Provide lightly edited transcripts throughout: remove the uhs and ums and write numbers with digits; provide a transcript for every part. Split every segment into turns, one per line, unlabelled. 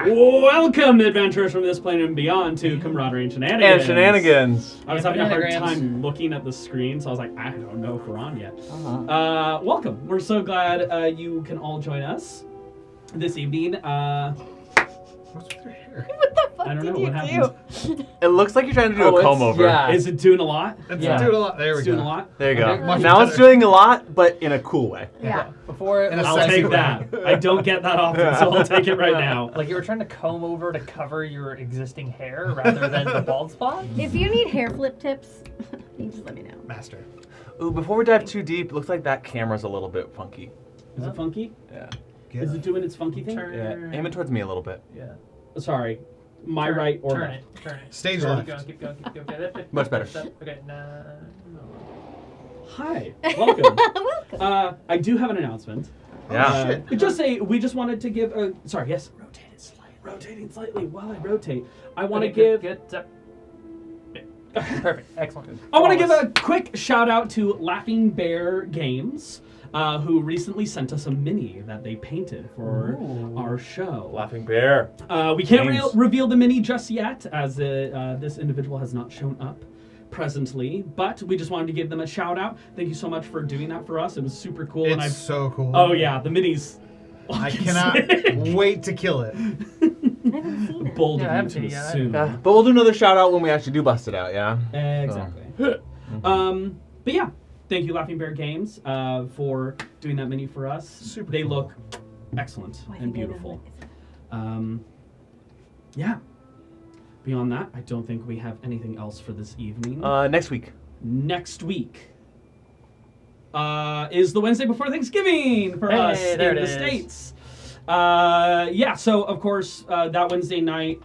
Welcome, adventurers from this plane and beyond, to Camaraderie and Shenanigans.
And Shenanigans.
I was having a hard time looking at the screen, so I was like, I don't know if we're on yet. Welcome. We're so glad you can all join us this evening.
What's with your hair?
What the fuck
I don't know
did
what happened.
do?
It looks like you're trying to do a comb over.
Yeah.
Is it doing a lot?
It's doing a lot. There we
It's
go.
doing a lot?
There you go.
Okay, much
Now it's
better.
doing a lot, but in a cool way.
Yeah.
Before it
In a
was
I'll
sexy
take
way.
that. I don't get that often, so I'll take it right now.
like you were trying to comb over to cover your existing hair rather than the bald spot.
If you need hair flip tips, you just let me know.
Master.
Ooh, before we dive too deep, it looks like that camera's a little bit funky.
Is it funky?
Yeah.
Is it doing its funky thing?
Turn.
Yeah. Aim it towards me a little bit.
Yeah.
Sorry. My
Turn
right or
turn
left?
Turn it.
Stage
Keep
left.
going. Keep going. Keep going. Okay,
Much better.
Okay. No.
Hi. Welcome.
Welcome.
I do have an announcement.
Yeah.
We just wanted to give a... Sorry, yes. Rotating slightly while I rotate. I want to
Okay,
give...
Good. Perfect. Excellent.
I want to give a quick shout out to Laughing Bear Games, who recently sent us a mini that they painted for our show.
Laughing bear.
We can't
Games.
reveal the mini just yet, as this individual has not shown up presently, but we just wanted to give them a shout out. Thank you so much for doing that for us. It was super cool.
It's so cool.
Oh yeah, the minis.
I cannot wait to kill it.
I haven't seen it.
Bold
Yeah, I
of
haven't
you
seen
to
it yet.
assume.
But we'll do another shout out when we actually do bust it out, yeah?
Exactly. But yeah, thank you, Laughing Bear Games, for doing that mini for us.
Super
They
cool.
look excellent
Oh, I
and
think I know
beautiful.
what
Yeah. Beyond that, I don't think we have anything else for this evening.
Next week.
Next week is the Wednesday before Thanksgiving for us
there
in
it
the
is.
States. Yeah, so of course, that Wednesday night,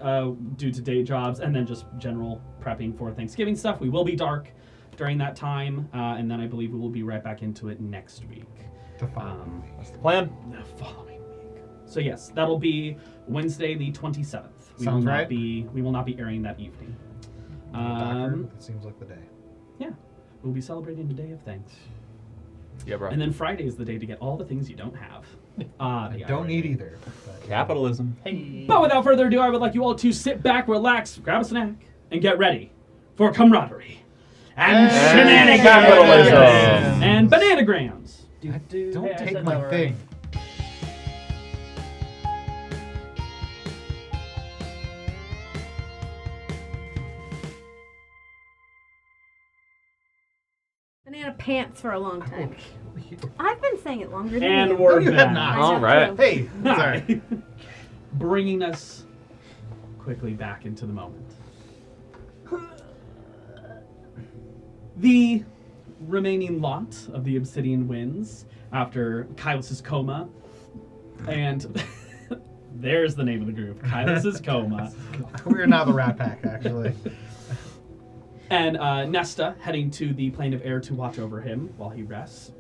due to day jobs and then just general prepping for Thanksgiving stuff, we will be dark during that time, and then I believe we will be right back into it next week.
The following week.
That's the plan.
The following week. So yes, that'll be Wednesday the 27th.
Sounds right.
We will not be airing that evening.
It seems like the day.
Yeah, we'll be celebrating the Day of Thanks.
Yeah, bro.
And then Friday is the day to get all the things you don't have.
I don't need either.
Capitalism.
Hey.
But without further ado, I would like you all to sit back, relax, grab a snack, and get ready for camaraderie and shenanigans
Capitalism.
and bananagrams.
Don't
Hey, I
take
said
my
that already.
thing.
Banana pants for a long time. I've been saying it longer than
And
you.
we're
No, you
back.
have not.
All right.
Hey,
Hi.
sorry.
Bringing us quickly back into the moment. The remaining lot of the Obsidian Winds after Kylus's coma, and there's the name of the group, Kylus's coma,
We are now the Rat Pack, actually.
and Nesta heading to the plane of air to watch over him while he rests.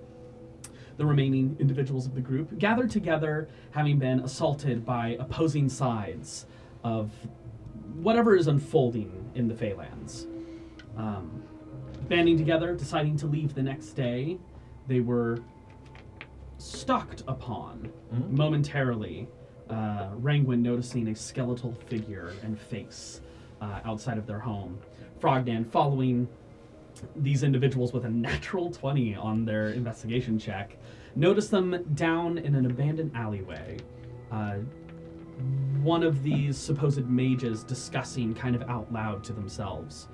The remaining individuals of the group gathered together, having been assaulted by opposing sides of whatever is unfolding in the Phalanx. Banding together, deciding to leave the next day, they were stalked upon momentarily. Rangwin noticing a skeletal figure and face outside of their home. Frogdan following these individuals with a natural 20 on their investigation check, noticed them down in an abandoned alleyway. One of these supposed mages discussing kind of out loud to themselves,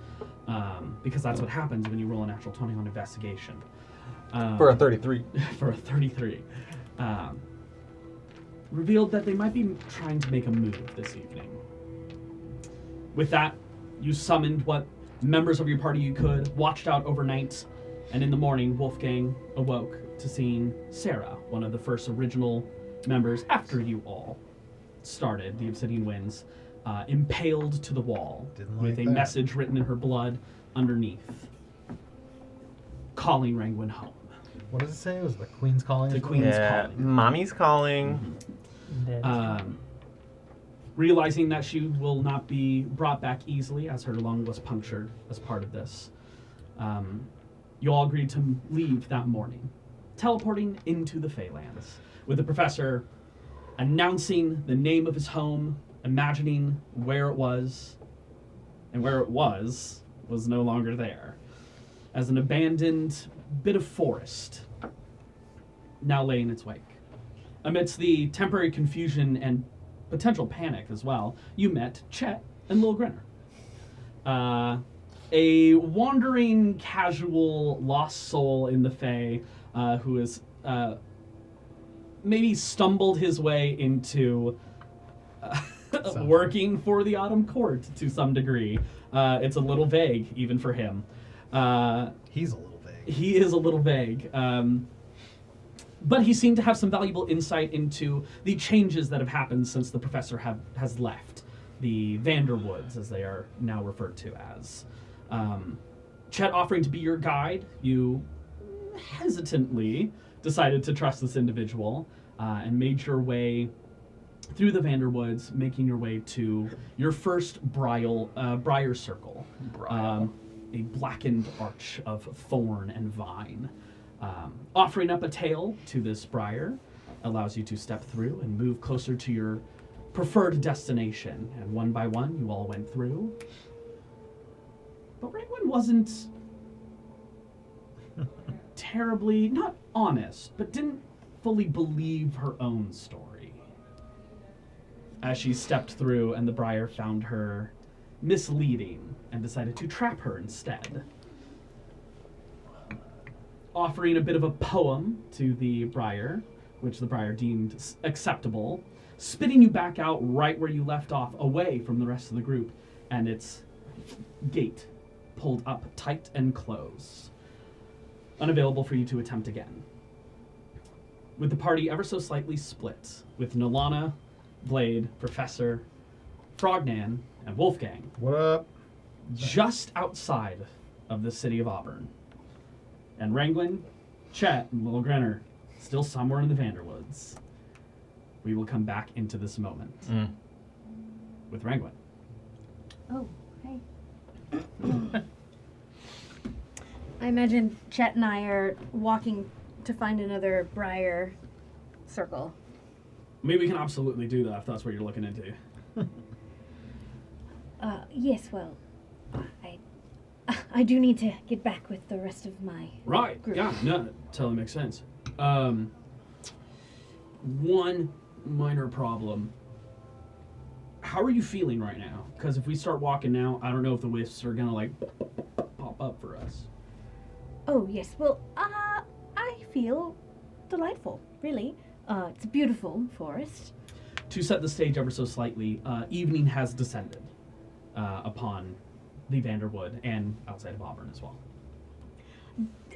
because that's what happens when you roll a natural 20 on investigation.
For a 33.
For a 33. Revealed that they might be trying to make a move this evening. With that, you summoned what members of your party you could, watched out overnight, and in the morning, Wolfgang awoke to seeing Sarah, one of the first original members after you all started the Obsidian Winds, impaled to the wall with a message written in her blood underneath, calling Rangwin home.
What does it say? It was the Queen's calling?
The Queen's calling.
Mommy's calling.
Realizing that she will not be brought back easily as her lung was punctured as part of this, you all agreed to leave that morning, teleporting into the Phalanx, with the professor announcing the name of his home imagining where it was, and where it was no longer there, as an abandoned bit of forest now lay in its wake. Amidst the temporary confusion and potential panic as well, you met Chet and Lil Grinner. A wandering, casual, lost soul in the Fae who has maybe stumbled his way into working for the Autumn Court to some degree. It's a little vague, even for him.
He's a little vague.
He is a little vague. But he seemed to have some valuable insight into the changes that have happened since the professor has left. The Vanderwoods, as they are now referred to as. Chet offering to be your guide, you hesitantly decided to trust this individual and made your way through the Vanderwoods, making your way to your first briar circle. A blackened arch of thorn and vine. Offering up a tail to this briar allows you to step through and move closer to your preferred destination. And one by one, you all went through. But Raglan wasn't terribly, not honest, but didn't fully believe her own story. As she stepped through and the briar found her misleading and decided to trap her instead. Offering a bit of a poem to the briar, which the briar deemed acceptable, spitting you back out right where you left off, away from the rest of the group, and its gate pulled up tight and closed. Unavailable for you to attempt again. With the party ever so slightly split, with Nolana, Blade, Professor, Frognan, and Wolfgang.
What up?
Just outside of the city of Auburn. And Wranglin, Chet, and Little Grenner still somewhere in the Vanderwoods. We will come back into this moment with Wranglin.
Oh, hey. I imagine Chet and I are walking to find another briar circle.
Maybe we can absolutely do that if that's what you're looking into.
Yes, well, I do need to get back with the rest of my
Right.
group.
Yeah, no, that totally makes sense. One minor problem. How are you feeling right now? Because if we start walking now, I don't know if the wisps are gonna like pop up for us.
Oh, yes, well, I feel delightful, really. It's a beautiful forest.
To set the stage ever so slightly, evening has descended upon the Vanderwood and outside of Auburn as well.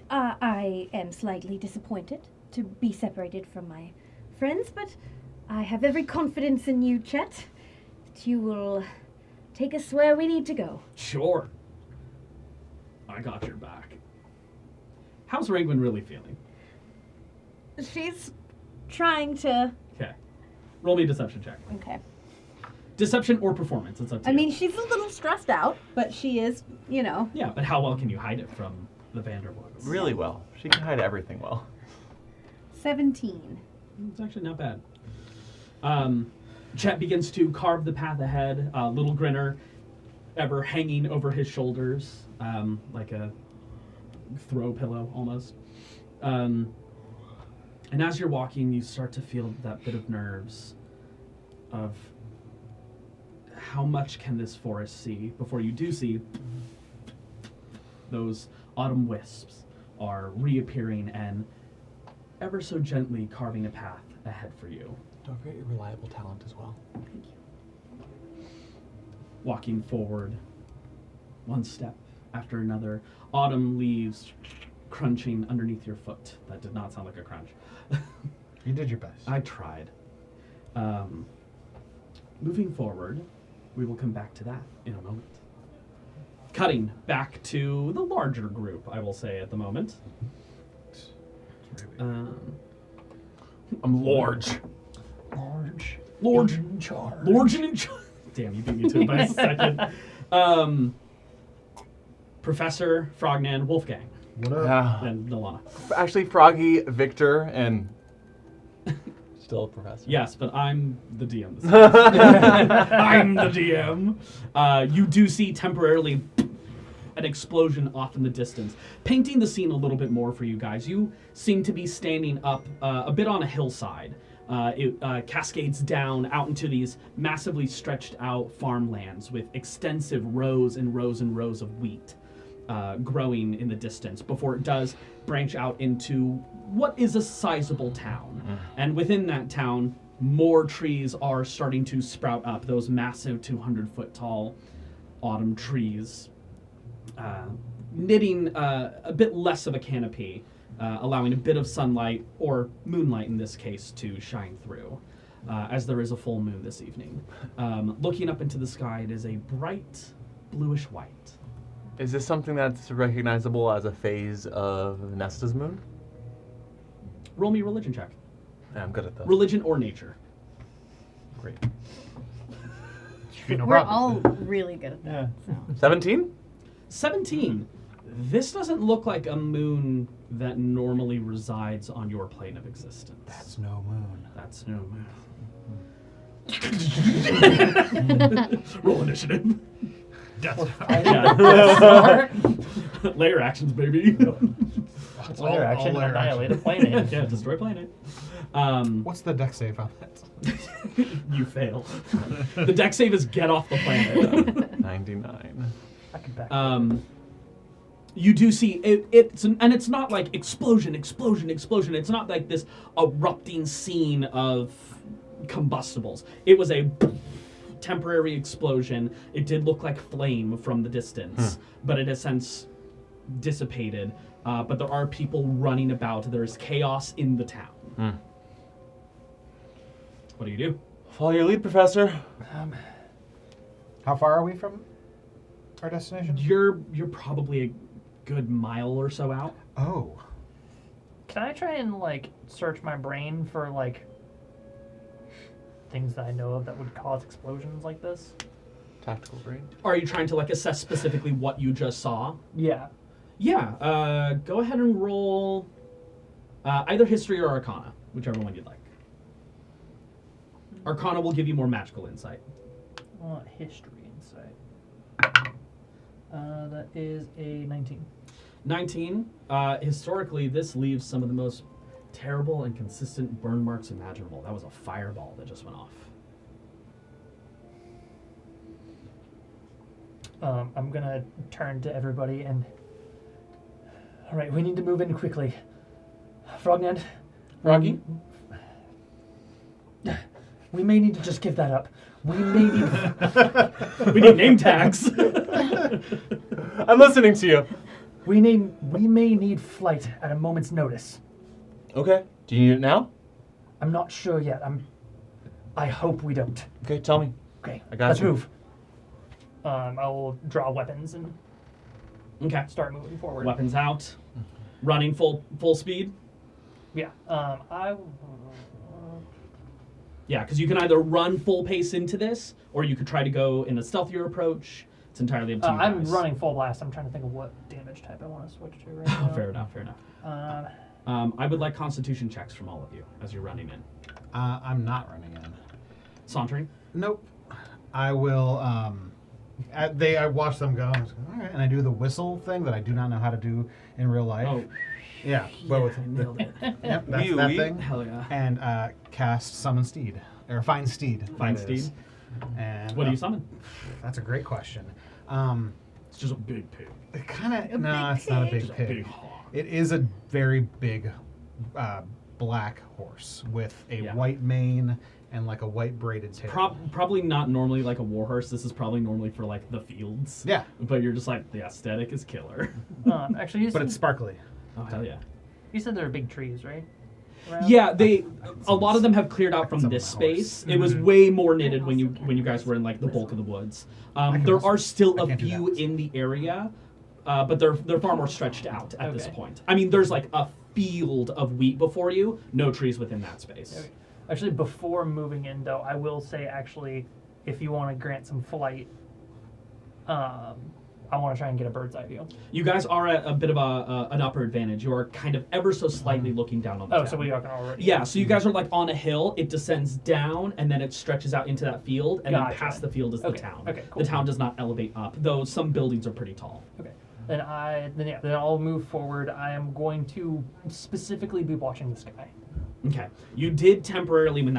I am slightly disappointed to be separated from my friends, but I have every confidence in you, Chet, that you will take us where we need to go.
Sure. I got your back. How's Rangwin really feeling?
She's trying to...
Okay. Roll me a deception check.
Okay.
Deception or performance, it's up to you.
I mean, she's a little stressed out, but she is, you know...
Yeah, but how well can you hide it from the Vanderwoods?
Really well. She can hide everything well.
17.
It's actually not bad. Chet begins to carve the path ahead. Little Grinner ever hanging over his shoulders, like a throw pillow almost. And as you're walking, you start to feel that bit of nerves of how much can this forest see before you do see those autumn wisps are reappearing and ever so gently carving a path ahead for you.
Don't forget your reliable talent as well.
Thank you.
Walking forward, one step after another, autumn leaves crunching underneath your foot. That did not sound like a crunch.
You did your best.
I tried. Moving forward, we will come back to that in a moment. Cutting back to the larger group, I will say at the moment.
I'm large.
Large.
In charge.
Large and in charge. Damn, you beat me to it by a second. Professor, Frognan, Wolfgang,
What up?
and Nolana.
Actually, Froggy, Victor, and Still a professor.
Yes, but I'm the DM. This time. I'm the DM. You do see temporarily an explosion off in the distance, painting the scene a little bit more for you guys. You seem to be standing up a bit on a hillside. It cascades down out into these massively stretched out farmlands with extensive rows and rows and rows of wheat growing in the distance before it does branch out into what is a sizable town. And within that town, more trees are starting to sprout up, those massive 200-foot tall autumn trees, knitting a bit less of a canopy, allowing a bit of sunlight, or moonlight in this case, to shine through, as there is a full moon this evening. Looking up into the sky, it is a bright bluish white.
Is this something that's recognizable as a phase of Nesta's moon?
Roll me a religion check.
Yeah, I'm good at those.
Religion or nature.
Great.
Should be no
We're
problem.
all really good at that. So.
17?
17. This doesn't look like a moon that normally resides on your plane of existence.
That's no moon.
That's no moon. Roll initiative.
Death.
Yeah. Layer actions, baby.
It's
Layer action,
layer
annihilate
action.
a planet.
Yeah, destroy planet.
What's the deck save on that?
You fail. The deck save is get off the planet.
99.
I can back
You do see it's not like explosion. It's not like this erupting scene of combustibles. It was a temporary explosion. It did look like flame from the distance, but it has since dissipated. But there are people running about. There is chaos in the town. What do you do?
Follow your lead, Professor.
How far are we from our destination?
You're probably a good mile or so out.
Oh.
Can I try and like search my brain for like things that I know of that would cause explosions like this?
Tactical brain.
Are you trying to like assess specifically what you just saw?
Yeah.
Yeah. Go ahead and roll either history or arcana, whichever one you'd like. Arcana will give you more magical insight.
I want history insight. That is a 19.
19. Historically, this leaves some of the most terrible and consistent burn marks imaginable. That was a fireball that just went off.
I'm gonna turn to everybody and... Alright, we need to move in quickly. Frognan?
Froggy?
We may need to just give that up. We may need...
We need name tags.
I'm listening to you.
We may need flight at a moment's notice.
Okay. Do you need it now?
I'm not sure yet. I hope we don't.
Okay, tell me.
Okay,
I got
let's
you.
move. I will draw weapons and
Okay.
start moving forward.
Weapons out. Running full speed.
Yeah.
Yeah, because you can either run full pace into this, or you could try to go in a stealthier approach. It's entirely up to you
I'm
guys.
running full blast. I'm trying to think of what damage type I want to switch to right now.
Fair enough. I would like Constitution checks from all of you as you're running in.
I'm not running in.
Sauntering.
Nope. I will. I watch them go. I was like, all right, and I do the whistle thing that I do not know how to do in real life.
Oh,
yeah, but with
I nailed it.
yep, that's
Wee
that
wee.
thing.
Hell yeah.
And cast summon steed or find steed.
Find
that is.
steed.
And
What do you summon?
That's a great question.
It's just a big pig.
It kind of no,
big
it's not a
pig?
big
Just a
pig.
big hog.
It is a very big black horse with a
Yeah.
white mane and like a white braided tail.
Probably not normally like a war horse. This is probably normally for like the fields.
Yeah.
But you're just like, the aesthetic is killer.
Actually, you
But
said,
it's sparkly.
Oh, hell yeah.
you said there are big trees, right? Around?
Yeah, a lot of them have cleared out from
Some
this
of my horse.
space. It was way more knitted when you guys were in like the bulk of the woods. There are still
I
a
can't do
few
that.
in the area, but they're far more stretched out at this
Okay.
point. I mean, there's like a field of wheat before you, no trees within that space.
Okay. Actually, before moving in, though, I will say, actually, if you want to grant some flight, I'll I want to try and get a bird's eye view.
You guys are at a bit of an upper advantage. You are kind of ever so slightly looking down on the town.
So we are already.
Yeah, so you guys are like on a hill. It descends down, and then it stretches out into that field, and then
Gotcha.
past the field is the
Okay,
town.
okay, cool.
The town does not elevate up, though some buildings are pretty tall.
Okay. Then I'll move forward. I am going to specifically be watching the sky.
Okay. You did temporarily when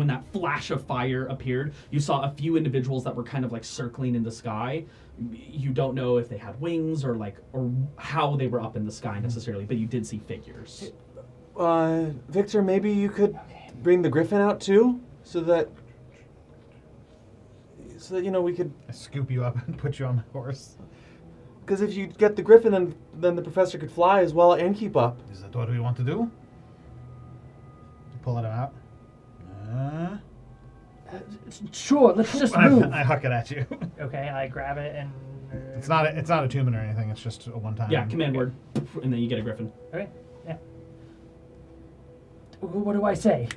that flash of fire appeared, you saw a few individuals that were kind of like circling in the sky. You don't know if they had wings or how they were up in the sky necessarily, but you did see figures.
Victor, maybe you could bring the griffin out too, so that we could.
I scoop you up and put you on my horse.
Because if you get the griffin, then the professor could fly as well and keep up.
Is that what we want to do? Pull it out.
Sure, let's just move.
I huck it at you.
Okay, I grab it and.
It's not a attunement or anything. It's just a one-time.
Yeah, command word, and then you get a griffin.
Okay, yeah. What do I say?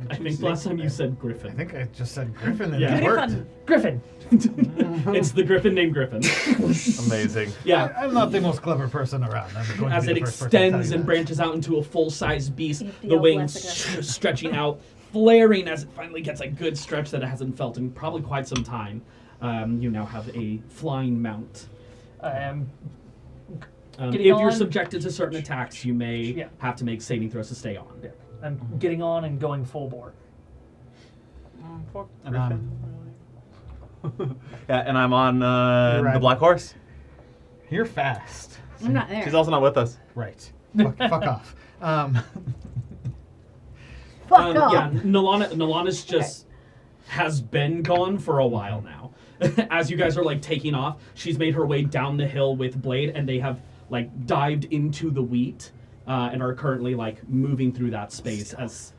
I think last time you said griffin.
I think I just said griffin and
Yeah.
it worked.
Griffin.
It's the griffin named Griffin.
Amazing.
Yeah.
I'm not the most clever person around. I'm going
As
to
it
be the first person to tell
extends
you
and
that.
branches out into a full-size beast,
You have to
the
yell
wings
less aggressive.
stretching out, flaring as it finally gets a good stretch that it hasn't felt in probably quite some time. You now have a flying mount.
I am.
If
Getting
you're
on-
subjected to certain attacks, you may
Yeah.
have to make saving throws to stay on.
Yeah, I'm getting on and going full bore.
And
Yeah, and I'm on
You're right.
the black horse.
you're fast.
I'm not there.
She's also not with us.
Right. Fuck off.
Fuck off.
Yeah, Nalana's just has been gone for a while now. As you guys are like taking off, she's made her way down the hill with Blade, and they have like dived into the wheat and are currently like moving through that space as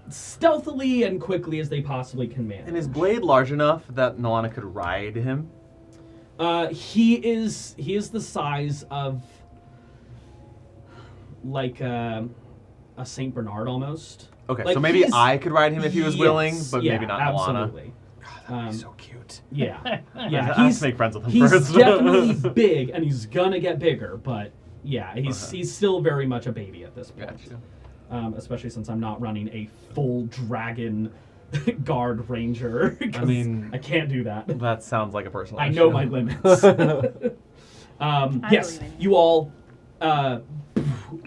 stealthily and quickly as they possibly can manage.
And is Blade large enough that Nalana could ride him?
He is the size of like a Saint Bernard almost.
Okay,
Like,
so maybe
he's-
I could ride him if he was willing,
Yes,
but
yeah,
maybe not
absolutely.
That'd be so cute.
Yeah,
I
yeah.
have to make friends with him
He's
first.
definitely big, and he's gonna get bigger. But yeah, he's still very much a baby at this point.
Gotcha.
Especially since I'm not running a full dragon guard ranger. 'Cause
I mean,
I can't do that.
That sounds like a personal
I
issue.
know my limits. Yes,
believe in you.
you all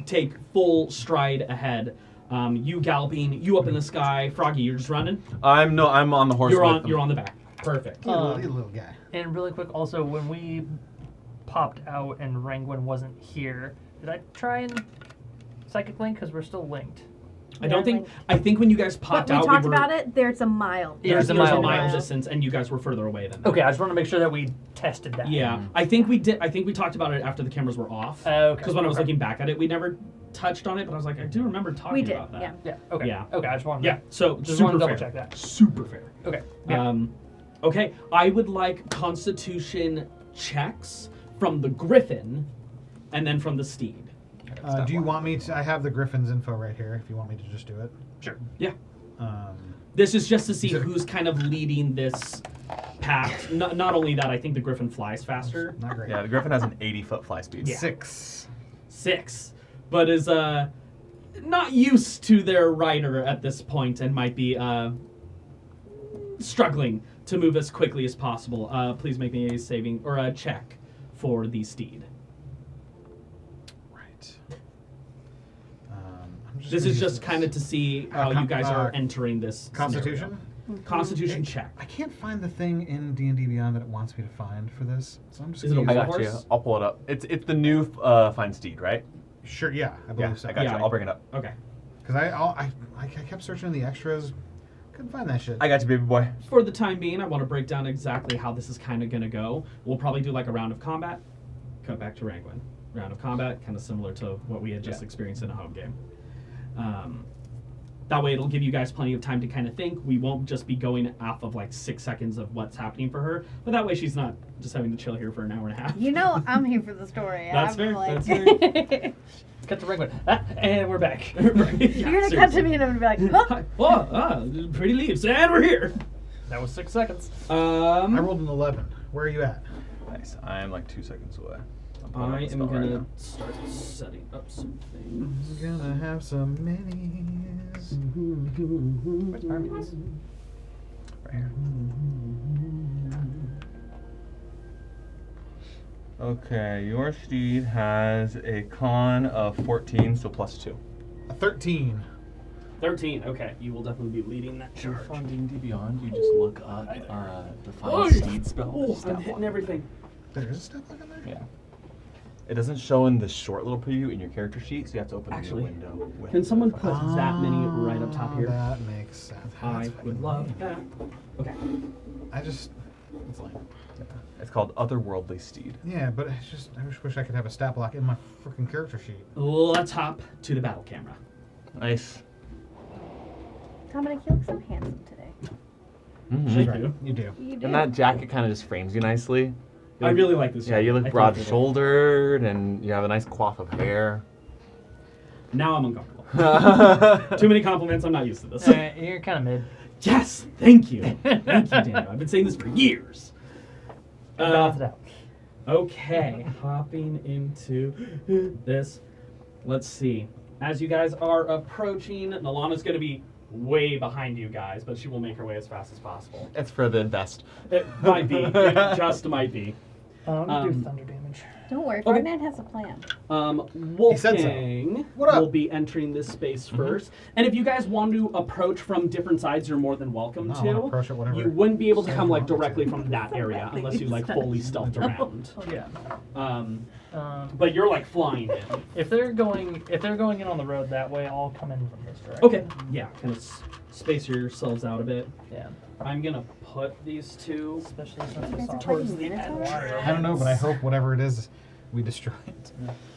take full stride ahead. You galloping, you up in the sky. Froggy, you're just running.
I'm on the horse.
You're
with
on.
them.
You're on the back. Perfect.
You're a little guy.
And really quick, also, when we popped out and Rangwin wasn't here, did I try and psychic link? Because we're still linked.
I don't think.
linked.
I think when you guys
But
popped
we
out,
talked
we were.
about it. There's a mile.
Yeah,
There's a mile distance, and you guys were further away than that.
Okay, I just want to make sure that we tested that.
Yeah, I think we did. I think we talked about it after the cameras were off.
Okay.
Because when I was
Okay.
looking back at it, we never touched on it. But I was like, I do remember talking
We did.
about that.
Yeah.
Yeah. Okay.
Yeah.
Okay. I just wanted.
Yeah. So
Just
super
wanted to
fair.
double check that.
Super fair.
Okay. Yeah.
Okay, I would like Constitution checks from the Griffin, and then from the Steed.
Do you want me to? I have the Griffin's info right here. If you want me to just do it.
Sure.
Yeah.
Um,
This is just to see who's kind of leading this pack. Not only that, I think the Griffin flies faster.
not great.
Yeah, the Griffin has an 80-foot fly speed.
Yeah.
6.
6, but is not used to their rider at this point and might be struggling to move as quickly as possible. Please make me a saving or a check for the Steed.
Right.
This is just kind of to see how you guys are entering this
Constitution.
scenario. Constitution check.
I can't find the thing in D&D Beyond that it wants me to find for this, so I'm just.
Is it
gonna
a
I
use
got
horse?
you. I'll pull it up. It's the new Find Steed, right?
Sure. Yeah, I believe so.
I got
Yeah.
you. I'll bring it up.
Okay.
Because I kept searching in the extras, couldn't find that shit.
I got you, baby boy.
For the time being, I want to break down exactly how this is kind of going to go. We'll probably do like a round of combat, cut back to Rangwin. Round of combat, kind of similar to what we had just experienced in a home game. That way it'll give you guys plenty of time to kind of think. We won't just be going off of like 6 seconds of what's happening for her, but that way she's not just having to chill here for an hour and a half.
You know I'm here for the story.
That's
I'm
fair,
Like...
that's fair.
Cut to Rangwin. And we're back.
Right, yeah,
You're gonna cut to
seriously.
me and I'm gonna be like, huh?
Hi. Oh, pretty leaves, and we're here.
That was 6 seconds.
I rolled an 11. Where are you at?
Nice. I'm like 2 seconds away. I'm
I
pulling up the
am
spell right
gonna
now.
start setting up some things.
I'm gonna have some minis.
Where's Arby's?
Right here. Okay, your steed has a con of 14, so +2.
A 13.
13. Okay, you will definitely be leading that
If you're
charge.
on D&D Beyond, you just look up our Define
Oh,
Steed spell.
Oh,
There's a
I'm
stat
hitting
block.
everything.
There is a step block in there?
Yeah.
It doesn't show in the short little preview in your character sheet, so you have to open
Actually,
a new window. With
Can someone
the
put
file.
that many right up top here?
That makes sense.
I
That's
would
fucking
love
lame.
that. Okay.
I just. It's lame.
Yeah. It's called Otherworldly Steed.
Yeah, but it's just. I just wish I could have a stat block in my freaking character sheet.
Let's hop to the battle camera.
Nice.
Dominic, you look so handsome today.
Mhm.
Thank
Right.
you.
You do.
You do.
And that jacket kind of just frames you nicely. You
I
look-
really like this.
Yeah, you
jacket.
look
I think
broad
it-
shouldered and you have a nice coif of hair.
Now I'm uncomfortable. Too many compliments. I'm not used to this.
You're kind of mid.
Yes, thank you. Thank you, Daniel. I've been saying this for years.
Balance it out.
Okay, hopping into this. Let's see. As you guys are approaching, Nalana's going to be way behind you guys, but she will make her way as fast as possible.
It's for the best.
It might be. It just might be.
I'm gonna
Um,
do thunder damage.
Don't worry,
Okay.
Ferdinand has a plan.
said so.
Wolfgang
What up?
will be entering this space first. And if you guys want to approach from different sides, you're more than welcome
No,
to.
I'll approach it whatever
You wouldn't be able to
side
come
you
like
want me to.
directly from that area unless you like fully stealthed around.
Oh yeah.
But you're like flying in.
If they're going in on the road that way, I'll come in from this direction.
Okay. Yeah, kind of space yourselves out a bit.
Yeah.
I'm gonna put these two.
Especially since
You
we
guys
saw
are
towards
fighting
the end.
Minotaurs?
I don't know, but I hope whatever it is, we destroy it.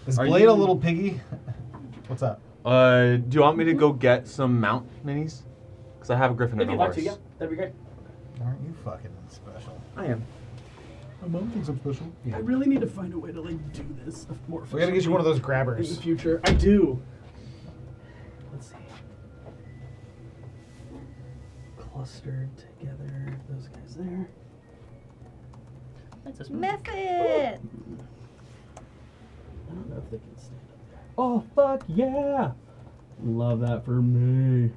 Is
Are
Blade
you-
a little piggy? What's up?
Do you want me to go get some mount minis? Because I have a griffin
If
and a
you'd like
horse.
to, yeah, that'd be great.
Aren't you fucking special?
I am.
I don't think I'm special.
I really need to find a way to like do this more.
We gotta get you one of those
in the
grabbers.
future. I do. Let's see. Clustered together, those guys there.
That's this one.
Method!
I don't know if they can stand up there.
Oh, fuck yeah!
Love that for me.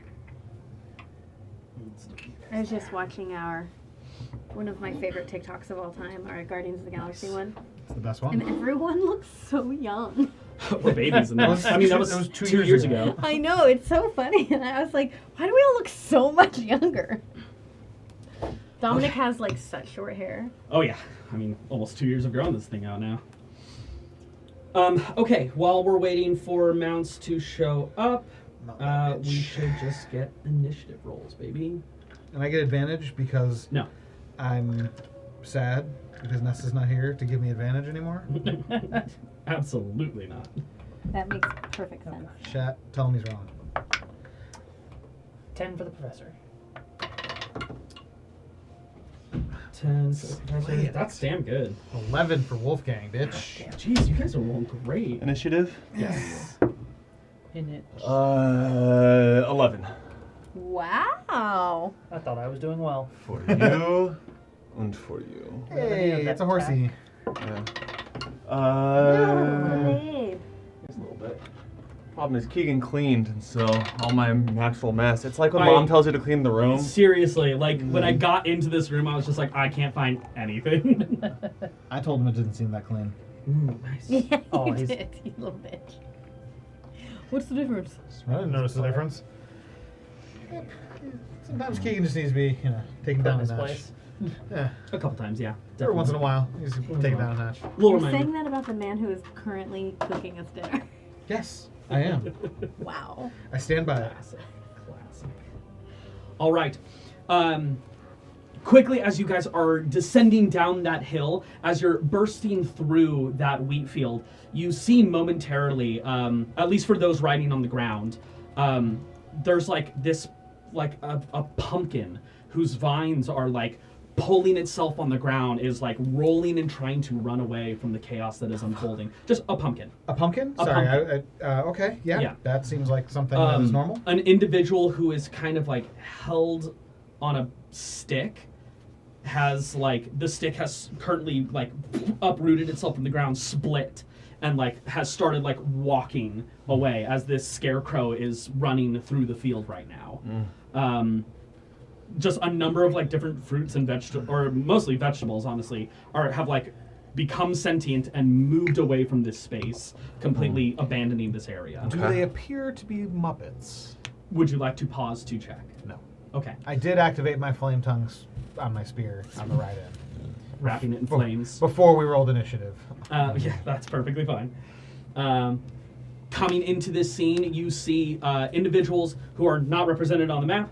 Let's do you
I
guys
was just watching one of my favorite TikToks of all time, our Guardians of the Galaxy one,
It's the best
and
one.
everyone looks so young.
there. We're babies in that. I mean, that was,
That was
2 years ago.
I know, it's so funny, and I was like, why do we all look so much younger? Dominic has like such short hair.
Oh yeah, I mean, almost 2 years of growing this thing out now. Okay, while we're waiting for mounts to show up,
Not that
we
bitch.
should just get initiative rolls, baby.
And I get advantage because
No.
I'm sad because Nessa's not here to give me advantage anymore.
Absolutely not.
That makes perfect sense.
Chat, tell him he's wrong.
10 for the professor.
10.
Play it.
That's damn good.
11 for Wolfgang, bitch.
Jeez, you guys are rolling great.
Initiative?
Yes.
In it.
11.
Wow.
I thought I was doing well.
For you. And for you.
Hey, it's a horsey.
Yeah.
Babe.
Just a little bit. Problem is Keegan cleaned, and so all my natural mess. It's like when
I-
mom tells you to clean the room.
Seriously, like when I got into this room, I was just like, I can't find anything.
I told him it didn't seem that clean.
Ooh, nice.
Yeah,
Oh,
you
he's-
did, you little bitch. What's the difference?
I didn't notice the difference. Sometimes Keegan just needs to be, taken
Put
down
in
a
his
notch.
place.
Yeah.
A couple times, yeah.
Every once in a
definitely.
while, he's taken down a notch.
Little
You're
reminder.
saying that about the man who is currently cooking us dinner.
Yes, I am.
Wow.
I stand by it.
Classic. Classic. All right. Quickly, as you guys are descending down that hill, as you're bursting through that wheat field, you see momentarily, at least for those riding on the ground, there's like this, like a pumpkin whose vines are like pulling itself on the ground, is like rolling and trying to run away from the chaos that is unfolding. Just a pumpkin.
A pumpkin?
A
Sorry,
pumpkin.
okay, yeah,
Yeah.
that seems like something that is normal.
An individual who is kind of like held on a stick has like the stick has currently like uprooted itself from the ground, split, and like has started like walking away as this scarecrow is running through the field right now. Just a number of like different fruits and vegetables, or mostly vegetables, honestly, have like become sentient and moved away from this space, completely abandoning this area.
Do they appear to be Muppets?
Would you like to pause to check?
No.
Okay.
I did activate my flame tongues on my spear on the right end.
Wrapping it in flames.
Before we rolled initiative.
Yeah, that's perfectly fine. Coming into this scene, you see individuals who are not represented on the map.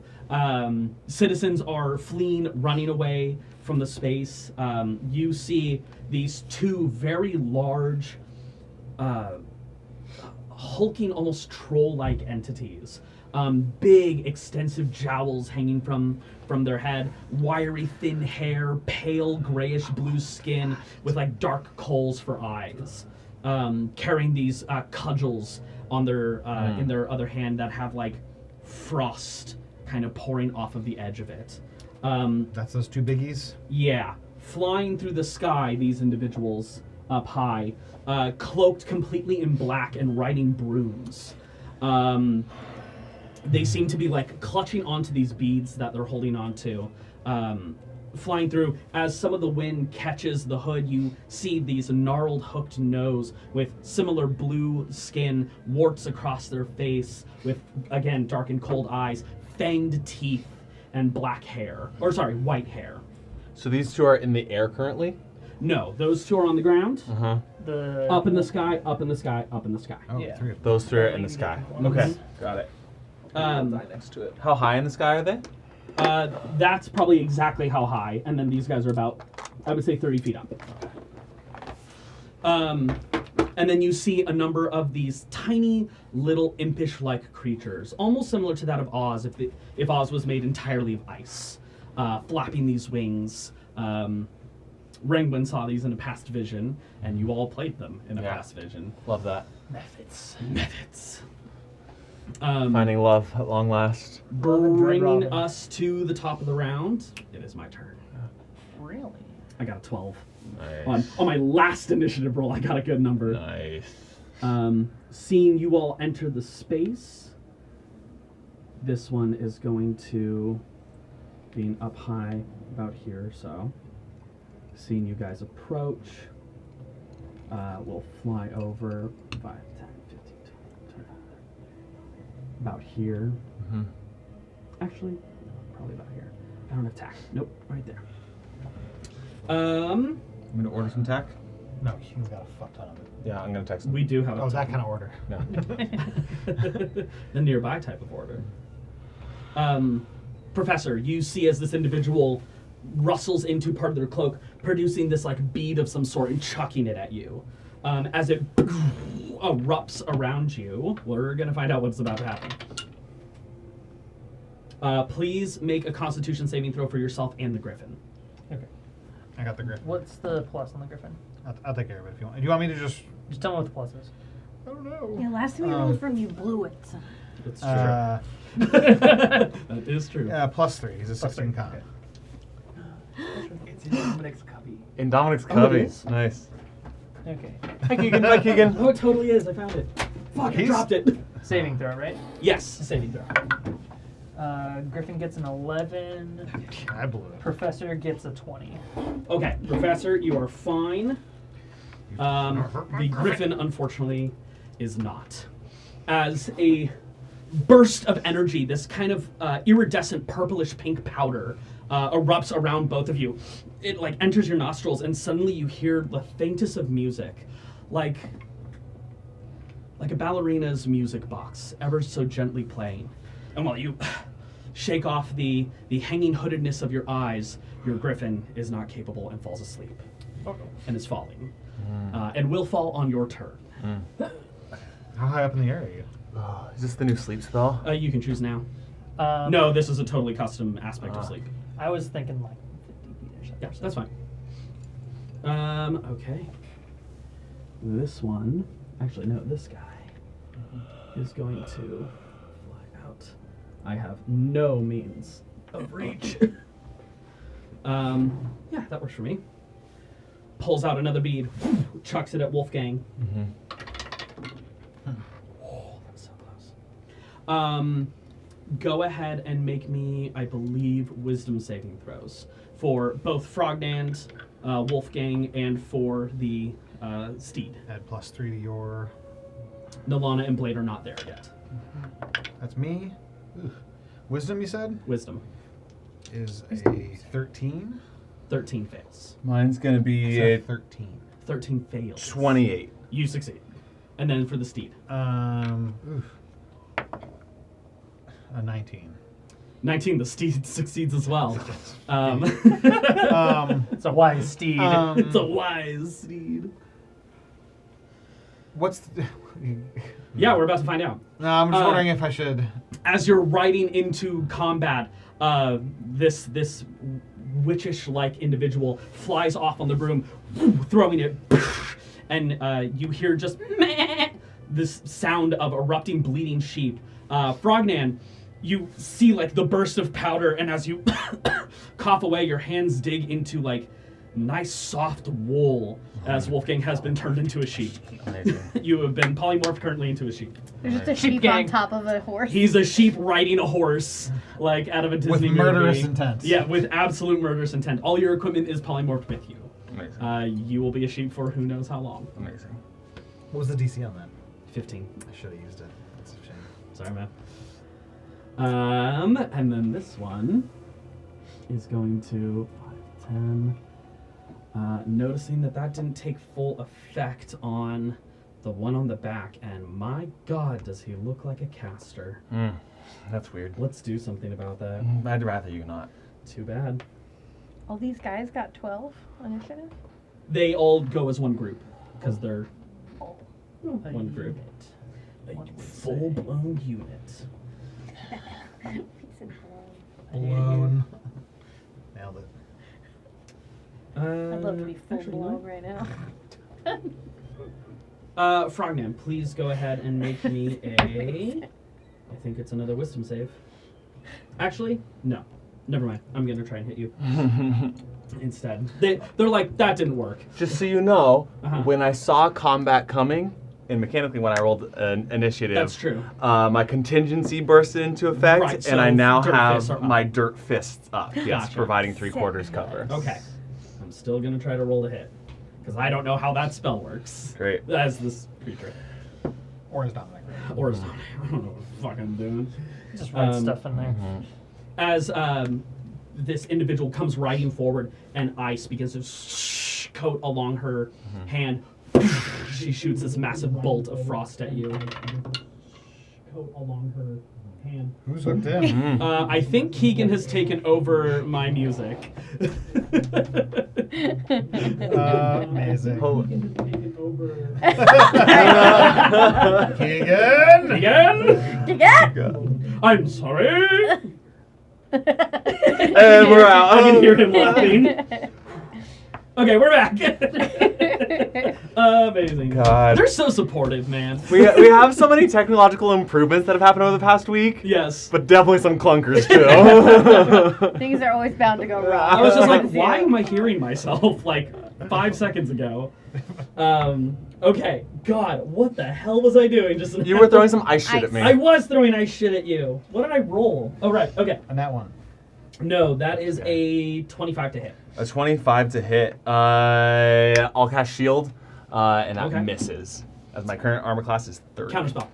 Citizens are fleeing, running away from the space. You see these two very large, hulking, almost troll-like entities. Big, extensive jowls hanging from their head, wiry, thin hair, pale, grayish-blue skin with like dark coals for eyes. Carrying these cudgels on their in their other hand that have like frost kind of pouring off of the edge of it.
That's those two biggies?
Yeah. Flying through the sky, these individuals up high, cloaked completely in black and riding brooms. They seem to be like clutching onto these beads that they're holding onto. Flying through, as some of the wind catches the hood, you see these gnarled hooked nose with similar blue skin, warts across their face, with, again, dark and cold eyes, fanged teeth, and black hair. Or, sorry, white hair.
So these two are in the air currently?
No, those two are on the ground.
Uh-huh.
Up in the sky, up in the sky, up in the sky.
Oh,
Yeah.
three of them.
Those three are in the sky. Okay, got it.
next to it.
How high in the sky are they?
That's probably exactly how high, and then these guys are about, I would say, 30 feet up. And then you see a number of these tiny, little impish-like creatures, almost similar to that of Oz, if Oz was made entirely of ice, flapping these wings. Rangwin saw these in a past vision, and you all played them in a past vision.
Love that.
Methods.
Finding love at long last.
Bringing us to the top of the round. It is my turn.
Really?
I got a 12.
Nice.
On my last initiative roll, I got a good number.
Nice.
Seeing you all enter the space, this one is going to, being up high about here, so seeing you guys approach, we'll fly over 5, 10, 15, 20, about here.
Mm-hmm.
Actually, probably about here. I don't attack. Nope, right there.
I'm gonna order some tack.
No, he's got a fuck ton of it.
Yeah, I'm gonna text him.
We do have
Oh, that kind of order.
No.
the nearby type of order. Professor, you see as this individual rustles into part of their cloak, producing this like bead of some sort and chucking it at you. As it erupts around you, we're gonna find out what's about to happen. Please make a Constitution saving throw for yourself and the Griffin.
Okay.
I got the griffin.
What's the plus on the Griffin?
I'll take care of it if you want. Do you want me to just...
Just tell me what the plus is.
I don't know.
Yeah, last time you rolled from, you blew it. So.
It's true. That is true.
+3. He's a 16 con.
It's in Dominic's cubby.
In Dominic's
it
cubby.
is?
Nice.
Okay.
Hi, Keegan. Hi, Keegan.
Oh, it totally is. I found it. Fuck, I
He's-
dropped it.
Saving throw, right?
Yes, saving throw.
Griffin gets an 11.
I blew it.
Professor gets a 20.
Okay, Professor, you are fine. The Griffin, unfortunately, is not. As a burst of energy, this kind of iridescent purplish pink powder erupts around both of you. It like enters your nostrils, and suddenly you hear the faintest of music, like a ballerina's music box, ever so gently playing. And while you shake off the hanging hoodedness of your eyes, your Griffin is not capable and falls asleep. And is falling. And will fall on your turn.
How high up in the air are you?
Oh, is this the new sleep spell?
You can choose now.
No,
No, this is a totally custom aspect of sleep.
I was thinking like 50 feet or something.
Yeah, that's fine. Okay. This one, actually no, this guy is going to fly out. I have no means of reach. Yeah, that works for me. Pulls out another bead, chucks it at Wolfgang. Oh, that was so close. Go ahead and make me, I believe, wisdom saving throws for both Frognand, Wolfgang, and for the steed.
Add +3 to your.
Nalana and Blade are not there yet.
That's me. Ugh. Wisdom, you said?
Wisdom.
Is a 13.
13 fails.
Mine's gonna be
It's a
a
13.
13 fails.
28.
You succeed. And then for the steed.
Oof. A 19.
19, the steed succeeds as well.
It's a wise steed.
It's a wise steed.
What's the...
Yeah, we're about to find out.
No, I'm just wondering if I should...
As you're riding into combat, this witchish-like individual flies off on the broom, throwing it, and you hear just this sound of erupting, bleeding sheep. Frognan, you see like the burst of powder, and as you cough away, your hands dig into like nice soft wool as Wolfgang has been turned into a sheep.
Amazing.
You have been polymorphed currently into a sheep.
There's just a
Sheep
sheep
gang.
on top of a horse.
He's a sheep riding a horse, like out of a Disney
With murderous
movie.
intent.
Yeah, with absolute murderous intent. All your equipment is polymorphed with you.
Amazing.
You will be a sheep for who knows how long.
Amazing.
What was the DC on that?
15.
I should have used it. That's a shame.
Sorry, man. And then this one is going to 5, 10. Noticing that didn't take full effect on the one on the back, and my God, does he look like a caster.
That's weird.
Let's do something about that.
I'd rather you not.
Too bad.
All these guys got 12 initiative?
They all go as one group, because they're
Oh.
one group. A full-blown unit.
Piece of
Blown. Nailed it.
I'd love to be full
actually,
blown
no.
right now.
Frognan, please go ahead and make me a... I think it's another wisdom save. Actually, no. Never mind. I'm going to try and hit you instead. They're like, that didn't work.
Just so you know,
Uh-huh.
when I saw combat coming, and mechanically when I rolled an initiative,
That's true.
My contingency burst into effect,
Right,
and
so
I now
dirt fists are
have
up.
my dirt fists up. Yes,
Gotcha.
providing 3/4 cover.
Okay. I'm still going to try to roll to hit. Because I don't know how that spell works.
Great.
As this creature.
Or is Dominic.
Or is not. I don't know what the fuck I'm doing.
Just write stuff in there.
As this individual comes riding forward and ice begins to coat along her hand, she shoots this massive bolt of frost at you. Coat along her hand.
Who's hooked in?
I think Keegan has taken over my music.
Amazing.
Keegan has taken over.
Keegan!
Again?
Again?
I'm sorry.
And we're out.
I can hear him laughing. Okay, we're back. Amazing.
God.
They're so supportive, man.
We have so many technological improvements that have happened over the past week,
Yes.
but definitely some clunkers too.
Things are always bound to go wrong.
I was just like,
Yeah.
why am I hearing myself like 5 seconds ago? Okay. God, what the hell was I doing just
You were throwing some ice shit at me.
I was throwing ice shit at you. What did I roll? Oh, right. Okay.
And that one.
No, that is a 25 to hit.
A 25 to hit. I'll cast shield, and that
Okay.
misses. As my current armor class is 30.
Counterspell.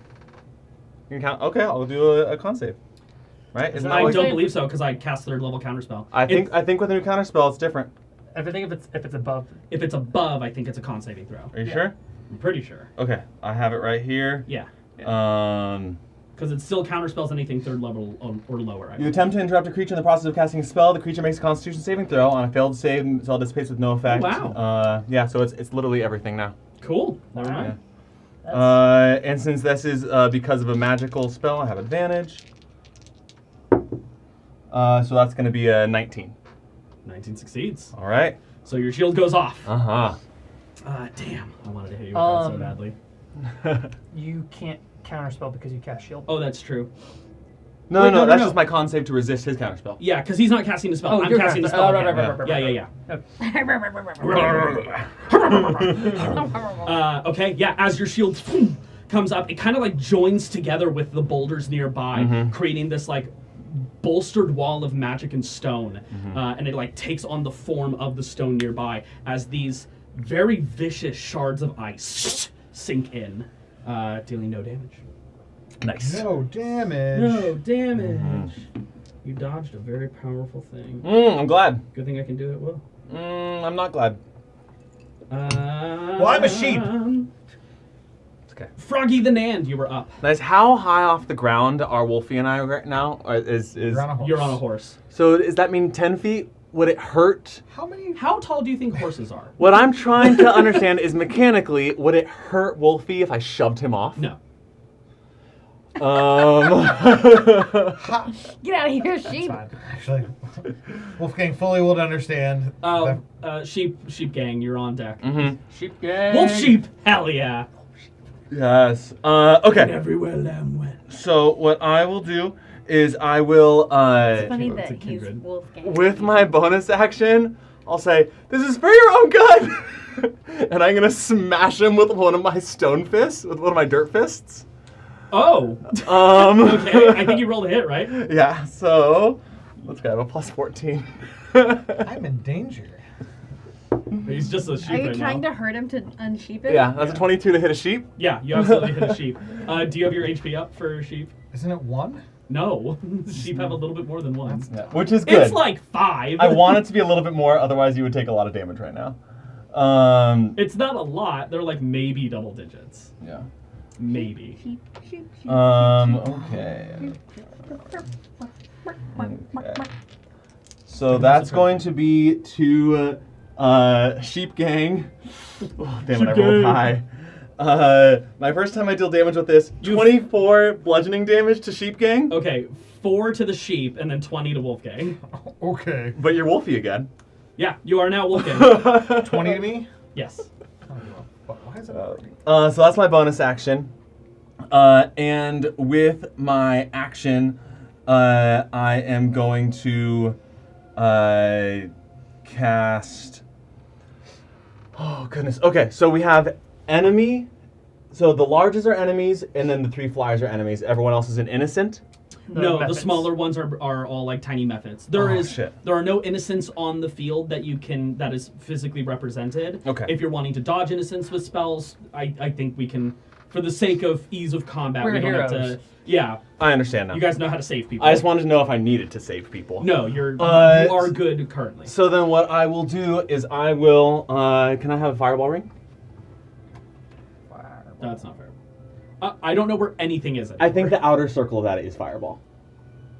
You can count. Okay, I'll do a con save. Right? Isn't that
I
like?
don't believe so because I cast 3rd level counterspell.
I think with a new counter spell, it's different.
I think if it's above.
If it's above, I think it's a con saving throw.
Are you sure?
I'm pretty sure.
Okay, I have it right here.
Yeah.
Because
it still counterspells anything 3rd level or lower.
you attempt to interrupt a creature in the process of casting a spell. The creature makes a Constitution saving throw. On a failed save, the spell dissipates with no effect.
Wow.
Yeah, so it's literally everything now.
Cool. Never
Wow.
mind.
And since this is because of a magical spell, I have advantage. So that's going to be a 19.
19 succeeds.
All right.
So your shield goes off.
Uh-huh.
Damn. I wanted to hit you with that so badly.
You can't counterspell because you cast shield.
Oh, that's true.
No,
Wait,
no, that's
no.
just my con save to resist his counterspell.
Yeah, because he's not casting the spell.
Oh,
I'm
you're
casting the
casting-
spell.
oh,
again.
right.
Okay, yeah, as your shield comes up, it kind of like joins together with the boulders nearby, creating this like bolstered wall of magic and stone. And it like takes on the form of the stone nearby as these very vicious shards of ice sink in, dealing no damage.
Nice.
No damage.
No damage. You dodged a very powerful thing.
I'm glad.
Good thing I can do it well.
I'm not glad.
Well, I'm a sheep.
It's okay.
Froggy the Nand, you were up.
Nice. How high off the ground are Wolfie and I right now? Or is
You're on a horse.
You're on a horse.
So does that mean 10 feet? Would it hurt?
How many?
How tall do you think horses are?
What I'm trying to understand is mechanically, would it hurt Wolfie if I shoved him off?
No.
Get out of here,
That's
sheep.
fine. Actually, Wolfgang fully would understand.
Sheep gang, you're on deck.
Sheep gang.
Wolf sheep, hell yeah.
Yes. Okay.
Everywhere lamb went.
So what I will do is I will,
It's funny
It's a
that he's
kindred.
Wolfgang.
with my bonus action, I'll say, "This is for your own good," and I'm gonna smash him with one of my stone fists, with one of my dirt fists.
Oh. Okay, I think you rolled a hit, right?
Yeah. So let's go. I have a plus 14.
I'm in danger.
He's just a sheep
Are you
right
trying
now.
to hurt him to unsheep it?
Yeah, that's a 22 to hit a sheep.
Yeah, you absolutely hit a sheep. Do you have your HP up for sheep?
Isn't it one?
No. Sheep have a little bit more than one.
Which is good.
It's like 5.
I want it to be a little bit more, otherwise you would take a lot of damage right now.
It's not a lot. They're like maybe double digits.
Yeah.
Maybe.
Sheep, sheep, sheep.
Okay. Okay. So that's going to be to Sheep Gang. Oh, damn it, I
Sheep
rolled
Gang.
high. My first time I deal damage with this, 24 bludgeoning damage to Sheep Gang.
Okay, 4 to the sheep and then 20 to Wolfgang.
Okay.
But you're Wolfie again.
Yeah, you are now Wolfgang.
20 to me?
Yes.
Why is it not working?
So that's my bonus action. And with my action, I am going to cast. Oh, goodness. Okay, so we have enemy. So the larges are enemies, and then the 3 flyers are enemies. Everyone else is an innocent.
No,
methods.
the smaller ones are all like tiny methods.
Shit.
There are no innocents on the field that that is physically represented.
Okay.
If you're wanting to dodge innocents with spells, I think we can, for the sake of ease of combat,
We're
we don't have
heroes.
to. Yeah,
I understand now.
you guys know how to save people.
I just wanted to know if I needed to save people.
No, you
Uh,
are good currently.
So then what I will do is I will. Can I have a fireball ring?
That's not fair. I don't know where anything is.
I think
anymore.
the outer circle of that is fireball.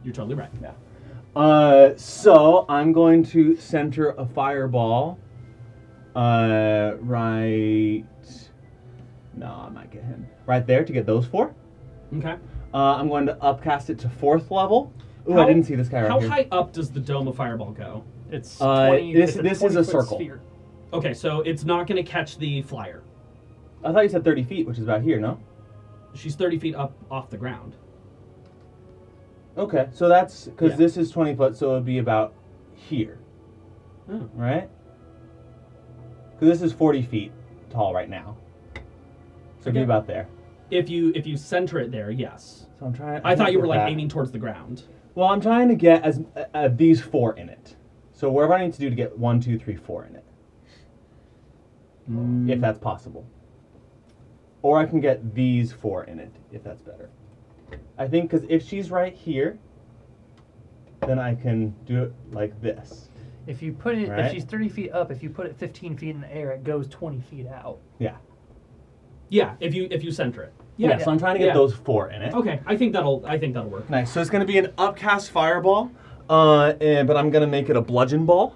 You're totally right.
Yeah. So I'm going to center a fireball. Right. No, I might get him. Right there to get those 4.
Okay.
I'm going to upcast it to 4th level. Ooh,
How-
I didn't see this guy right
How
here.
high up does the dome of fireball go?
It's
This is a
20-foot
circle.
sphere.
Okay, so it's not going to catch the flyer.
I thought you said 30 feet, which is about here, no?
She's 30 feet up off the ground.
Okay, so that's because
Yeah.
this is 20 foot, so it would be about here,
Oh.
right? Because this is 40 feet tall right now, so it'd be
Okay.
about there.
If you center it there, yes.
So I'm trying.
I thought you were like
that.
aiming towards the ground.
Well, I'm trying to get as these 4 in it. So wherever I need to do to get 1, 2, 3, 4 in it, if that's possible. Or I can get these 4 in it, if that's better. I think because if she's right here, then I can do it like this.
If you put it,
Right.
if she's 30 feet up, if you put it 15 feet in the air, it goes 20 feet out.
Yeah.
Yeah, if you center it.
Yeah. So I'm trying to get
Yeah.
those 4 in it.
Okay, I think that'll work.
Nice. So it's going to be an upcast fireball, but I'm going to make it a bludgeon ball.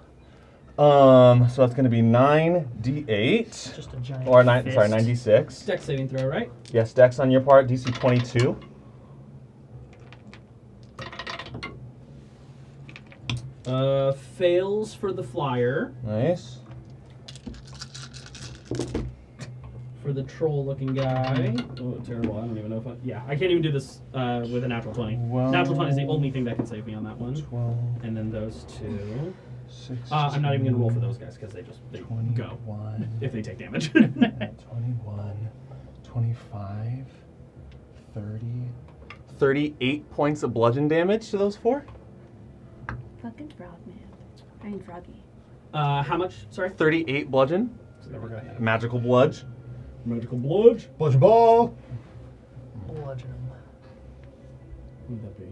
So that's going to be 9d8
Just a giant.
or
fist.
9d6.
Dex saving throw, right?
Yes, Dex on your part, DC 22.
Fails for the flyer.
Nice.
for the troll-looking guy. Oh, terrible. I don't even know if I can't even do this with a natural 20.
Well,
Natural 20 is the only thing that can save me on that one.
12,
And then those two.
16,
I'm not even going to roll for those guys because they go
21,
if they take damage.
21, 25, 30, 38 points of bludgeon damage to those 4.
Fucking frog, man. I mean, froggy.
How much? Sorry?
38 bludgeon. Magical bludge.
Magical bludge.
Bludge ball.
Bludgeon him.
What would that be?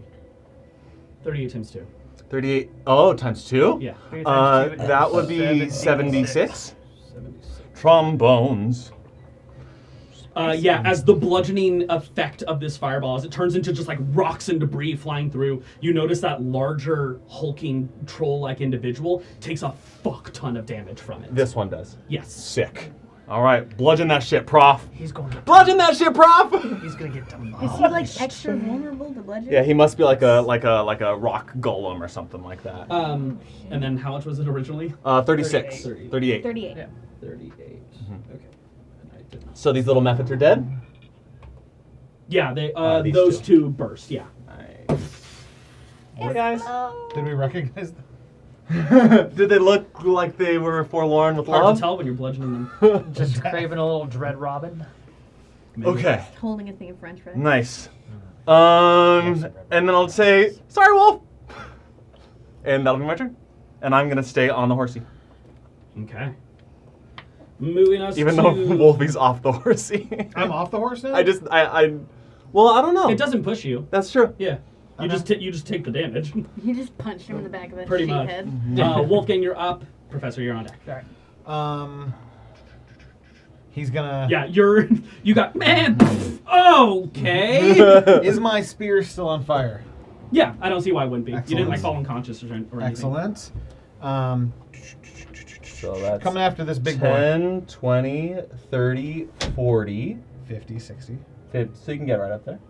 38 times 2.
38. Oh, times 2?
Yeah.
3 times 2 is
That would be 76.
76.
Trombones.
Yeah, as the bludgeoning effect of this fireball, as it turns into just like rocks and debris flying through, you notice that larger, hulking, troll-like individual takes a fuck ton of damage from it.
This one does.
Yes.
Sick. All right, bludgeon that shit, prof.
He's going to
Bludgeon that shit, prof.
He's gonna get demolished.
Is he like extra vulnerable to bludgeon?
Yeah, he must be like a rock golem or something like that.
And then how much was it originally?
36.
38.
38.
38.
Yeah.
38. Okay. And I did not.
So these little methods are dead?
Yeah, they
These
those two burst. Yeah.
Nice. Hey guys.
Did we recognize them?
Did they look like they were forlorn with
Hard
love?
to tell when you're bludgeoning them.
Just craving a little dread robin.
Okay.
Holding a thing of French fries.
Nice. And then I'll say, sorry, Wolf. And that'll be my turn. And I'm gonna stay on the horsey.
Okay. Moving us
Even
to...
though Wolfie's off the horsey.
I'm off the horse now?
Well, I don't know.
It doesn't push you.
That's true.
Yeah. You just take the damage.
You just punched him in the back of the
Pretty much.
head.
Wolfgang, you're up. Professor, you're on deck.
All right.
He's gonna...
Yeah, you got... Man! Okay!
Is my spear still on fire?
Yeah, I don't see why it wouldn't be. You didn't
Excellent.
fall unconscious or anything.
Excellent.
So that's
Coming after this big boy.
10, 20, 30, 40.
50, 60.
50, so you can get right up there.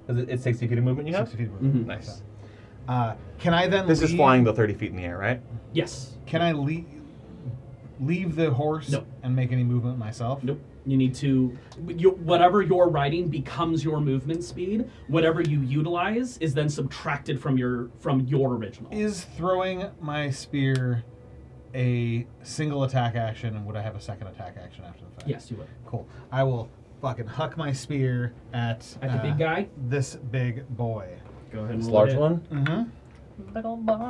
Because it's 60 feet of movement you have?
60 feet.
Mhm.
Nice.
Can I then
This is
leave-
flying the 30 feet in the air, right?
Yes.
Can I leave the horse
No.
and make any movement myself?
Nope. You need to... whatever you're riding becomes your movement speed. Whatever you utilize is then subtracted from your original.
Is throwing my spear a single attack action, and would I have a second attack action after the fact?
Yes, you would.
Cool. I will fucking huck my spear at
the big guy?
This big boy.
Go ahead and
This
roll
large
it.
one?
Mm-hmm.
Little boy.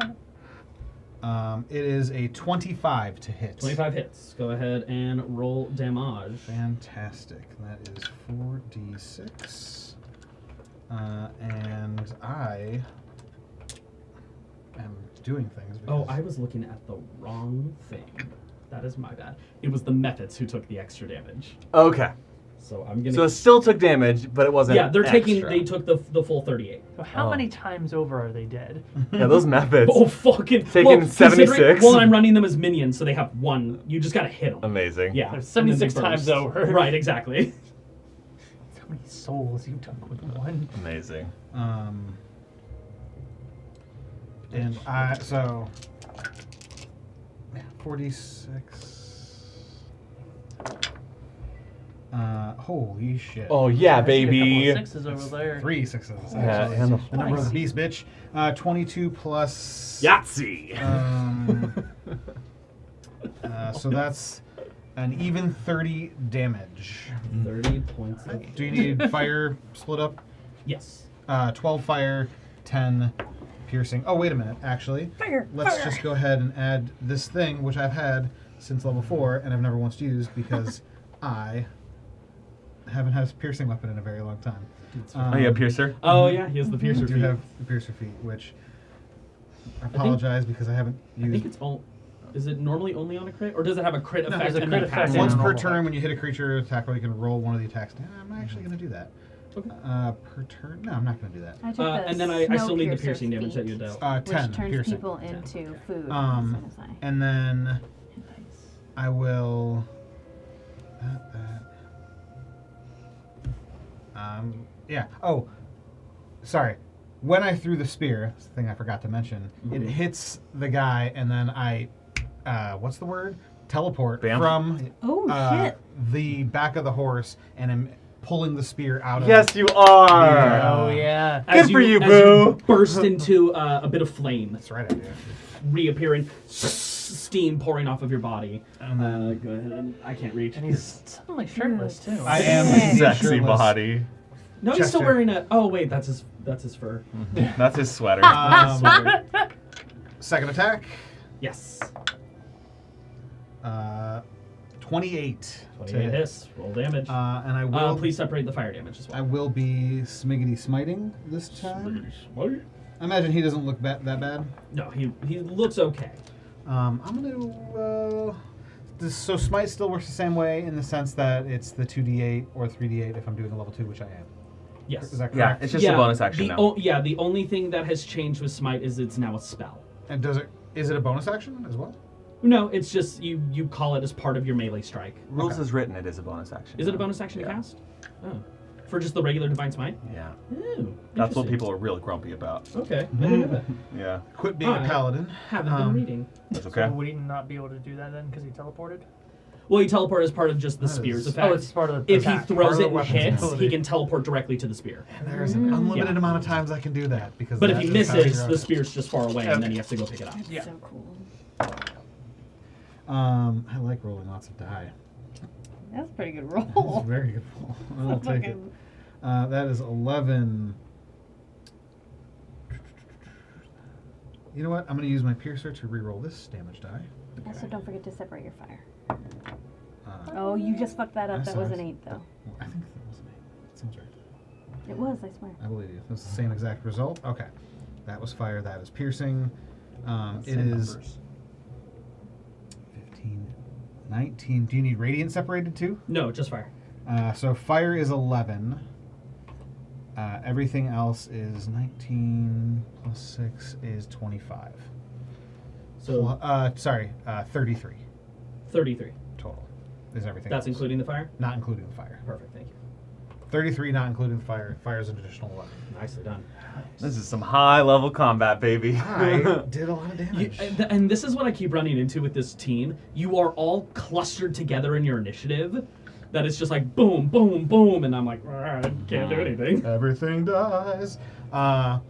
It is a 25 to hit.
25 hits. Go ahead and roll damage.
Fantastic. That is 4d6. And I am doing things.
Oh,
because-
I was looking at the wrong thing. That is my bad. It was the methods who took the extra damage.
Okay.
So I'm gonna...
So it still took damage, but it wasn't
yeah, they're taking...
extra.
They took the full 38.
So how
Oh.
many times over are they dead?
Yeah, those methods.
Oh, fucking...
Taking
well, considering-
76.
Well, I'm running them as minions, so they have one. You just gotta hit them.
Amazing.
Yeah.
There's
and then they
76 times
burst.
over.
Right, exactly.
How many souls you took with one?
Amazing.
And I, so, yeah, 46. Holy shit.
Oh, yeah,
I see a couple
baby.
of sixes over there.
3 sixes.
Yeah,
Actually.
and
The number of the
Nice.
beast, bitch. 22 plus.
Yahtzee.
So that's an even 30 damage.
30 points of...
Do you need fire split up?
Yes.
12 fire, 10 piercing. Oh, wait a minute, actually.
Fire!
Let's
fire.
just go ahead and add this thing, which I've had since level 4, and I've never once used because I haven't had a piercing weapon in a very long time.
Oh, yeah, Piercer.
Oh, yeah, he has the piercer
I do
feat.
have the piercer feat, which I apologize because I haven't
I
used.
think it's all... Is it normally only on a crit? Or does it have a crit
No,
effect
there's a
and
crit
then
effect
pass
and
Once
on?
a
per
normal
turn,
attack.
when you hit a creature attack roll, you can roll one of the attacks. I'm actually going to do that.
Okay.
Per turn? No, I'm not going to do that.
I took the
And then I
snow
still need the
piercer
piercing damage that
feat,
you dealt.
10
which turns
piercing.
people into food.
Um,
as soon as
And then I will. Yeah. Oh, sorry. When I threw the spear, that's the thing I forgot to mention, it hits the guy, and then I, what's the word? teleport
Bam.
from
Oh,
the back of the horse and am pulling the spear out of
Yes, you are.
Oh yeah.
Good for you,
as
boo.
burst into a bit of flame,
That's right, I do.
reappearing, steam pouring off of your body.
And then
Go ahead. I can't reach.
And he's suddenly shirtless too.
I am
Yeah.
Sexy
shirtless.
body.
No, he's still
Chester.
wearing a. Oh wait, that's his fur.
That's his sweater.
Second attack,
Yes.
28.
28 hiss. Roll damage.
And I will
Please separate the fire damage as well.
I will be smiggity smiting this time. I imagine he doesn't look that bad.
No, he looks okay.
I'm gonna. So smite still works the same way in the sense that it's the 2d8 or 3d8 if I'm doing a level 2, which I am.
Yes.
Is that
Yeah,
correct?
it's just a bonus action now.
Yeah, the only thing that has changed with smite is it's now a spell.
And is it a bonus action as well?
No, it's just you call it as part of your melee strike.
Rules
Okay.
as written, it is a bonus action.
Is it a
now.
bonus action
Yeah.
to cast? Oh. For just the regular divine smite?
Yeah.
Ooh,
That's what
interesting.
people are real grumpy about.
Okay. I didn't know that.
Yeah.
Quit being a
I
paladin.
Haven't been reading.
That's
So
okay.
would he not be able to do that then because he teleported?
Well, he teleported as part of just the
That
spear's
is-
effect.
Oh, it's part of the
if he
attack.
throws
Part of
it
the
and
weapon's
hits,
ability.
he can teleport directly to the spear.
And there's an unlimited
Yeah.
amount of times I can do that because
But if
that
he
is how you
misses,
grow
the
it.
spear's just far away, and then he has to go pick it up.
Yeah.
So cool.
I like rolling lots of die.
That's a pretty good
That's a
roll.
very good roll. I'll take it.
Fucking-
That is 11. You know what? I'm going to use my piercer to reroll this damage die.
Also, don't forget to separate your fire.
Uh,
Oh, you just fucked that up.
I'm
That was an
sorry.
8, though.
I think that was an 8. That sounds right.
It was, I swear.
I believe you. That's the same exact result. Okay. That was fire. That is piercing. It
Same
is
numbers.
15, 19. Do you need radiant separated too?
No, just fire.
So fire is 11. Everything else is 19 plus 6 is 25.
So
33
33.
total is everything.
That's
else.
including the fire?
Not including the fire.
Perfect, thank you.
33 not including the fire. Fire is an additional 11.
Nicely done.
This is some high level combat, baby.
I did a lot of
You,
damage.
and this is what I keep running into with this team. You are all clustered together in your initiative. That it's just like boom, boom, boom, and I'm like, I can't do anything.
Everything dies. And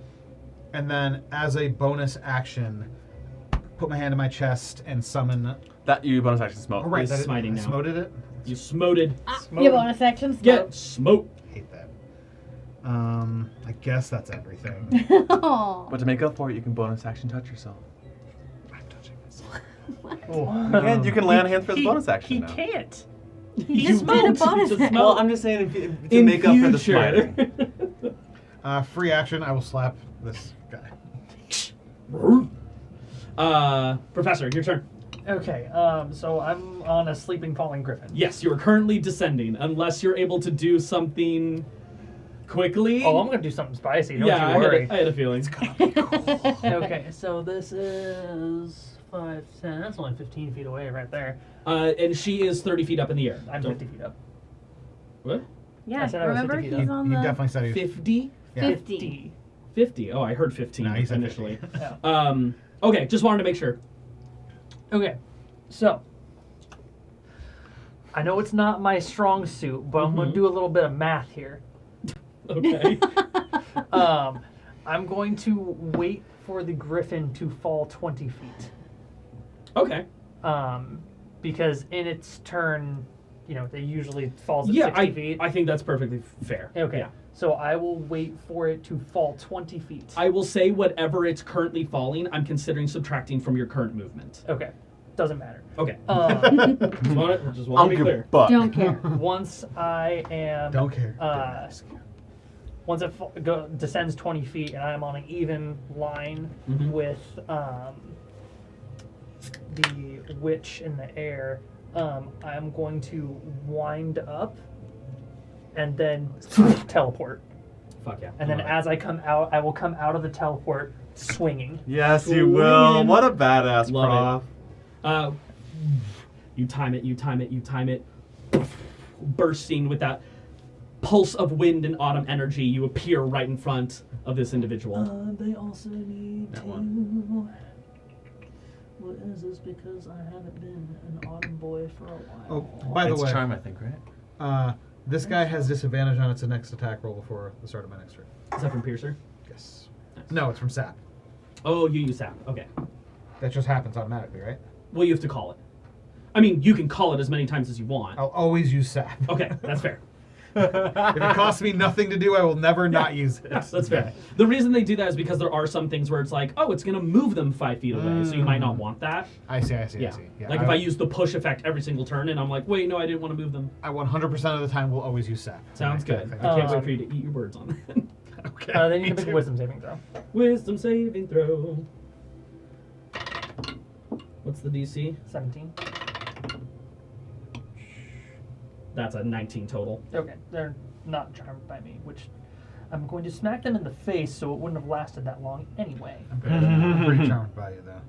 then as a bonus action, put my hand to my chest and summon.
That you bonus action smoke.
Oh, right,
He's
that
smiting
I
now.
smoted it.
You smoted.
Your bonus action.
Get smoked.
Hate that. I guess that's everything.
Aw.
But to make up for it, you can bonus action touch yourself.
I'm touching myself.
And you can lay on hands for the bonus action
He
now.
can't.
He just did a bonus
Just
action.
Well, I'm just saying to
In
make up for the
future.
smiting.
Free action, I will slap this guy.
Professor, your turn.
Okay, so I'm on a sleeping falling griffin.
Yes, you are currently descending, unless you're able to do something quickly.
Oh, I'm gonna do something spicy. Don't
yeah,
you worry.
I had a feeling.
Okay, so this is 5, 10. That's only 15 feet away right there.
And she is 30 feet up in the air.
I'm
Don't-
50 feet up.
What?
Yeah,
I said I was
remember
50 feet
he's
up.
on
You
the
definitely said he was
50?
Yeah.
50.
50. Oh, I heard 15
No, he said
initially.
50.
Yeah.
Okay, just wanted to make sure.
Okay, so I know it's not my strong suit, but I'm gonna do a little bit of math here.
Okay.
I'm going to wait for the griffin to fall 20 feet.
Okay.
Because in its turn, you know, it usually falls at
Yeah,
60 feet.
I think that's perfectly fair.
Okay.
Yeah.
So I will wait for it to fall 20 feet.
I will say whatever it's currently falling, I'm considering subtracting from your current movement.
Okay. Doesn't matter.
Okay.
Um,
Just want to be clear.
Buck.
Don't care.
once I am,
Don't care.
once it descends 20 feet and I'm on an even line
Mhm.
with the witch in the air, I'm going to wind up and then teleport.
Fuck yeah.
And then
Love it.
as I come out, I will come out of the teleport swinging.
Yes, you will.
Swinging.
What a badass,
Love
prof.
You time it. Bursting with that pulse of wind and autumn energy, you appear right in front of this individual.
They also need
That
to What is this? Because I haven't been an autumn boy for a while.
Oh, by the
It's
way,
charm, I think, right?
this guy has disadvantage on its next attack roll before the start of my next turn.
Is that from Piercer?
Yes.
Nice.
No, it's from Sap.
Oh, you use sap. Okay.
That just happens automatically, right?
Well, you have to call it. I mean, you can call it as many times as you want.
I'll always use Sap.
Okay, that's fair.
If it costs me nothing to do, I will never not use it.
That's fair. The reason they do that is because there are some things where it's like, oh, it's going to move them 5 feet away, so you might not want that.
I see.
Yeah.
Yeah,
Like if I use the push effect every single turn and I'm like, wait, no, I didn't want to move them.
I 100% of the time will always use Sap.
Sounds good.
Thing.
I can't wait for you to eat your words on that.
Okay.
They need to make a wisdom saving throw.
Wisdom saving throw. What's the DC?
17.
That's a 19 total.
Okay, they're not charmed by me, which I'm going to smack them in the face, so it wouldn't have lasted that long anyway.
I'm pretty charmed by you, though.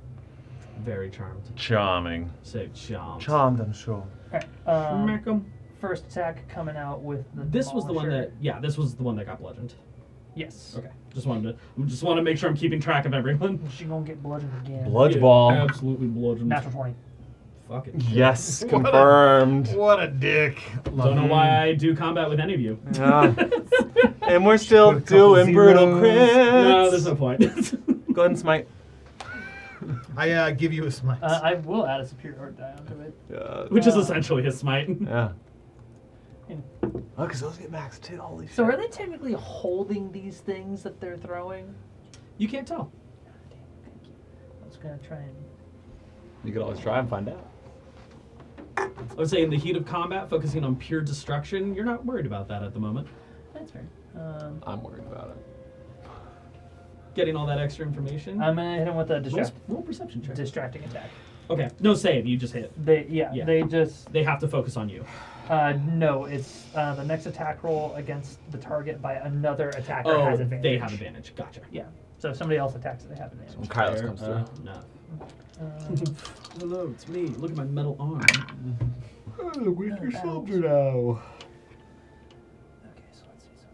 Very charmed.
Charming.
Say charmed.
Charmed, I'm sure.
Alright,
Smack 'em.
first attack coming out with the
This was the one
Demolisher.
that, yeah, this was the one that got bludgeoned.
Yes.
Okay. Just wanted to make sure I'm keeping track of everyone.
She gonna get bludgeoned again.
Bludge ball.
Absolutely bludgeoned.
Natural 20.
Fuck it.
Yes, confirmed.
What a dick.
Don't know why I do combat with any of you.
Yeah. And we're still
Put a couple
doing brutal
zeros.
crits.
No, there's no point.
Go ahead and smite.
I give you a smite.
I will add a superiority die onto it.
Which is essentially his smite.
Yeah.
And-
Oh, because those get max too. Holy shit.
So are they technically holding these things that they're throwing?
You can't tell.
I was gonna try and.
You could always try and find out.
I would say in the heat of combat, focusing on pure destruction, you're not worried about that at the moment.
That's fair.
I'm worried about it.
Getting all that extra information.
I'm gonna hit him with a
Roll perception check.
distracting attack.
Okay. No save. You just hit.
Yeah. They just.
They have to focus on you.
No, it's the next attack roll against the target by another attacker
Oh,
has advantage.
they have advantage. Gotcha.
Yeah. So if somebody else attacks it, they have advantage.
When Kylos
Fair
comes through.
enough.
Um,
Hello, it's me. Look at my metal arm.
The weaker
soldier
now.
okay, so let's see. So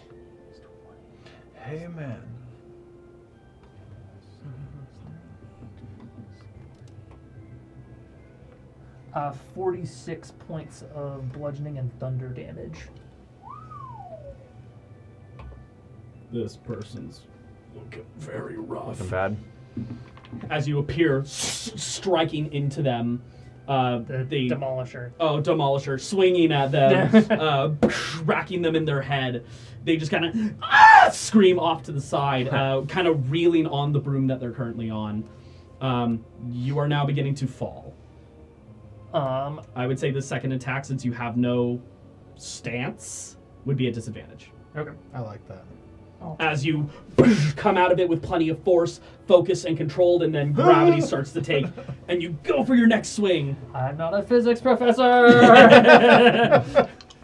12 is 20.
Hey, man.
Uh, 46 points of bludgeoning and thunder damage.
This person's looking very rough.
Looking bad.
As you appear, striking into them,
The
the
Demolisher.
Demolisher swinging at them, racking them in their head. They just kind of scream off to the side, kind of reeling on the broom that they're currently on. You are now beginning to fall. I would say the second attack, since you have no stance, would be a disadvantage.
Okay.
I like that.
As you come out of it with plenty of force, focus, and controlled, and then gravity starts to take, and you go for your next swing.
I'm not a physics professor!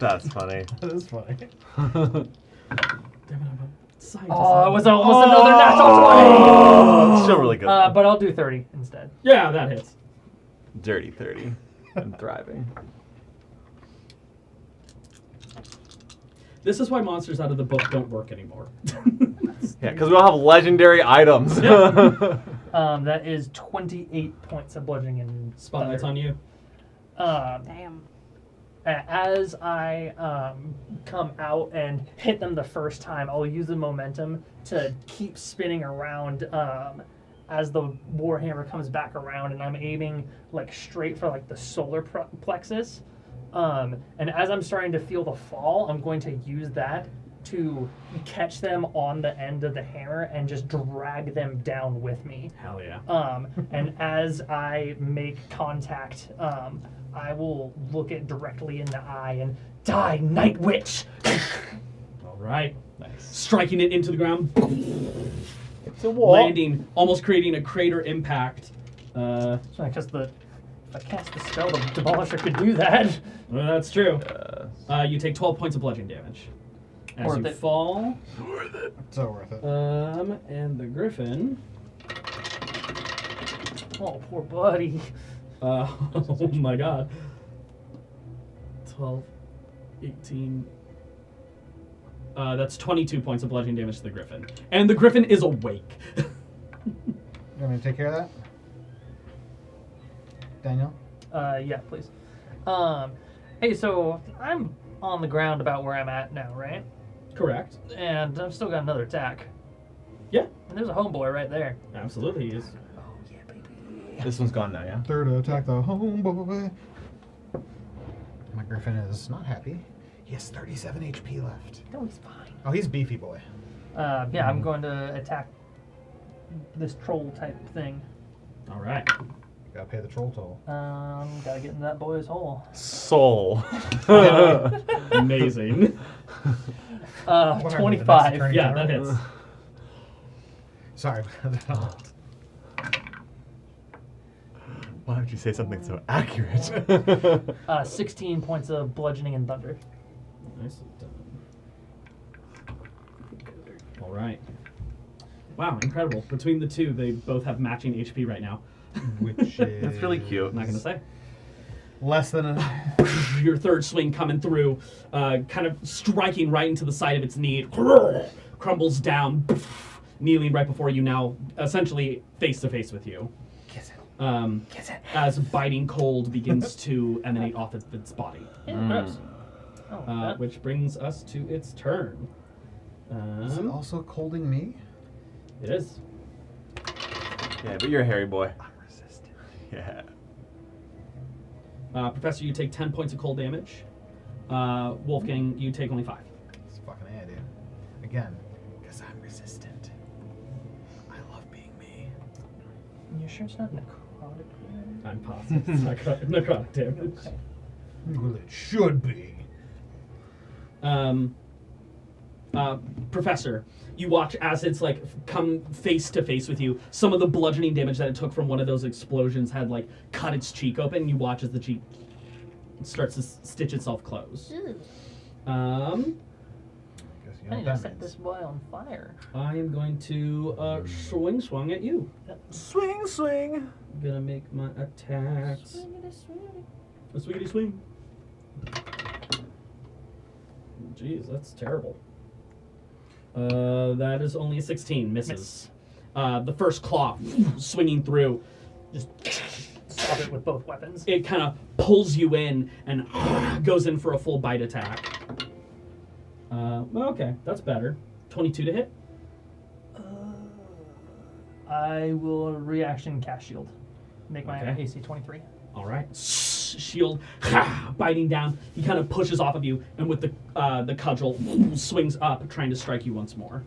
That's funny.
That is funny.
Damn it, I'm a scientist.
Oh, it was almost another natural 20!
Oh, it's still really good.
But I'll do 30 instead.
Yeah, that hits.
Dirty 30. I'm thriving.
This is why monsters out of the book don't work anymore.
Yeah, because we all have legendary items.
That is 28 points of bludgeoning and
Spotlight's on you.
Damn.
As I come out and hit them the first time, I'll use the momentum to keep spinning around as the warhammer comes back around, and I'm aiming like straight for like the solar plexus. And as I'm starting to feel the fall, I'm going to use that to catch them on the end of the hammer and just drag them down with me.
Hell yeah.
And as I make contact, I will look it directly in the eye and die, Night Witch!
All right.
Nice.
Striking it into the ground,
It's a wall.
landing, almost creating a crater impact.
Because if I cast the spell, the Demolisher could do that.
Well, that's true. You take 12 points of bludgeoning damage. As
Worth
you
it.
fall.
So worth it.
And the griffin.
Oh, poor buddy.
Oh my god. 12, 18. That's 22 points of bludgeoning damage to the griffin. And the griffin is awake.
You want me to take care of that? Daniel?
Yeah, please. Hey, so I'm on the ground about where I'm at now, right?
Correct.
And I've still got another attack.
Yeah,
And there's a homeboy right there.
absolutely. Is
This one's gone now, yeah?
Third attack the homeboy. My griffin is not happy. He has 37 HP left.
No, he's fine.
Oh, he's beefy boy.
Yeah, I'm going to attack this troll type thing.
all right.
Gotta pay the troll toll.
Gotta get in that boy's hole.
Soul.
Amazing.
Whatever, the
25.
next attorney
Yeah,
general.
that hits.
Sorry.
Why would you say something so accurate?
16 points of bludgeoning and thunder.
Nicely done. All right. Wow, incredible. Between the two, they both have matching HP right now.
Which is
That's really cute.
I'm not gonna say.
less than a.
Your third swing coming through, kind of striking right into the side of its knee. Crumbles down, kneeling right before you now, essentially face to face with you.
Kiss it.
Kiss it.
As biting cold begins to emanate off of its body.
Gross. Oh, that-
Which brings us to its turn.
Is it also colding me?
It is.
Yeah, but you're a hairy boy. I'm resistant. Yeah.
Professor, you take 10 points of cold damage. Wolfgang, you take only 5.
It's fucking A, dude. Again, because I'm resistant. I love being me.
You sure it's not necrotic?
I'm positive it's necrotic damage.
Okay.
Well, it should be.
Professor, you watch as it's like come face to face with you. Some of the bludgeoning damage that it took from one of those explosions had like cut its cheek open. You watch as the cheek starts to stitch itself closed.
Guess you
I
know
need
what
to
that
set
means.
this boy on fire.
I am going to swing at you.
Swing, swing.
I'm gonna make my attacks. A swingity swing. Jeez, that's terrible. That is only a 16. Misses.
Miss.
The first claw swinging through, just
Stop it with both weapons.
it kind of pulls you in and goes in for a full bite attack. Well, okay, that's better. 22 to hit.
I will reaction cast shield. Make my
Okay.
AC 23.
All right. Shield biting down. He kind of pushes off of you, and with the cudgel swings up, trying to strike you once more.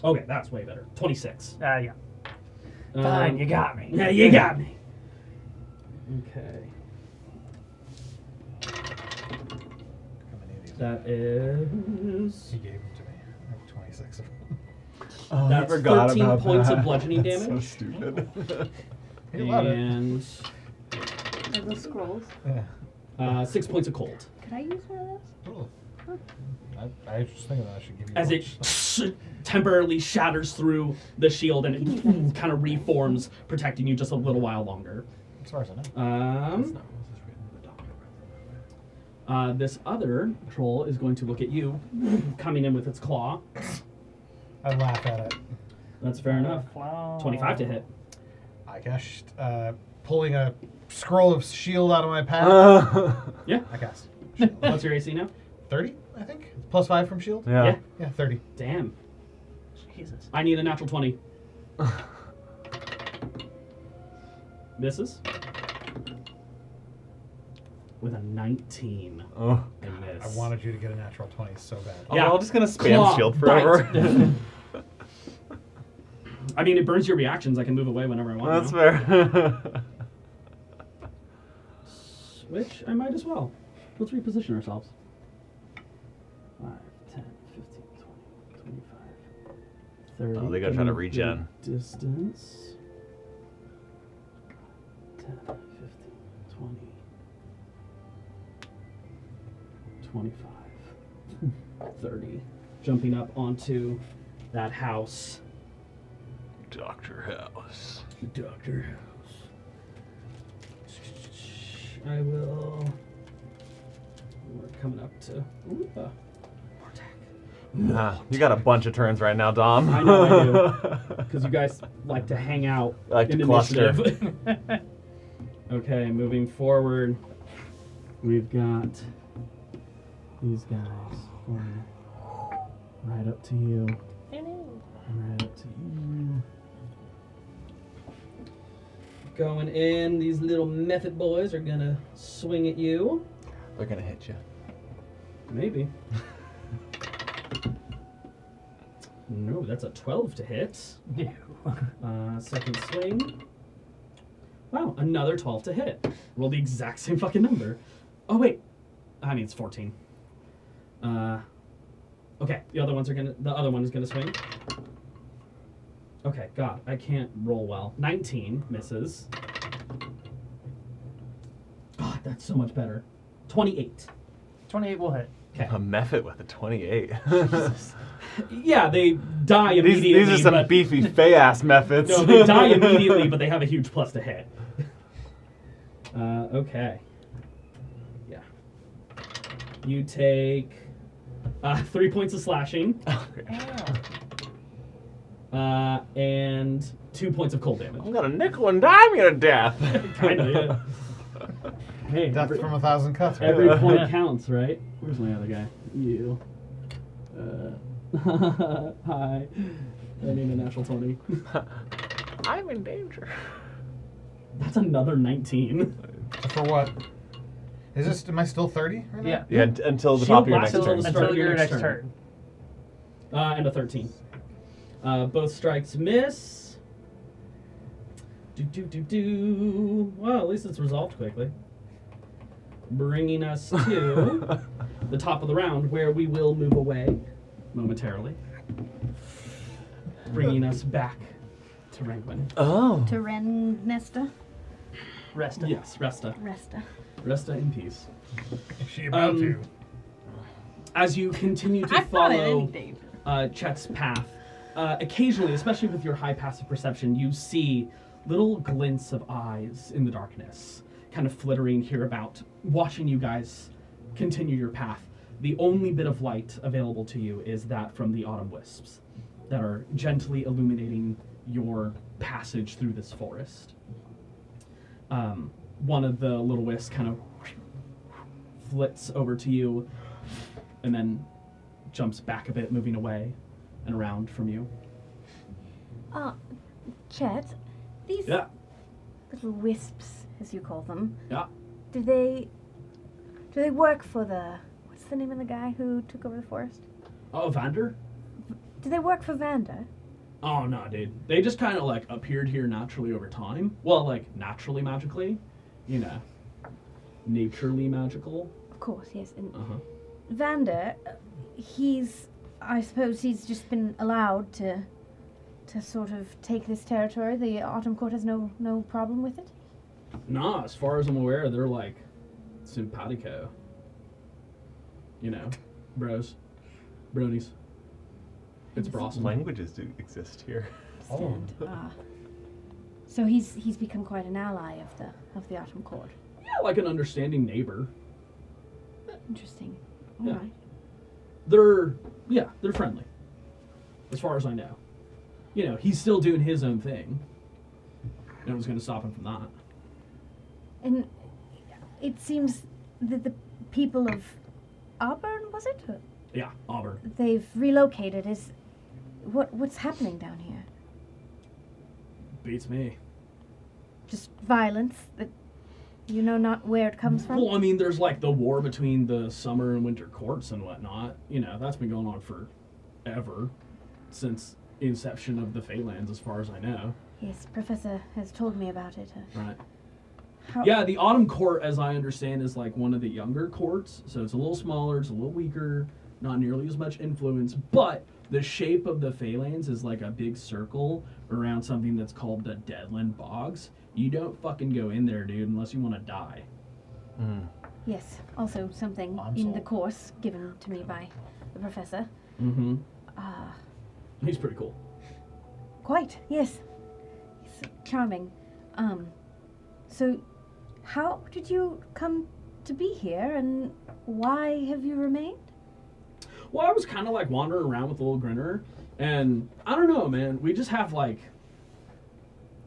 Okay, that's way better. 26.
Yeah. Fine, you got me.
Yeah, you got me. Okay.
How many of these?
That is.
He gave them to me. I have 26 of them.
Oh,
That's
I forgot
13
about
points
that.
of bludgeoning
That's
damage.
So stupid.
He loved it.
And
Are those scrolls?
Yeah.
6 points of cold.
Could I use one of those?
Cool. I was just thinking that I should give you
As it temporarily shatters through the shield and it kind of reforms, protecting you just a little while longer.
As far as I know.
This other troll is going to look at you, coming in with its claw.
I laugh at it.
That's fair enough.
Wow.
25 to hit.
I guess pulling a scroll of shield out of my pack.
Yeah.
I guess.
What's your AC now?
30, I think. Plus 5 from shield.
Yeah.
Yeah, 30.
Damn.
Jesus.
I need a natural 20. Misses. With a 19.
Oh.
I miss.
I wanted you to get a natural 20 so bad.
Oh,
Yeah.
we're all just gonna spam
Claw,
shield
bite.
forever.
I mean, it burns your reactions. I can move away whenever I want.
That's
now.
fair.
Which I might as well. Let's reposition ourselves. 5, 10, 15, 20, 25, 30.
Oh, they gotta try to
Getting
regen.
good Distance. 10, 15, 20, 25, 30. Jumping up onto that house.
Dr. House.
Dr. House. I will. We're coming up to. Ooh, more attack.
You got a bunch of turns right now, Dom.
I know I do. Because you guys like to hang out
I like
in
to cluster.
initiative. Okay, moving forward, we've got these guys going right up to you. And right up to you. Going in, these little method boys are gonna swing at you.
They're gonna hit you.
Maybe. No, that's a 12 to hit. Second swing. Wow, another 12 to hit. Roll the exact same fucking number. Oh wait, I mean it's 14. Okay, the other one is gonna swing. Okay, God, I can't roll well. 19 misses. God, that's so much better. 28.
28 will hit.
Okay.
A method with a 28.
Yeah, they die immediately.
These are some
but-
beefy fey-ass methods.
No, they die immediately, but they have a huge plus to hit. Okay. Yeah. You take 3 points of slashing and 2 points of cold damage.
I'm gonna nickel and dime you to death.
Kinda, yeah. Hey,
Death from 1,000 cuts. Right?
every point counts, right? Where's my other guy? You. Hi. I need a natural 20.
I'm in danger.
That's another 19.
For what? Is this? Am I still 30? Right now?
Yeah.
Yeah, until the
Shield
top of your
blast
next
until
turn.
the start
Until
of your
your
next
next
turn.
turn.
And a 13. Both strikes miss. Do. Well, at least it's resolved quickly. Bringing us to the top of the round, where we will move away momentarily. Bringing us back to Rangbin.
Oh.
To Ren Nesta?
Rest.
Yes, Resta. Resta in peace.
Is she about to?
As you continue to
I'm not in any
follow
danger.
Chet's path, occasionally, especially with your high passive perception, you see little glints of eyes in the darkness, kind of flittering hereabout, watching you guys continue your path. The only bit of light available to you is that from the autumn wisps that are gently illuminating your passage through this forest. One of the little wisps kind of flits over to you and then jumps back a bit, moving away and around from you.
Chet, these
Yeah,
little wisps, as you call them,
yeah.
do they work for the, what's the name of the guy who took over the forest?
Oh, Vander?
Do they work for Vanda?
Oh, no, dude. They just kind of, like, appeared here naturally over time. Well, like, naturally magically. You know. Naturally magical.
Of course, yes. And
Uh-huh.
Vanda, I suppose he's just been allowed to sort of take this territory. The Autumn Court has no problem with it?
Nah, as far as I'm aware, they're, like, simpatico. You know. Bros. Bronies. It's Brosson.
Languages do exist here.
Stand. So he's become quite an ally of the Autumn Court.
Yeah, like an understanding neighbor.
Interesting.
Yeah.
All right.
They're friendly. As far as I know. You know, he's still doing his own thing. No one's going to stop him from that.
And it seems that the people of Auburn, was it?
Yeah, Auburn.
They've relocated. What's happening down here?
Beats me.
Just violence that you know not where it comes from?
Well, I mean, there's like the war between the summer and winter courts and whatnot. You know, that's been going on forever, since inception of the Phalanx, as far as I know.
Yes, Professor has told me about it.
Right.
How,
Yeah, the Autumn Court, as I understand, is like one of the younger courts, so it's a little smaller, it's a little weaker, not nearly as much influence, but the shape of the Phalanx is like a big circle around something that's called the Deadland Bogs. You don't fucking go in there, dude, unless you want to die.
Mm.
Yes, also something
I'm
in
sold.
the course given to me by the professor.
Mm-hmm.
Ah,
He's pretty cool.
quite, yes. He's charming. So how did you come to be here and why have you remained?
Well, I was kind of like wandering around with a little grinner, and I don't know, man. We just have like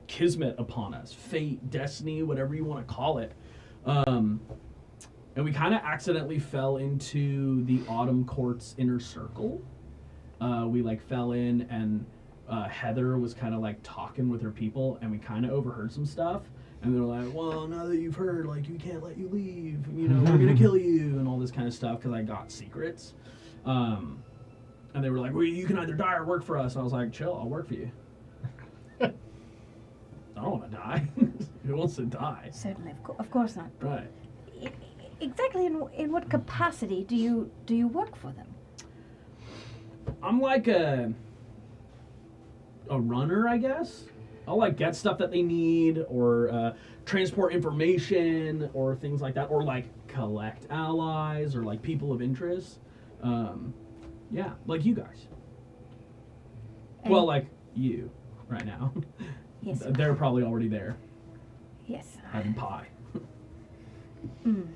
kismet upon us, fate, destiny, whatever you want to call it. And we kind of accidentally fell into the Autumn Court's inner circle. We like fell in, and Heather was kind of like talking with her people, and we kind of overheard some stuff. And they're like, well, now that you've heard, like, we can't let you leave. You know, we're going to kill you and all this kind of stuff because I got secrets. And they were like, well, you can either die or work for us. And I was like, chill, I'll work for you. I don't want to die. Who wants to die?
Certainly, of course not.
Right.
Exactly in what capacity do you work for them?
I'm like a runner, I guess. I'll like get stuff that they need, or transport information, or things like that, or like collect allies, or like people of interest. Yeah, like you guys.
And
well, like you right now.
Yes.
They're probably already there
Yes.
having pie.
Mm.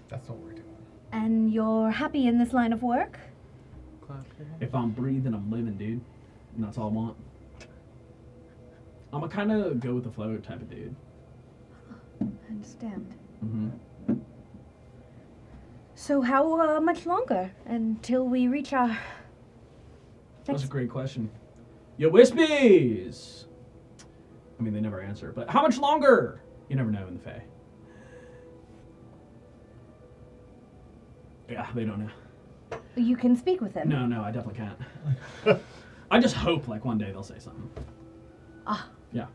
That's what we're doing.
And you're happy in this line of work?
If I'm breathing, I'm living, dude. And that's all I want. I'm a kind of go with the flow type of dude.
I understand.
Mm-hmm.
So how much longer until we reach our
That's a great question. Yo, Wispies! I mean, they never answer, but how much longer? You never know in the Fae. Yeah, they don't know.
You can speak with them.
No, I definitely can't. I just hope, like, one day they'll say something.
Ah.
Yeah.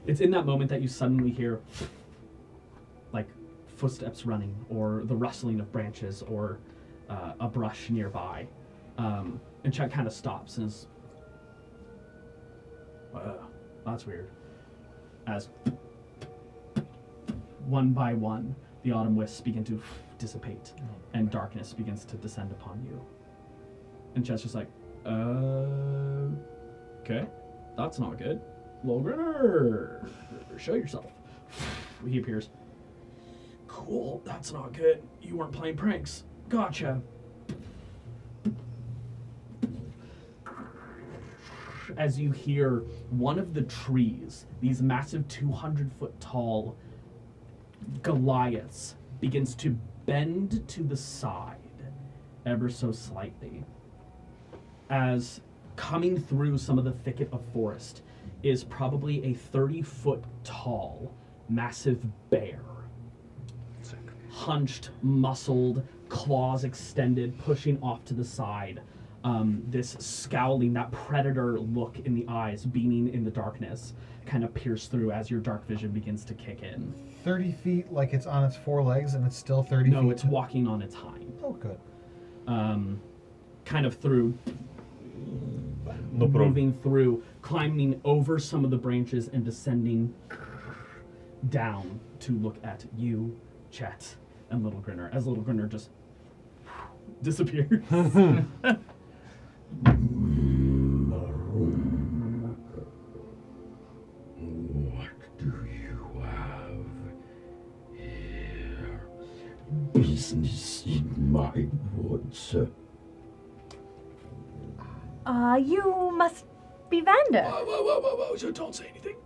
It's in that moment that you suddenly hear, like, footsteps running, or the rustling of branches, or a brush nearby. And Chuck kind of stops and is, that's weird. As one by one, the autumn wisps begin to dissipate, and darkness begins to descend upon you. And Chet's just like, okay, that's not good. Logrenner, show yourself. He appears. Cool, that's not good. You weren't playing pranks. Gotcha. As you hear one of the trees, these massive 200-foot tall Goliaths, begins to bend to the side ever so slightly. As coming through some of the thicket of forest is probably a 30-foot tall, massive bear. Hunched, muscled, claws extended, pushing off to the side. This scowling, that predator look in the eyes, beaming in the darkness, kind of pierce through as your dark vision begins to kick in.
30 feet like it's on its four legs and it's still 30 feet?
No, it's walking on its hind.
Oh, good.
Kind of through,
No problem.
moving through, climbing over some of the branches and descending down to look at you, Chet, and Little Grinner, as Little Grinner just disappears.
What do you have here? Business in my woods.
You must be Vander.
Whoa, so don't say anything.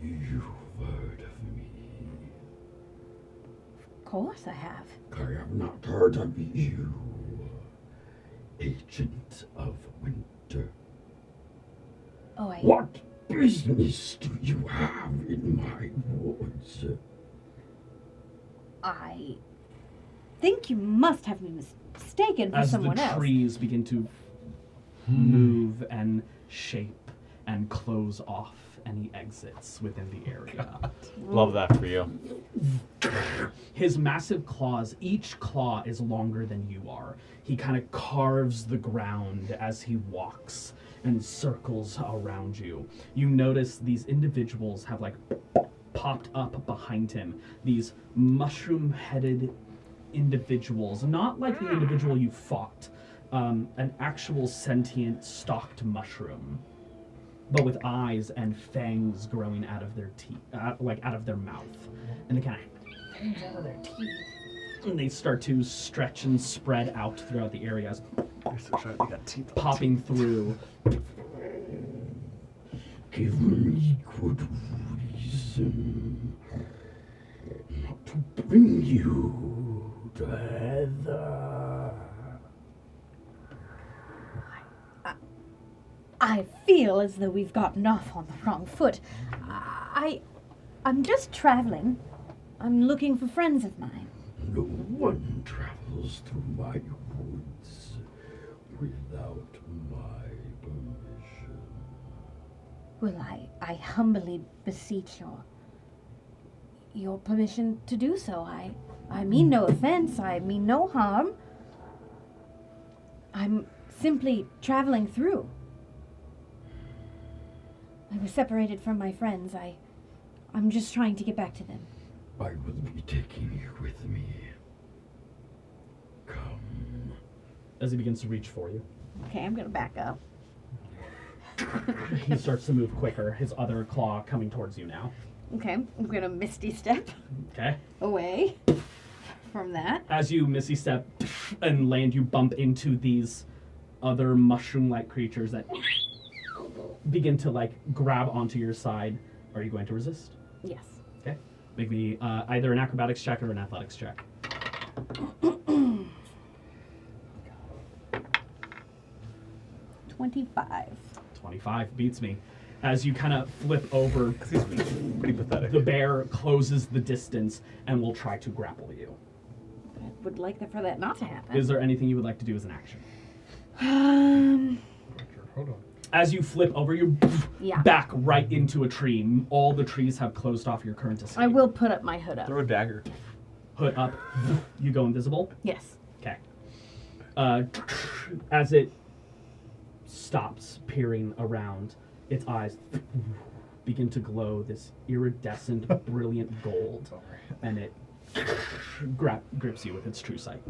You've heard of me.
Of course I have.
I have not heard of you. Agent of Winter.
Oh, I...
What business do you have in my woods?
I think you must have me mistaken for
As
someone
the
else.
trees begin to move and shape and close off any exits within the area.
Love that for you.
His massive claws, each claw is longer than you are. He kind of carves the ground as he walks and circles around you. You notice these individuals have like popped up behind him. These mushroom-headed individuals, not like the individual you fought, an actual sentient stalked mushroom, but with eyes and fangs growing out of their teeth, like out of their mouth, and they kind of fangs out of their teeth, and they start to stretch and spread out throughout the areas.
You're so sharp. You got teeth.
popping through.
Give me good reason not to bring you to Heather.
I feel as though we've gotten off on the wrong foot. I'm just traveling. I'm looking for friends of mine.
No one travels through my woods without my permission.
Well, I humbly beseech your permission to do so. I mean no offense. I mean no harm. I'm simply traveling through. I was separated from my friends. I'm just trying to get back to them.
I will be taking you with me. Come.
As he begins to reach for you.
Okay, I'm gonna back up.
He starts to move quicker, his other claw coming towards you now.
Okay, I'm gonna misty step
Okay.
away from that.
As you misty step and land, you bump into these other mushroom-like creatures that begin to like grab onto your side. Are you going to resist?
Yes.
Okay. Make me either an acrobatics check or an athletics check.
25.
25 beats me. As you kind of flip over,
He's pretty pathetic.
the bear closes the distance and will try to grapple you.
I would like for that not to happen.
Is there anything you would like to do as an action?
Hold on.
As you flip over, you
Yeah.
back right into a tree. All the trees have closed off your current escape.
I will put up my hood up.
Throw a dagger.
Hood up. You go invisible.
Yes.
Okay. As it stops peering around, its eyes begin to glow this iridescent, brilliant gold, and it grips you with its true sight.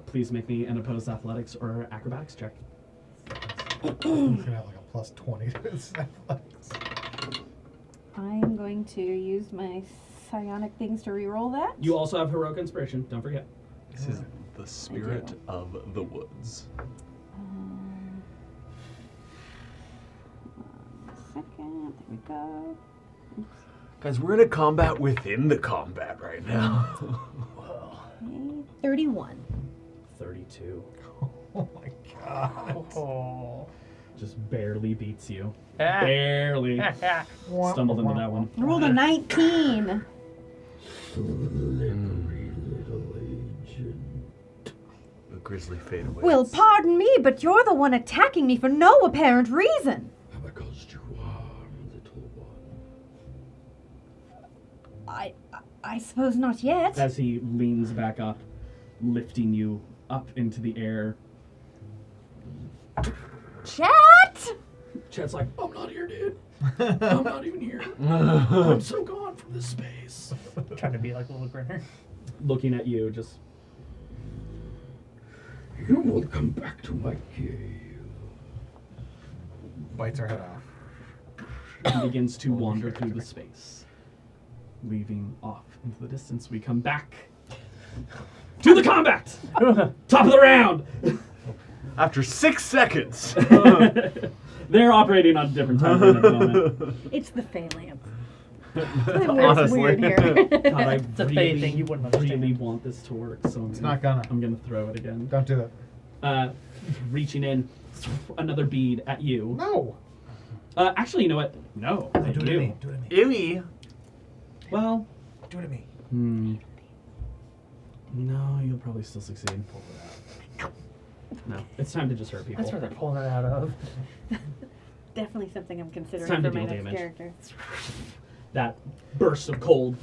Please make me an opposed athletics or acrobatics check.
He's gonna have like a plus 20 to his athletics.
I'm going to use my psionic things to reroll that.
You also have heroic inspiration. Don't forget.
This is the spirit of the woods.
1 second. There we go.
Guys, we're in a combat within the combat right now.
Okay, 31.
32.
Oh my god.
Oh.
Just barely beats you.
Ah.
Barely. Stumbled into that one.
I rolled a 19.
Slippery little agent.
The grizzly fade away.
Well, pardon me, but you're the one attacking me for no apparent reason.
Have I caused you harm, little one?
I suppose not yet.
As he leans back up, lifting you up into the air.
Chat!
Chet's like, I'm not here, dude. I'm not even here. I'm so gone from this space.
Trying to be like a little grinner.
Looking at you, just
You will come back to my cave.
Bites her head off.
begins to wander through the space, leaving off into the distance. We come back to the combat. Top of the round.
After 6 seconds.
They're operating on a different time frame at the moment.
It's the Phalanx.
Honestly.
Weird here.
God, I
It's a Faye thing you wouldn't understand.
really want this to work, so
It's not gonna.
I'm gonna throw it again.
Don't do it.
Reaching in, another bead at you.
No.
Actually, you know what? No, I
Do it to
do.
me. Do it to me.
Ewy.
Well,
Do it to me.
no, you'll probably still succeed. No, it's time to just hurt people.
That's where they're pulling it out of.
Definitely something I'm considering
time
for
to
my
deal
next
damage.
character.
That burst of cold,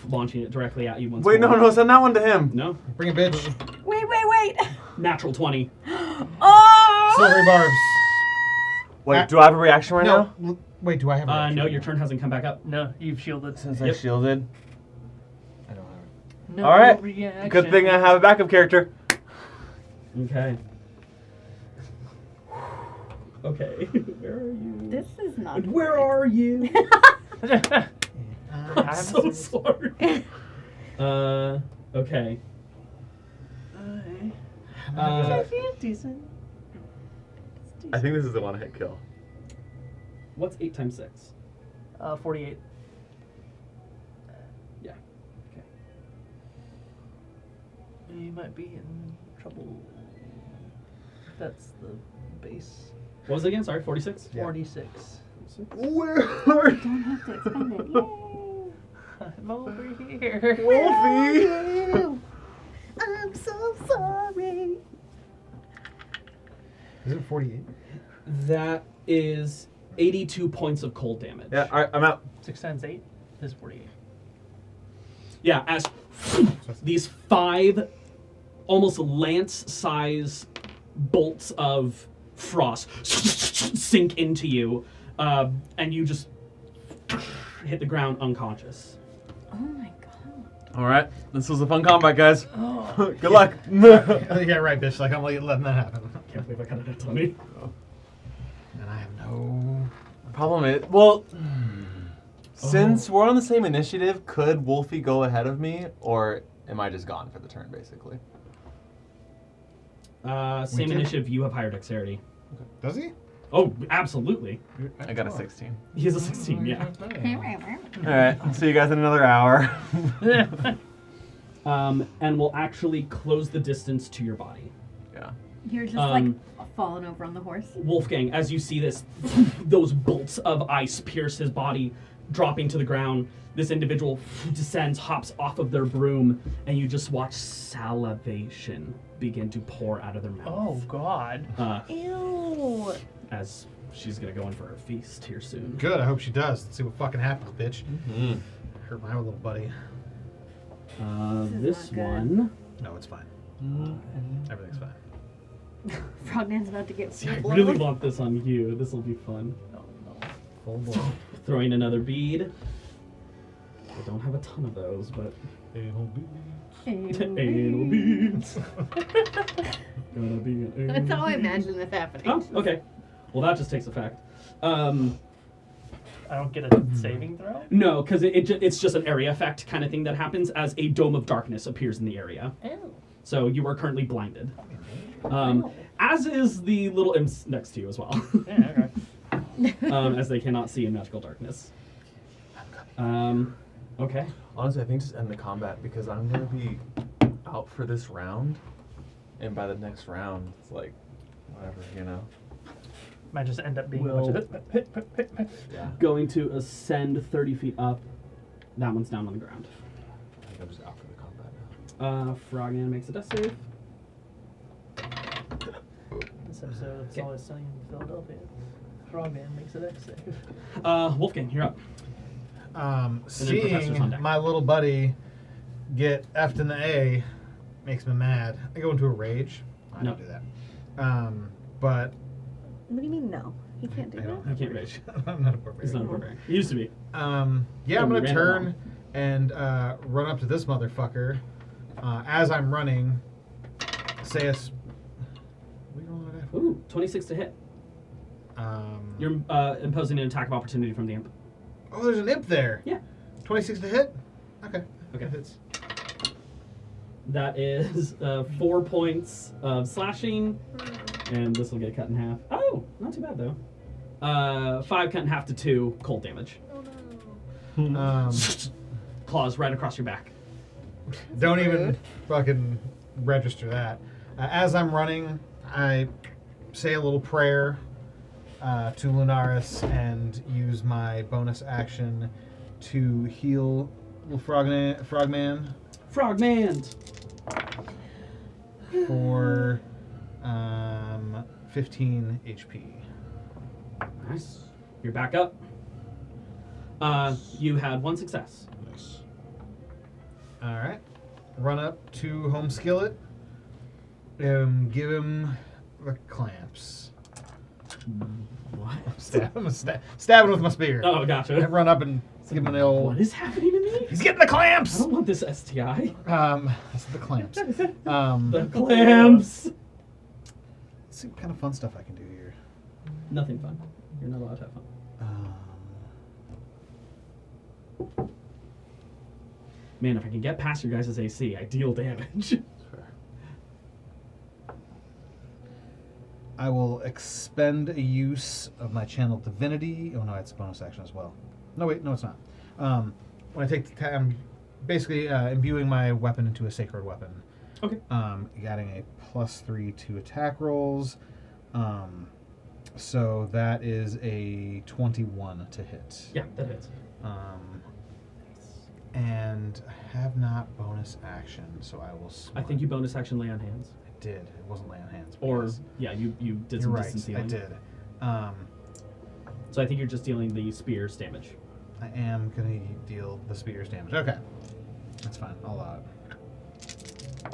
launching it directly at you once
Wait,
more.
no, send that one to him.
No,
Bring it, bitch.
Wait!
natural 20.
Oh!
Silvery barbs.
Wait, do I have a reaction right now?
No. Wait, do I have a
No, your turn hasn't come back up.
No, you've shielded.
Since
Yep.
I shielded.
I don't have it.
No
All right.
reaction.
Good thing I have a backup character.
Okay. Okay. Where are you?
This is not.
Where are you?
I
I'm
haven't
so
seen this.
sorry. Okay.
Decent.
I think this is the one-hit kill.
What's 8 times 6?
48.
Yeah. Okay.
You might be in trouble. That's the base.
What was it again? Sorry, 46?
Yeah.
46.
Where?
Don't have to expend it. Yay!
I'm over here.
Wolfie!
I'm so sorry.
Is it 48?
That is 82 points of cold damage.
Yeah, all right, I'm out.
6 times 8 is 48.
Yeah, as these 5 almost lance-size bolts of frost sink into you, and you just hit the ground unconscious.
Oh my god.
All right, this was a fun combat, guys.
Oh.
Good luck.
Yeah, right, bitch. Like, I'm letting that happen.
Can't believe I got it on me.
And I have no...
Problem is, well, since we're on the same initiative, could Wolfie go ahead of me, or am I just gone for the turn, basically?
Same
did.
initiative, you have higher dexterity.
Does he?
Oh, absolutely.
I got a 16.
He has a 16, yeah.
All right, I'll see you guys in another hour.
And will actually close the distance to your body.
Yeah.
You're just like falling over on the horse.
Wolfgang, as you see this, those bolts of ice pierce his body, dropping to the ground. This individual descends, hops off of their broom, and you just watch salivation begin to pour out of their mouth.
Oh, God.
Ew.
As she's gonna go in for her feast here soon.
Good, I hope she does. Let's see what fucking happens, bitch.
Mm.
Hurt my little buddy.
This
not good.
one.
No, it's fine. Everything's fine.
Frogman's about to get
See, I
full
really
blown.
want this on you. This will be fun.
No.
Full blown.
Throwing another bead. I don't have a ton of those, but
Anal
anal beads. Gonna be an anal
That's how I
bead.
imagine this happening.
Oh, okay. Well, that just takes effect.
I don't get a saving throw?
No, because it's just an area effect kind of thing that happens as a dome of darkness appears in the area.
Ew.
So you are currently blinded.
Oh.
As is the little imps next to you as well.
Yeah, okay.
As they cannot see in magical darkness. Okay.
Honestly, I think just end the combat because I'm gonna be out for this round, and by the next round, it's like, whatever, you know.
Might just end up being
Will-
a bunch of
Yeah.
Going to ascend 30 feet up. That one's down on the ground.
I think I'm just out for the combat now.
Frogman makes a death save.
This episode is always sunny in Philadelphia. Frogman makes an X save.
Wolfgang, you're up. Professor's on
Seeing
deck.
my little buddy get F'd in the A makes me mad. I go into a rage. I
No.
don't do that. But
What do you mean no? He can't do
I don't
that.
You can't rage.
I'm not a barbarian.
He's not a barbarian. He used to be.
Yeah,
And
I'm
we
gonna
ran
turn
along.
and run up to this motherfucker. As I'm running, say us. We rolling a die for?
Ooh, 26 to hit. You're imposing an attack of opportunity from the imp.
Oh, there's an imp there.
Yeah.
26 to hit. Okay.
Okay.
That hits.
That is 4 points of slashing, and this will get cut in half. Oh, not too bad though. 5 cut in half to 2 cold damage. Claws right across your back.
Don't even fucking register that. As I'm running, I say a little prayer to Lunaris and use my bonus action to heal little frogman
Frogman!
for 15 HP.
Nice. You're back up. You had 1 success.
Nice. All right. Run up to Home Skillet. Give him the clamps.
What?
Stab him with my spear.
Oh,
I
gotcha.
run up and give him an old.
What is happening to me?
He's getting the
I
clamps.
don't want this STI.
That's the clamps.
The clamps!
Let's see what kind of fun stuff I can do here.
Nothing fun. You're not allowed to have fun. Man, if I can get past your guys' AC, I deal damage.
I will expend a use of my channel divinity. Oh no, it's a bonus action as well. No, wait, no, it's not. When I take the I'm basically imbuing my weapon into a sacred weapon.
Okay.
Adding a +3 to attack rolls. So that is a 21 to hit.
Yeah, that hits.
And I have not bonus action, so I will.
I think you bonus action lay on hands.
I did. It wasn't lay on hands.
Or
because-
yeah, you did
You're
some
right.
distance
I
healing.
did.
So I think you're just dealing the spear's damage.
I am gonna deal the spear's damage. Okay, that's fine. I'll allow it.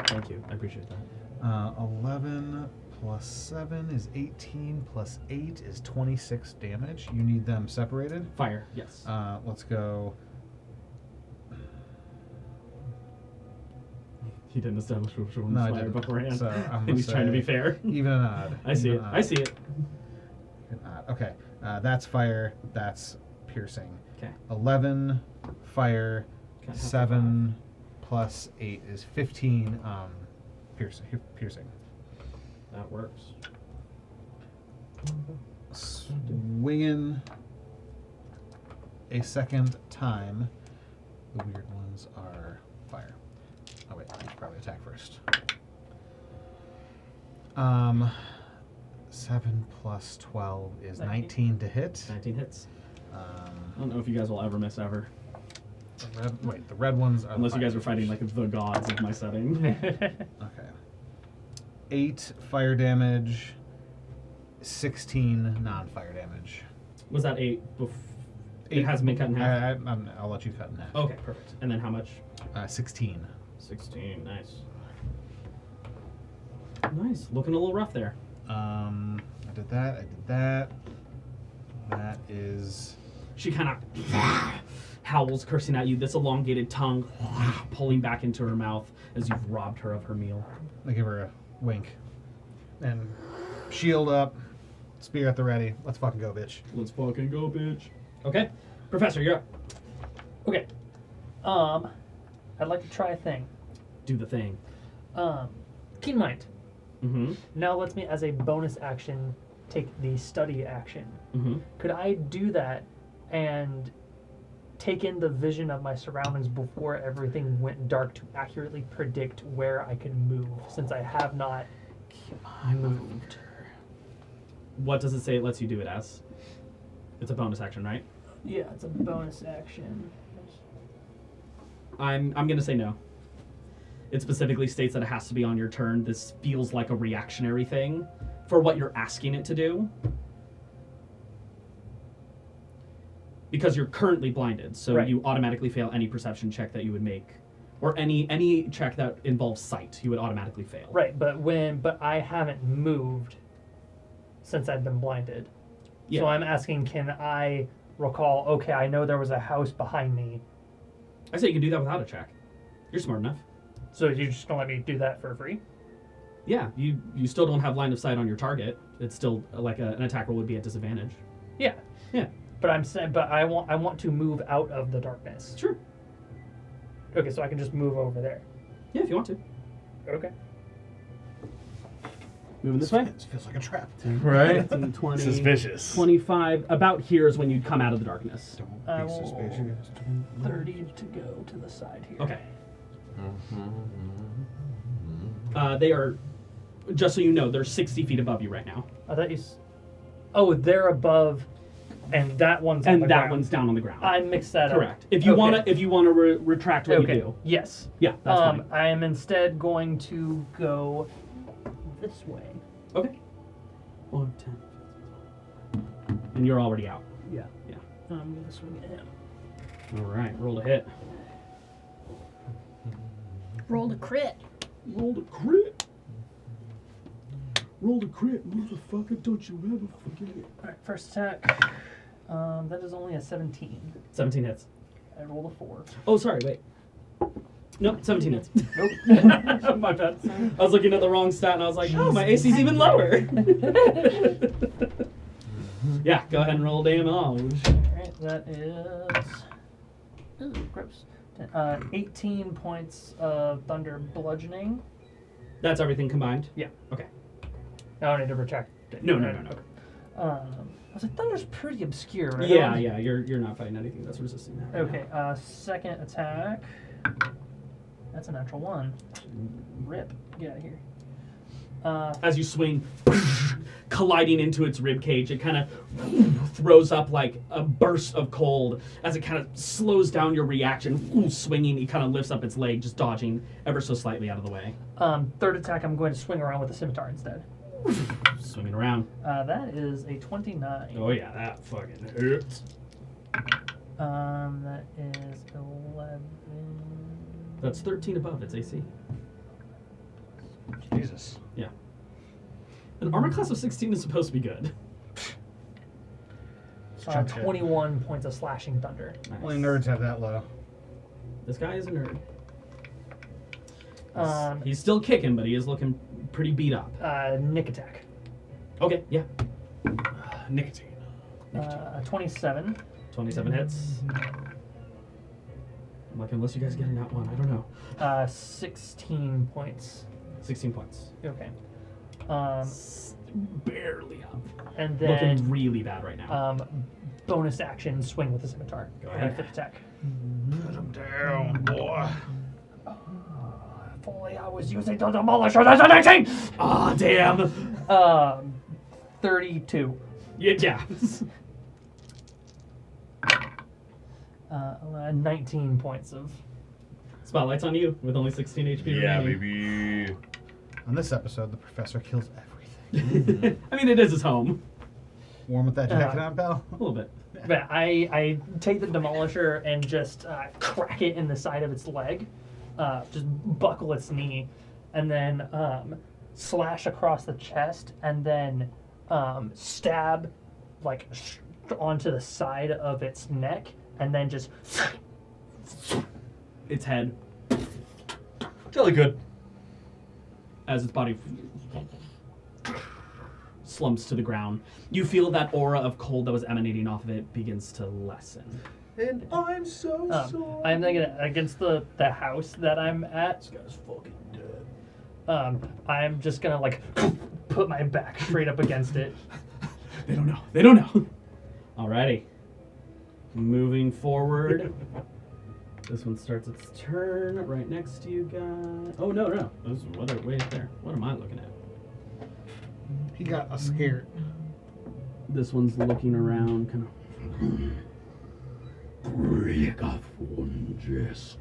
Thank you. I appreciate that.
11 plus 7 is 18 plus 8 is 26 damage. You need them separated.
Fire. Yes.
Let's go.
He didn't establish which one's
No, I
fire
didn't.
beforehand.
So I'm
and
gonna
he's trying to be
say
fair.
Even and odd.
I see
Even
it.
and
I
odd.
see it.
Even odd. Okay, that's fire. That's piercing.
Okay.
11 fire.
Okay, half
7 plus 8 is 15 piercing.
That works.
Swinging a second time. The weird ones are fire. Oh wait, I should probably attack first. 7 plus 12 is 19 to hit.
19 hits. I
Um,
don't know if you guys will ever miss ever.
the red ones are
Unless
the
you guys
fire
are fighting
creatures.
like the gods of my setting.
Okay. 8 fire damage, 16 non-fire damage.
Was that 8 It hasn't been cut in half?
I'll let you cut in half.
Okay, perfect. And then how much?
16.
16. Nice. Nice. Looking a little rough there.
I did that. That is...
She kind of howls, cursing at you, this elongated tongue pulling back into her mouth as you've robbed her of her meal.
I give her a wink. And shield up, spear at the ready. Let's fucking go, bitch.
Let's fucking go, bitch. Okay. Professor, you're up.
Okay. I'd like to try a thing.
Do the thing.
Keen Mind
Mm-hmm.
now lets me, as a bonus action, take the study action.
Mm-hmm.
Could I do that and take in the vision of my surroundings before everything went dark to accurately predict where I could move, since I have not moved?
What does it say it lets you do it as? It's a bonus action, right?
Yeah, it's a bonus action.
I'm gonna say no. It specifically states that it has to be on your turn. This feels like a reactionary thing for what you're asking it to do. Because you're currently blinded, so
Right.
you automatically fail any perception check that you would make. Or any check that involves sight, you would automatically fail.
Right, but I haven't moved since I've been blinded.
Yeah.
So I'm asking, can I recall, okay, I know there was a house behind me,
I say you can do that without a check. You're smart enough.
so you're just going to let me do that for free?
Yeah, you still don't have line of sight on your target. It's still like an attack roll would be at disadvantage.
Yeah.
Yeah.
But I'm saying, but I want to move out of the darkness.
Sure.
Okay, so I can just move over there.
Yeah, if you want to.
Okay.
Moving this way.
It feels like a trap.
Right?
20,
Suspicious.
25. About here is when you'd come out of the darkness.
I
Don't be
will-
suspicious.
30 to go to the side here.
Okay. They are, just so you know, they're 60 feet above you right now.
I thought oh, they're above, and that one's on
And
the
that
ground.
one's down on the ground.
I mixed that up.
Correct. If you
Okay.
wanna retract what
Okay.
you do.
Yes.
Yeah, that's fine.
I am instead going to go this way.
Okay. 1, 10. And you're already out.
Yeah.
Yeah.
I'm gonna swing at him.
All right. Roll a hit.
Rolled a crit.
Roll a crit. Roll a crit, motherfucker. Don't you ever forget it.
All right, first attack. That is only a 17.
17 hits.
I rolled a 4.
Oh, sorry. Wait. Nope. 17 hits.
Nope.
My bad. I was looking at the wrong stat and I was like, oh, my AC's even lower. Yeah. Go ahead and roll damage.
Alright, that is. Ooh, gross. 18 points of thunder bludgeoning.
That's everything combined.
Yeah.
Okay.
Now I need to retract
No.
I was like, thunder's pretty obscure, right?
Yeah. You're not fighting anything that's resisting that. Right
Okay, second attack. That's a natural 1. Rip. Get out of here.
As you swing, colliding into its rib cage, it kind of throws up like a burst of cold as it kind of slows down your reaction. Swinging, it kind of lifts up its leg, just dodging ever so slightly out of the way.
Third attack, I'm going to swing around with the scimitar instead.
Swinging around.
That is a 29.
Oh yeah, that fucking hurts.
That is 11.
That's 13 above its AC.
Jesus.
Yeah. An armor class of 16 is supposed to be good.
21 points of slashing thunder.
Nice.
Only nerds have that low.
This guy is a nerd.
Um,
He's still kicking, but he is looking pretty beat up.
Nick attack.
Okay, yeah.
Nicotine.
27.
27 hits. I'm like, unless you guys get a nat 1, I don't know.
16 points.
16 points.
Okay.
Barely up.
And then
Looking really bad right now.
bonus action swing with the scimitar.
Go ahead.
Fifth attack.
Put him down, boy.
If only I was using the demolisher. That's a 19!
Ah, damn.
32.
Yeah.
19 points of.
Spotlight's on you with only 16 HP remaining.
baby. On this episode, the professor kills everything.
I mean, it is his home.
Warm with that jacket on, pal?
A little bit.
But I take the demolisher and just crack it in the side of its leg, just buckle its knee, and then slash across the chest, and then stab like onto the side of its neck, and then just
Its head
Jolly good.
as its body slumps to the ground. You feel that aura of cold that was emanating off of it begins to lessen.
And I'm so sorry.
I'm thinking against the house that I'm at.
This guy's fucking dead.
I'm just gonna like put my back straight up against it.
They don't know. Alrighty. Moving forward. This one starts its turn right next to you guys. Oh, no. Those are way up there. What am I looking at?
He got us scared.
This one's looking around, kind of.
Break off one desk.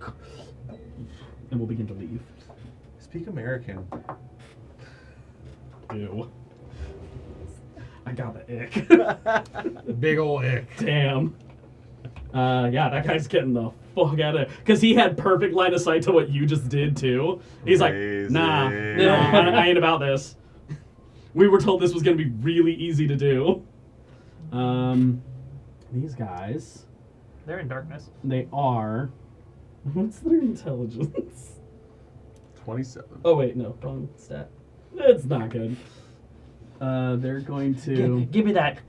And we'll begin to leave.
Speak American.
Ew. I got the ick.
Big ol' ick.
Damn. Yeah, that guy's getting the fuck out of it. Because he had perfect line of sight to what you just did, too. He's
Crazy.
like, nah, I ain't about this. We were told this was going to be really easy to do. These guys,
They're in darkness.
they are... What's their intelligence?
27.
Oh, wait, no. Wrong stat. It's not good. They're going to...
Give me that.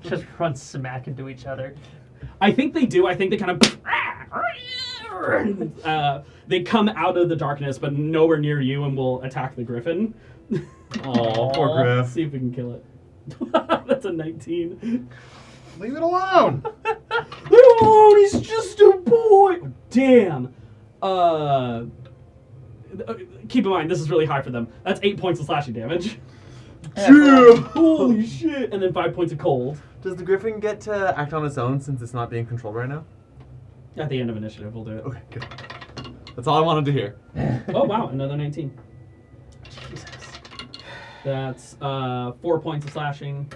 Just run smack into each other.
I think they do. I think they kind of... they come out of the darkness, but nowhere near you, and will attack the griffin.
Aw, poor Griff.
See if we can kill it. That's a 19.
Leave it alone.
Oh, he's just a boy. Damn. Keep in mind, this is really high for them. That's 8 points of slashing damage. Holy shit. And then 5 points of cold.
Does the griffin get to act on its own since it's not being controlled right now?
At the end of initiative, we'll do it.
Okay, good. That's all I wanted to hear.
Oh, wow. Another 19. Jesus. That's 4 points of slashing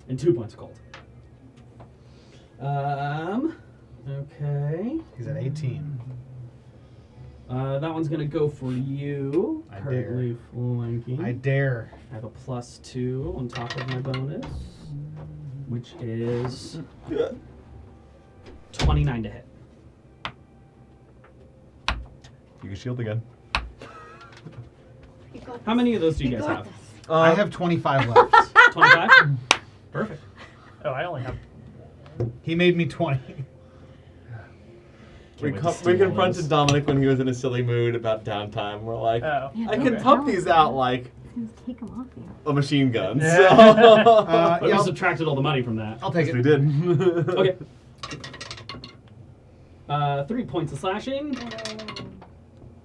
and 2 points of cold. Okay.
He's at 18.
That one's gonna go for you.
I
Currently flanking.
I dare.
I have a +2 on top of my bonus, which is 29 to hit.
You can shield again.
You got
How many of those do you guys
got
have?
this.
I have 25 left.
25? Perfect.
Oh, I only have.
He made me 20.
We,
Can't wait to
we
steal all
confronted
those.
Dominic when he was in a silly mood about downtime. We're like,
Oh.
Yeah,
I
don't
can
tell
pump
him
these
that.
out like
He's gonna take 'em off you.
a machine gun.
Yeah.
So.
But we
Yeah,
subtracted all the money from that.
I'll take
Yes,
it.
we did.
Okay. 3 points of slashing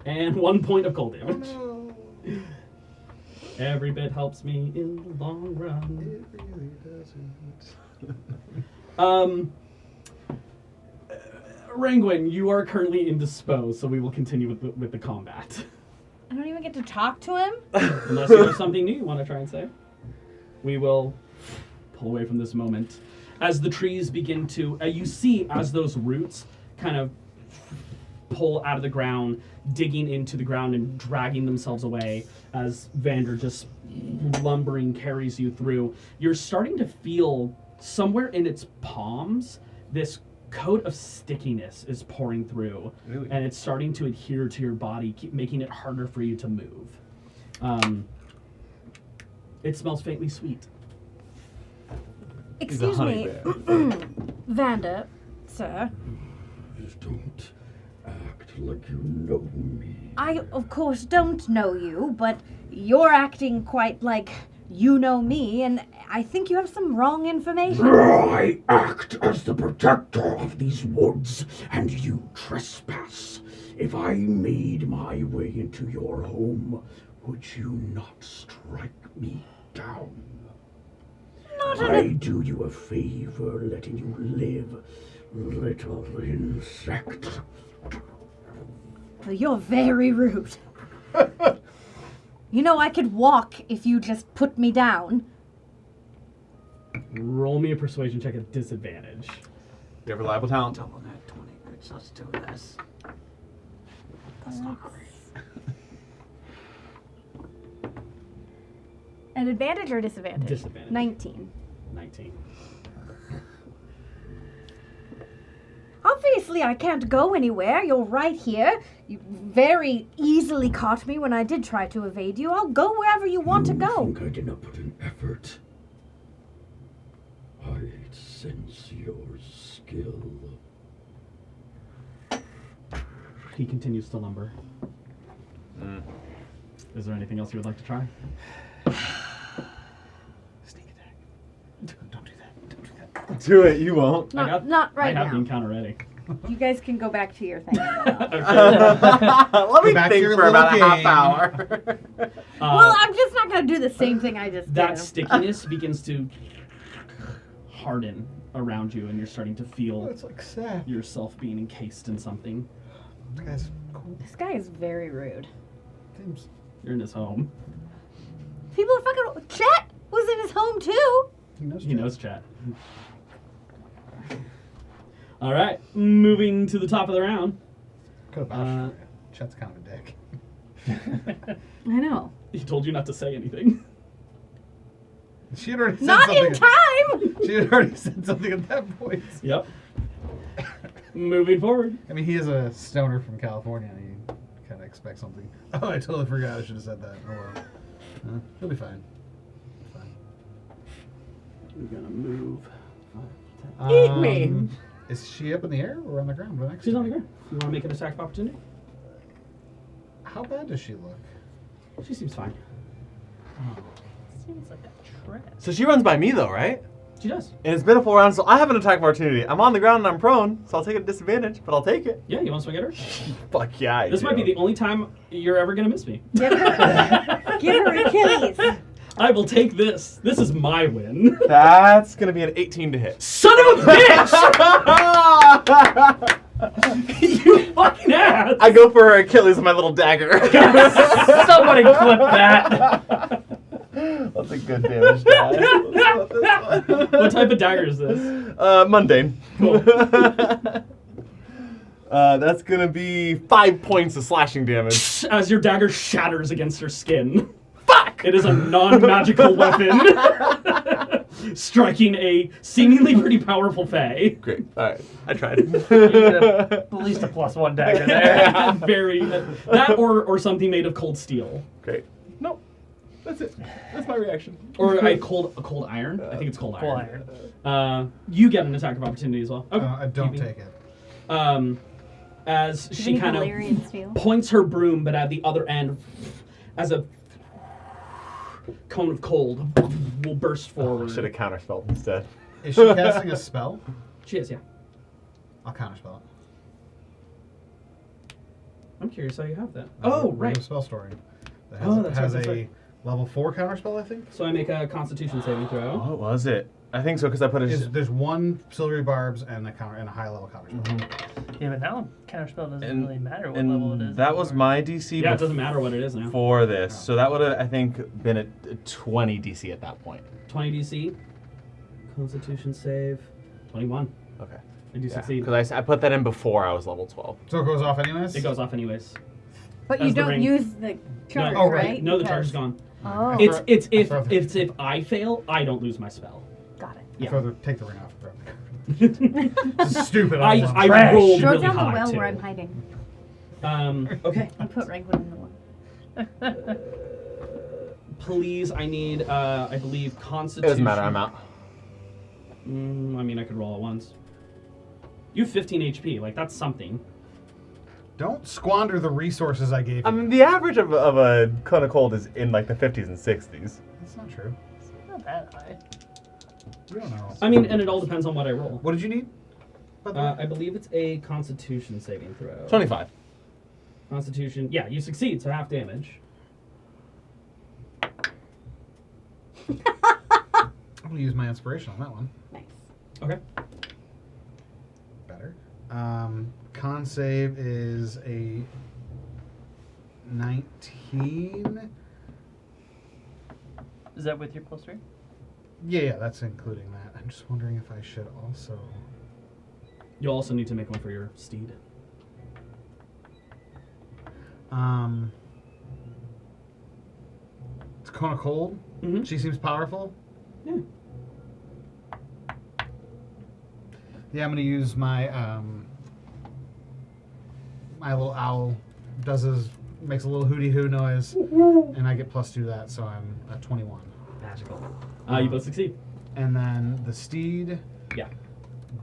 and 1 point of cold damage. Every bit helps me in the long run.
It really doesn't.
Rangwin, you are currently indisposed, so we will continue with the combat.
I don't even get to talk to him.
Unless you have something new you want to try and say. We will pull away from this moment. As the trees begin to, you see as those roots kind of pull out of the ground, digging into the ground and dragging themselves away as Vander just lumbering carries you through. You're starting to feel somewhere in its palms, this coat of stickiness is pouring through.
Really?
And it's starting to adhere to your body, making it harder for you to move. It smells faintly sweet.
He's a
Excuse
honey
me,
bear.
Vander, sir.
Just don't act like you know me.
I, of course, don't know you, but you're acting quite like you know me, and I think you have some wrong information.
I act as the protector of these woods, and you trespass. If I made my way into your home, would you not strike me down?
Not
I do you a favor letting you live, little insect.
You're very rude. You know, I could walk if you just put me down.
Roll me a persuasion check at disadvantage.
You have reliable talent.
Double that 20. Let's do this.
That's not great. An advantage or disadvantage?
Disadvantage.
19.
19.
Obviously, I can't go anywhere. You're right here. You very easily caught me when I did try to evade you. I'll go wherever you want to
You
go.
think I did not put in effort? I sense your skill.
He continues to lumber.
Mm.
Is there anything else you would like to try?
Sneak attack. Don't do that. Don't do that.
Do it, you won't.
Not right
I have the
now.
encounter ready.
You guys can go back to your thing.
Let me
back to
think
your
for about a
little
half
game.
hour.
Well, I'm just not going to do the same thing I just
That
did.
stickiness begins to harden around you, and you're starting to feel
It's like sad.
yourself being encased in something.
This guy's cool.
This guy is very rude.
Seems
You're in his home.
People are fucking... Chet was in his home, too.
he knows.
He knows chat. All right, moving to the top of the round.
Could have vouched for you. Chet's kind of a dick.
I know.
He told you not to say anything.
She had already said
Not
something.
in time!
She had already said something at that point.
Yep. Moving forward.
I mean, he is a stoner from California, and he kind of expects something. Oh, I totally forgot. I should have said that. Oh well. He'll be fine. Fine.
We're gonna move.
Eat
me.
Is she up in the air or on the ground? Right next
She's
to
on the
me?
ground. You want to make an attack of opportunity?
How bad does she look?
She seems fine.
Seems like a trap.
So she runs by me though, right?
She does.
And it's been a full round, so I have an attack of opportunity. I'm on the ground and I'm prone, so I'll take a disadvantage, but I'll take it.
Yeah, you want to swing at her?
Fuck yeah, I
This might be the only time you're ever gonna miss me.
Give her Achilles.
I will take this. This is my win.
That's gonna be an 18 to hit.
Son of a bitch! You fucking ass!
I go for her Achilles with my little dagger.
Somebody clip that.
That's a good damage die.
What type of dagger is this?
Mundane.
Cool.
That's gonna be 5 points of slashing damage.
As your dagger shatters against her skin. Fuck! It is a non-magical weapon. Striking a seemingly pretty powerful fae.
Great. Alright, I tried.
You get at least a +1 dagger there.
Very that or something made of cold steel.
Great. Nope. That's it. That's my reaction.
Or a cold iron. I think it's cold
Full
iron. You get an attack of opportunity as well. Okay.
I don't
Keeping-
take it.
as
Does
she
any
kind of
Valerians feel?
points her broom, but at the other end, as a cone of cold will burst forward.
Should have counterspelled instead.
Is she casting a spell?
She is, yeah.
I'll counterspell it.
I'm curious how you have that.
I
Oh,
read
right.
a spell story. That
Oh,
has,
that's
has
right, that's
a
right.
level 4 counterspell, I think.
So I make a Constitution saving throw.
What was it? I think so because I put it.
There's one silvery barbs and a high level counterspell.
Yeah, but now counterspell doesn't
And-
really matter what level it is.
that was
anymore.
my DC
Yeah, it doesn't matter what it is now.
for this, so that would have I think been a 20 DC at that point.
20 DC. Constitution save. 21.
Okay.
I do succeed.
Because I put that in before I was level 12.
So it goes off anyways?
It goes off anyways.
But
As
you
the
don't
ring.
use the charge,
Oh, right.
right?
No, the charge
Because-
is gone.
Oh,
It's if
throw-
if I fail, I don't lose my spell.
got it.
Yeah.
Further, take the ring off. Bro. This is stupid.
I
Trash.
rolled
Throw it
really
down the
high
well
too.
where I'm hiding.
Okay.
I put Ragwood in the one.
Please, I need I believe
It
Constitution.
doesn't matter. I'm out.
I mean, I could roll it once. You have 15 HP. Like that's something.
Don't squander the resources I gave you.
I mean, the average of a cone of cold is in like the 50s and 60s.
That's not true.
Not that high.
We don't know.
I mean, and it all depends on what I roll.
What did you need? By the way?
I believe it's a Constitution saving throw.
25.
Constitution. Yeah, you succeed, so half damage.
I'm gonna use my inspiration on that one.
Nice.
Okay.
Better. Con save is a 19.
Is that with your +3?
Yeah, that's including that. I'm just wondering if I should also.
You'll also need to make one for your steed.
It's Cone of Cold.
Mm-hmm.
She seems powerful.
Yeah.
Yeah, I'm gonna use my my little owl makes a little hooty hoo noise, and I get +2 to that, so I'm at 21.
Magical. You both succeed.
And then the steed
Yeah.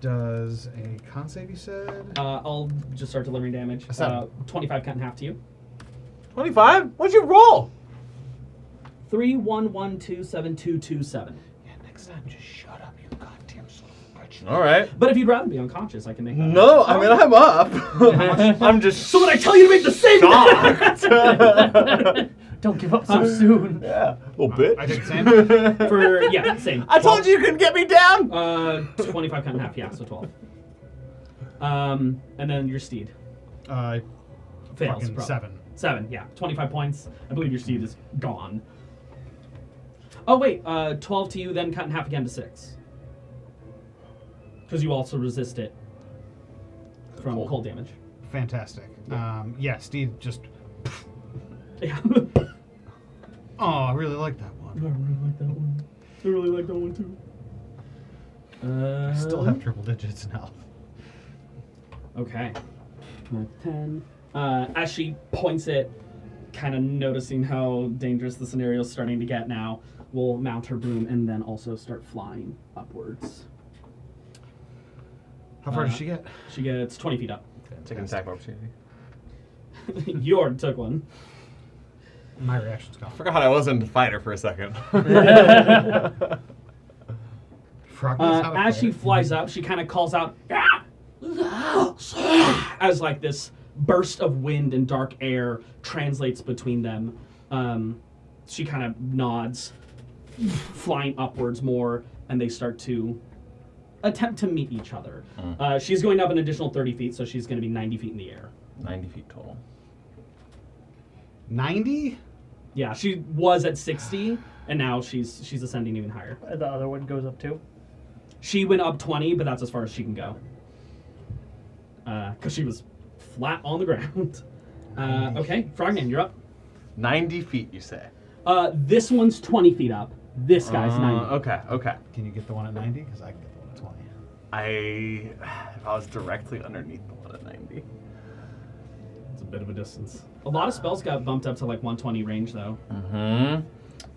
does a con save. You said
I'll just start delivering damage.
A 7.
25 cut in half to you.
25? What'd you roll?
3, 1, 1, 2, 7, 2, 2, 7.
Yeah, next time, just shut up, you goddamn son of a bitch.
All right.
But if you'd rather be unconscious, I can make that.
No, I mean I'm up. I'm just
So when I tell you to make the same
shocked.
Don't give up so soon.
Yeah, little bit.
I did the same.
for yeah, same.
I told you couldn't get me down.
25 cut in half, yeah, so 12. And then your steed fails.
Fucking
probably.
7.
7, yeah. 25 points. I believe your steed is gone. Oh, wait. 12 to you, then cut in half again to 6. Because you also resist it from cold damage.
Fantastic. Yeah, Steve just.
Yeah.
Oh, I really like that one.
I really like that one. I really like that one, too.
I still have triple digits now.
Okay. 10. As she points it, kind of noticing how dangerous the scenario is starting to get now, will mount her broom and then also start flying upwards.
How far does she get?
She gets 20 feet up.
Take an attack opportunity.
You already took one.
My reaction's gone.
Forgot I wasn't a fighter for a second.
As she flies up, she kind of calls out, "Ah!" as like this burst of wind and dark air translates between them. She kind of nods, flying upwards more, and they start to attempt to meet each other. She's going up an additional 30 feet, so she's going to be 90 feet in the air.
90 feet total.
90?
Yeah, she was at 60, and now she's ascending even higher.
The other one goes up too.
She went up 20, but that's as far as she can go. Because she was flat on the ground. Okay, Frogman, you're up.
90 feet, you say?
This one's 20 feet up. This guy's 90.
Okay.
Can you get the one at 90? Because I can get the one at 20.
If I was directly underneath the one at 90.
It's a bit of a distance. A lot of spells got bumped up to like 120 range, though.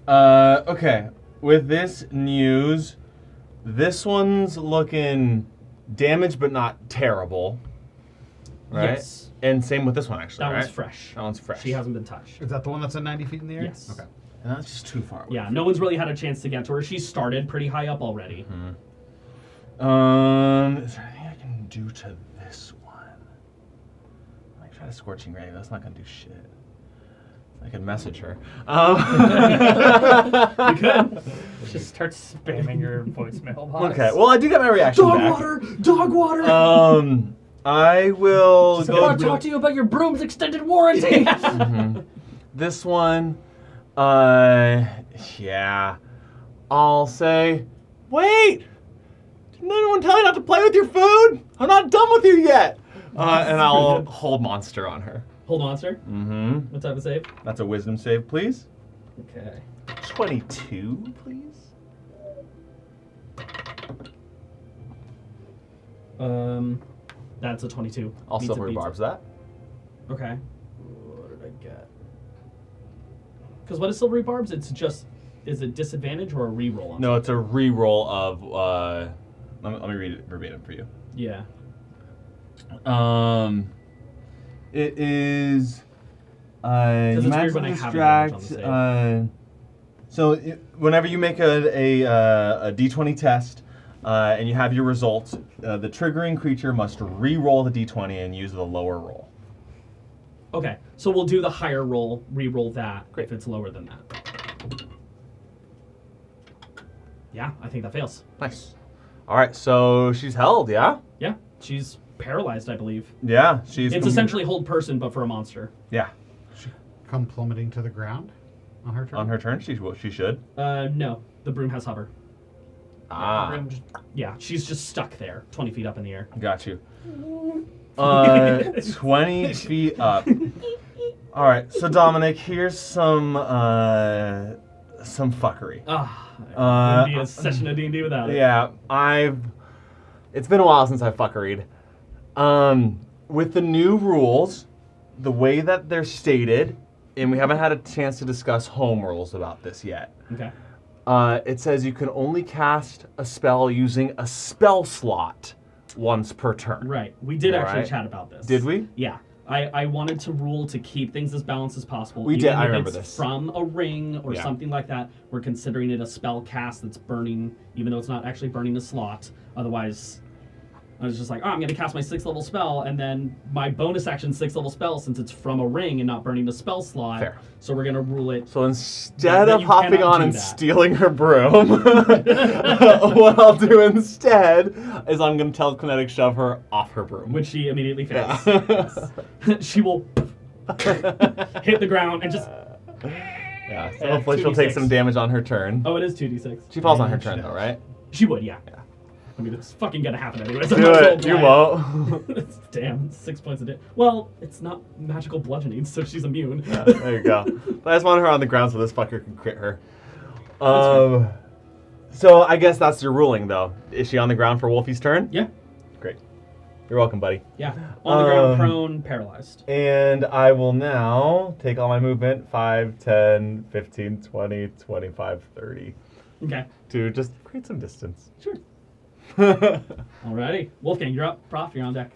Okay. With this news, this one's looking damaged but not terrible. right?
Yes.
And same with this one, actually,
That
right?
one's fresh.
That one's fresh.
She hasn't been touched.
Is that the one that's at 90 feet in the air?
Yes.
Okay.
And that's just too far away.
Yeah, no one's really had a chance to get to her. She started pretty high up already.
Is there anything I can do to this one? I might try a scorching ray. That's not gonna do shit. I could message her.
You could.
Just start spamming your voicemail box.
Okay. Well, I do get my reaction
Dog
back.
water! Dog water!
I will
I
go.
want to talk to you about your broom's extended warranty.
This one, yeah. I'll say, wait! Didn't anyone tell you not to play with your food? I'm not done with you yet! And I'll hold monster on her.
Hold monster.
Mm-hmm.
What type of save?
That's a wisdom save, please.
Okay.
22, please.
That's a 22.
I'll
Beats it,
silver
beats it.
barbs that.
Okay. What did I get? Because what is silvery barbs? It's just, is it disadvantage or a reroll? On
No, it's a reroll of, let me read it verbatim for you.
Yeah.
It is,
it's
you
weird when I
maximum
have advantage on
distract, so whenever you make a d20 test, and you have your results, the triggering creature must re-roll the d20 and use the lower roll.
Okay, so we'll do the higher roll, re-roll that if it's lower than that. Yeah, I think that fails.
Nice. All right, so she's held, yeah?
Yeah, she's paralyzed, I believe.
Yeah, she's...
It's essentially hold person, but for a monster.
Yeah.
She come plummeting to the ground on her turn?
On her turn, she should.
No, the broom has hover.
Ah,
Broom just-
Yeah, she's just stuck there, 20 feet up in the air.
got you. 20 feet up. All right, so Dominic, here's some fuckery.
Wouldn't be a session of D&D without it.
Yeah, it's been a while since I've fuckeried. With the new rules, the way that they're stated, and we haven't had a chance to discuss home rules about this yet.
Okay.
It says you can only cast a spell using a spell slot once per turn.
Right. We did actually
Alright.
chat about this.
Did we?
Yeah. I wanted to rule to keep things as balanced as possible.
We
Even
did, I
if
remember
it's
this.
from a ring or
Yeah.
something like that, we're considering it a spell cast that's burning, even though it's not actually burning a slot. Otherwise, I was just like, oh, I'm going to cast my 6th level spell, and then my bonus action 6th level spell, since it's from a ring and not burning the spell slot.
Fair.
So we're going to rule it.
So instead
that
of
you
hopping
cannot
on
do
and
that.
stealing her broom, what I'll do instead is I'm going to telekinetic shove her off her broom.
Which she immediately fails.
Yeah.
Yes. She will hit the ground and just.
Yeah, so
Yeah,
hopefully she'll take
2d6.
some damage on her turn.
Oh, it is 2d6.
She falls on her
And
turn
she
though,
does.
right?
She would, yeah.
Yeah.
I mean, it's fucking gonna happen anyways.
Do it. You won't.
Damn, 6 points a day. Well, it's not magical bludgeoning, so she's immune.
Yeah, there you go. But I just want her on the ground so this fucker can crit her. So I guess that's your ruling, though. Is she on the ground for Wolfie's turn?
Yeah,
Great. You're welcome, buddy.
yeah. On the ground, prone, paralyzed.
And I will now take all my movement, 5, 10, 15, 20, 25, 30,
Okay,
to just create some distance.
sure. Alrighty. Wolfgang, you're up. Prof, you're on deck.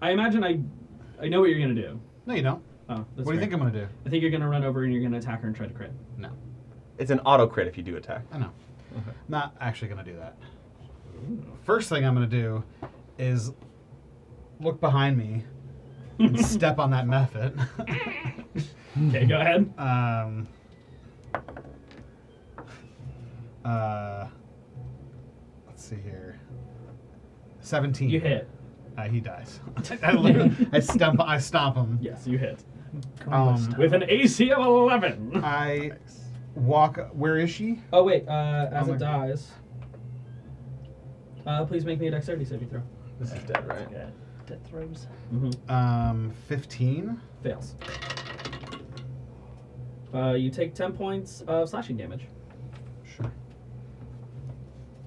I imagine I know what you're gonna do.
No, you don't.
Oh, that's
What do you think I'm going to do?
I think you're gonna run over and you're gonna attack her and try to crit.
No.
It's an auto crit if you do attack.
I know. Not actually going to do that. First thing I'm going to do is look behind me and step on that method.
Okay, go ahead.
Let's see here. 17.
You hit.
He dies. I stomp him.
Yes, you hit.
With
With an AC of 11.
I walk. Where is she?
Oh wait, as
Oh
it
my-
dies, please make me a dexterity saving throw.
This is dead, right?
Yeah. Death throws.
15.
Fails. You take 10 points of slashing damage.
Sure.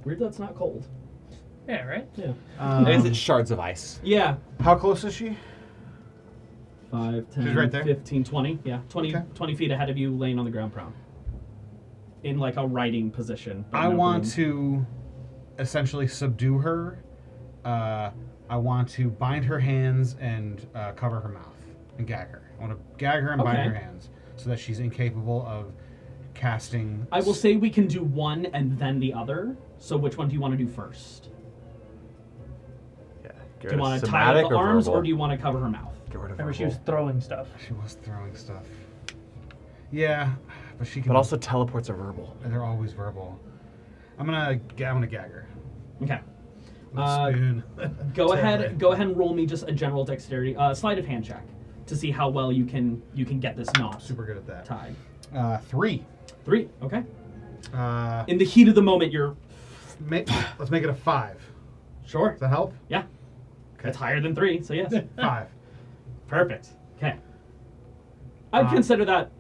Weird that's not cold.
Yeah, right?
Yeah.
Is it shards of ice?
Yeah.
How close is she?
5, 10,
She's right there?
15, 20. Yeah, 20,
Okay.
20 feet ahead of you, laying on the ground prone. In like a riding position. but
I
no
want
broom.
to essentially subdue her I want to bind her hands and cover her mouth and gag her. I want to gag her and bind
Okay.
her hands so that she's incapable of casting.
I will say we can do one and then the other. So which one do you want to do first?
Yeah.
Do you want to tie up the arms or do you want to cover her mouth?
Get rid of
Remember, she was throwing stuff.
She was throwing stuff. Yeah, but she can.
But also teleports are verbal.
they're always verbal. I'm gonna gag her.
Okay.
With a spoon.
Go ahead and roll me just a general dexterity, sleight of hand check to see how well you can get this knot
Super good at that.
tied.
3.
3. Okay.
Uh,
In the heat of the moment, you're
let's make it a 5.
sure.
Does that help?
Yeah. It's higher than 3, so yes.
5.
Perfect. Okay. I'd consider that.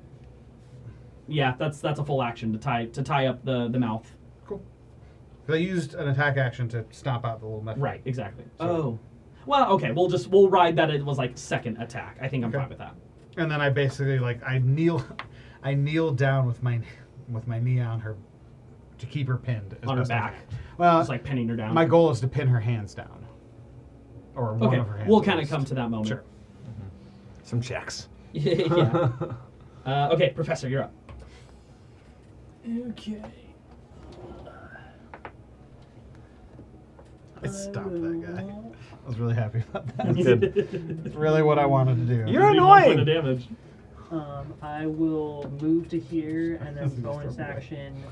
Yeah, that's a full action to tie up the mouth.
Cool. I used an attack action to stomp out the little method.
Right. Exactly.
So-
Oh. Well, okay. We'll ride that it was like second attack. I think I'm
Okay.
fine with that.
And then I basically I kneel down with my knee on her to keep her pinned as
On her
best I
back.
can. Well,
Just like pinning her down.
my goal is to pin her hands down. Or one
Okay.
of her hands.
We'll
at
kind of
least.
come to that moment.
Sure.
Some checks.
Yeah. Okay, Professor, you're up.
Okay.
I stopped that guy. I was really happy about that.
Good.
It's really what I wanted to do.
You're
Do 1 point
annoying.
of damage.
I will move to here and then bonus action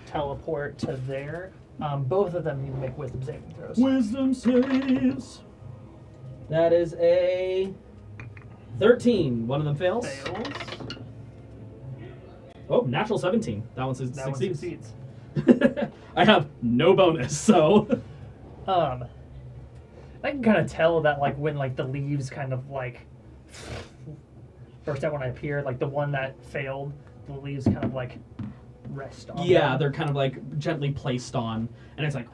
teleport to there. Both of them need to make wisdom saving throws.
Wisdom saves. That is a 13. One of them fails.
Fails.
Oh, natural 17. That one
That one
succeeds.
succeeds.
I have no bonus, so.
I can kind of tell that like when like the leaves kind of like burst out when I appear, like the one that failed, the leaves kind of like rest on
Yeah,
them.
they're kind of like gently placed on, and it's like.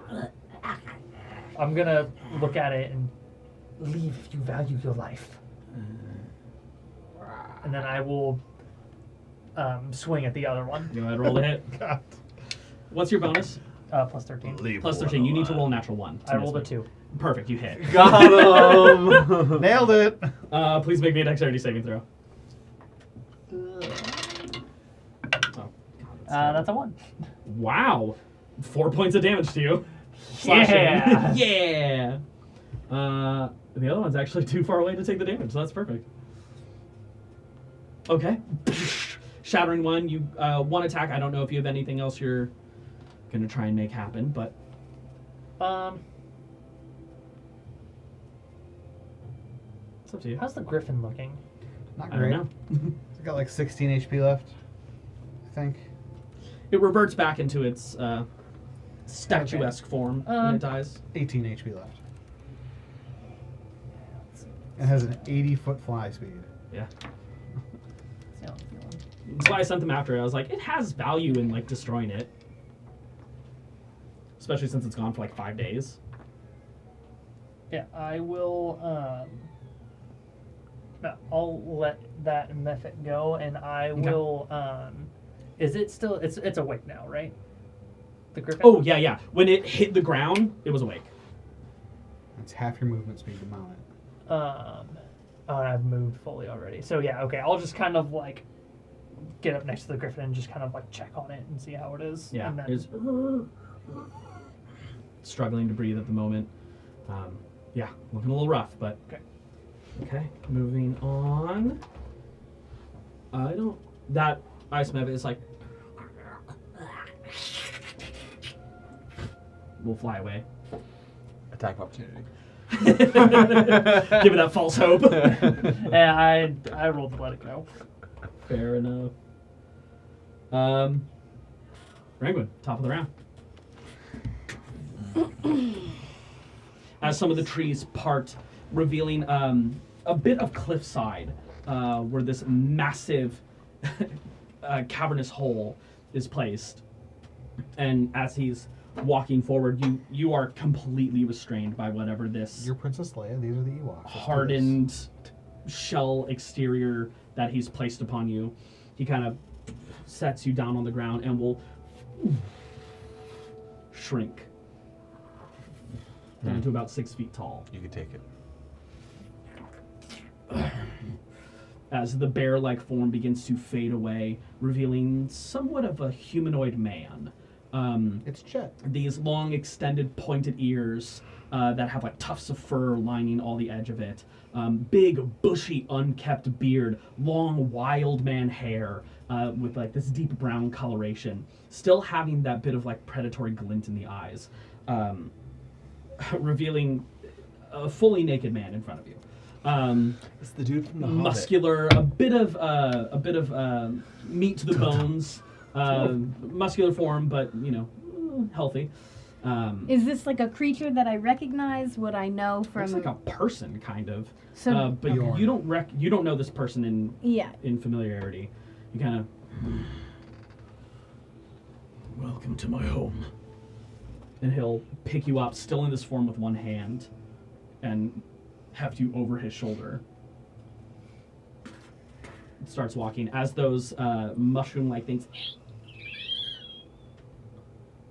I'm gonna look at it and leave if you value your life. And then I will swing at the other one.
Go ahead, roll to hit.
God.
What's your bonus?
Plus 13.
Plus 13. You need to roll a natural 1. to
I
miss
rolled a
me.
2.
Perfect, you hit.
Got him.
Nailed it.
Please make me a dexterity saving throw. Oh, God,
That's a 1.
wow. 4 points of damage to you.
Yeah.
Yeah. The other one's actually too far away to take the damage, so that's perfect. Okay. Shattering one. You one attack. I don't know if you have anything else you're gonna try and make happen, but it's up to you.
How's the griffin looking?
Not
I
great.
don't know.
It's got like 16 HP left, I think.
It reverts back into its statuesque form when it dies.
18 HP left. It has an 80-foot fly speed.
Yeah.
See how I'm feeling.
That's why I sent them after it. I was like, it has value in like destroying it. Especially since it's gone for like 5 days.
Yeah, I will. No, I'll let that method go, and I will. Is it still? It's awake now, right? The griffin.
Oh, yeah. When it hit the ground, it was awake.
That's half your movement speed to mount it.
Oh, I've moved fully already. So yeah, okay. I'll just kind of like get up next to the griffin and just kind of like check on it and see how it is.
Yeah,
And then,
it's struggling to breathe at the moment. Yeah, looking a little rough, but okay. Moving on. That ice method is like will fly away.
Attack of opportunity.
Give it that false hope.
yeah, I rolled to let it go.
Fair enough. Rangoon, top of the round. As some of the trees part, revealing a bit of cliffside where this massive cavernous hole is placed. And as he's walking forward, you are completely restrained by whatever this
You're Princess Leia. These are the Ewoks. Let's do this.
hardened shell exterior that he's placed upon you. He kind of sets you down on the ground and will shrink down to about 6 feet tall.
You could take it.
As the bear-like form begins to fade away, revealing somewhat of a humanoid man.
It's Chet.
These long, extended, pointed ears that have like tufts of fur lining all the edge of it. Big, bushy, unkept beard, long, wild man hair with like this deep brown coloration, still having that bit of like predatory glint in the eyes, revealing a fully naked man in front of you.
It's the dude from the Hobbit.
Muscular, a bit of meat to the bones, muscular form, but healthy.
Is this like a creature that I recognize? Would I know from?
Looks like a person, kind of.
So-
but you don't know this person
Yeah.
in familiarity. You kind of.
Welcome to my home.
And he'll pick you up, still in this form with one hand, and have you over his shoulder. Starts walking as those mushroom-like things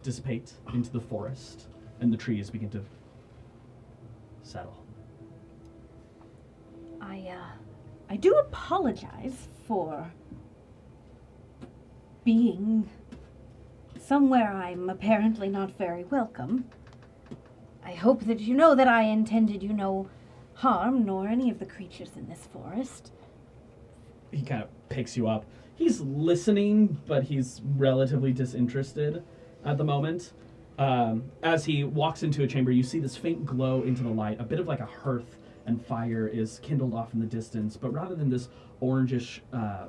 dissipate into the forest, and the trees begin to settle.
I do apologize for being somewhere I'm apparently not very welcome. I hope that you know that I intended you no harm, nor any of the creatures in this forest.
He kind of picks you up. He's listening, but he's relatively disinterested at the moment. As he walks into a chamber, you see this faint glow into the light. A bit of like a hearth and fire is kindled off in the distance, but rather than this orangish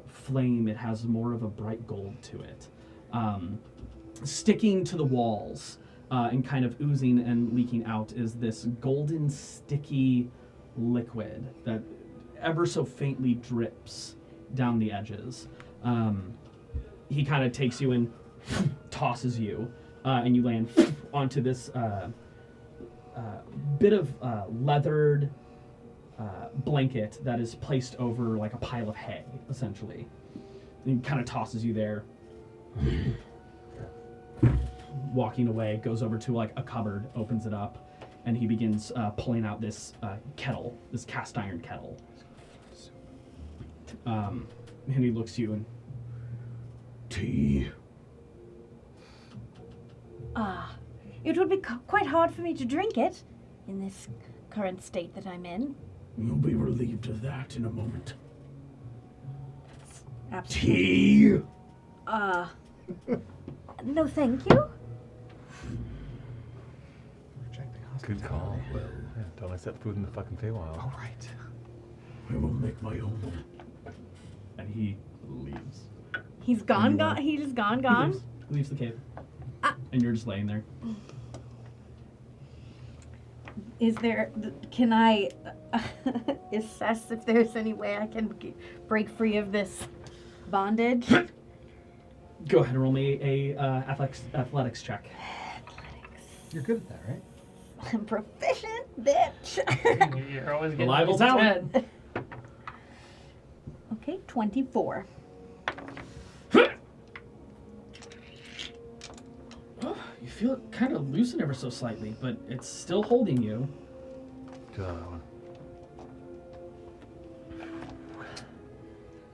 flame, it has more of a bright gold to it. Sticking to the walls and kind of oozing and leaking out is this golden, sticky liquid that ever so faintly drips down the edges. He kind of takes you and tosses you, and you land onto this bit of leathered blanket that is placed over like a pile of hay, essentially. And he kind of tosses you there. Walking away, goes over to like a cupboard, opens it up, and he begins pulling out this kettle, this cast iron kettle. And he looks at you and...
Tea.
It would be quite hard for me to drink it in this current state that I'm in.
You'll be relieved of that in a moment.
Absolutely.
Tea.
No, thank you.
Rejecting
Good call.
Well,
Yeah, don't accept food in the fucking Feywild.
All right.
I will make my own.
And he leaves.
He's gone, gone. He's just gone, gone.
He leaves the cave. And you're just laying there.
Is there? Can I assess if there's any way I can break free of this bondage?
Go ahead and roll me a athletics check.
You're good at that, right?
I'm proficient, bitch.
You're always getting
Reliable
at least a
talent.
10.
Okay, 24.
You feel kind of loosen ever so slightly, but it's still holding you.
Do another one.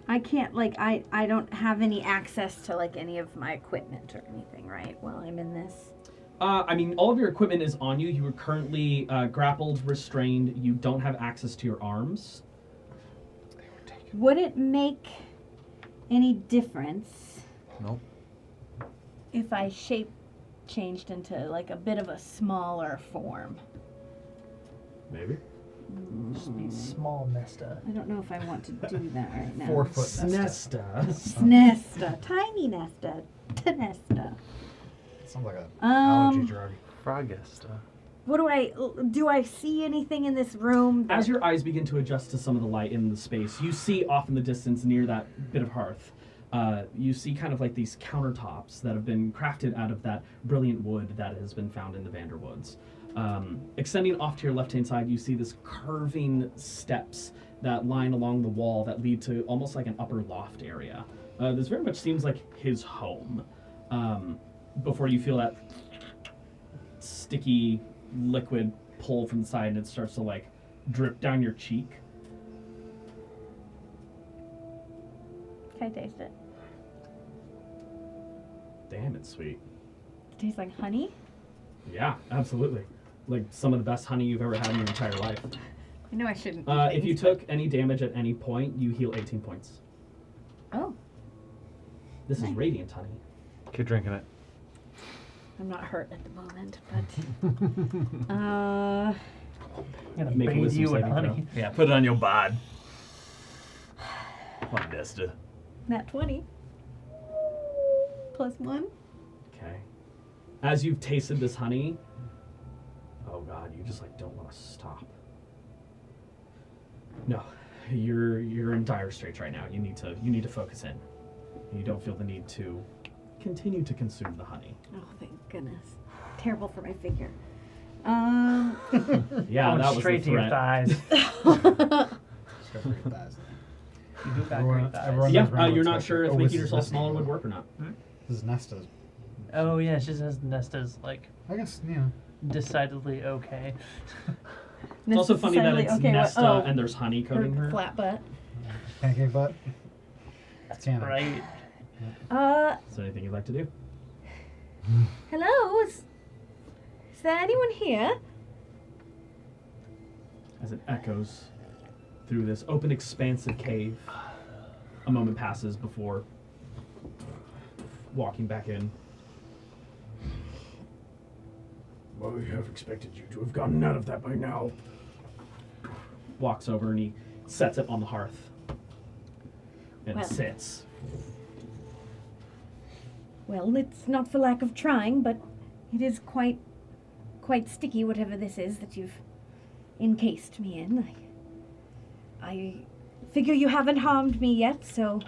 I can't, like, I don't have any access to, like, any of my equipment or anything, right, while I'm in this?
I mean, all of your equipment is on you. You are currently grappled, restrained. You don't have access to your arms.
Would it make any difference
Nope.
if I shape changed into, like, a bit of a smaller form?
Maybe.
Just be small Nesta.
I don't know if I want to do that right now.
4 foot Nesta.
Snesta.
Nesta. Tiny Nesta. Nesta.
Sounds like a allergy
Um,
drug.
Frogesta.
What do I see anything in this room?
As your eyes begin to adjust to some of the light in the space, you see off in the distance near that bit of hearth, you see kind of like these countertops that have been crafted out of that brilliant wood that has been found in the Vanderwoods. Extending off to your left-hand side, you see this curving steps that line along the wall that lead to almost like an upper loft area. This very much seems like his home. Before you feel that sticky liquid pull from the side and it starts to like drip down your cheek.
Can I taste it?
Damn, it's sweet.
It tastes like honey.
Yeah, absolutely. Like some of the best honey you've ever had in your entire life.
I know I shouldn't.
If you took any damage at any point, you heal 18 points.
Oh,
This is radiant honey.
Keep drinking it.
I'm not hurt at the moment, but
I'm gonna
Make a
bathe
wisdom
you in
saving
honey.
Yeah, put it on your bod. What, Nesta?
nat 20 +1.
Okay. As you've tasted this honey, oh god, you just like don't want to stop. No, you're in dire straits right now. You need to focus in. You don't feel the need to continue to consume the honey.
Oh, thank goodness. Terrible for my figure.
Yeah,
Going
that was
straight
the
to your
threat.
thighs.
Just go for your thighs.
You do got
Everyone-
great thighs.
everyone-
Yeah,
Rainbow
you're not
Expected.
sure if
Oh,
making
this is
yourself
Nesta.
smaller would work or not.
This is Nesta's.
Oh yeah, she says Nesta's like
I guess, you know.
decidedly okay.
It's also funny that it's Nesta and there's honey coating her.
flat butt.
Pancake butt.
That's
Canon.
right.
Is there anything you'd like to do?
Hello? Is there anyone here?
As it echoes through this open, expansive cave, a moment passes before walking back in.
I have expected you to have gotten out of that by now.
Walks over and he sets it on the hearth and
Well.
sits.
Well, it's not for lack of trying, but it is quite sticky, whatever this is that you've encased me in. I figure you haven't harmed me yet, so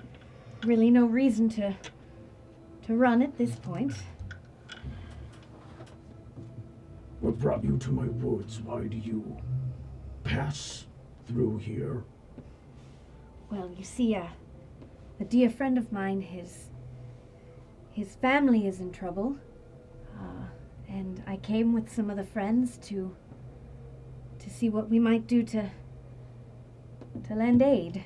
really no reason to run at this point.
What brought you to my woods? Why do you pass through here?
Well, you see, a dear friend of mine, his family is in trouble, and I came with some other friends to see what we might do to lend aid.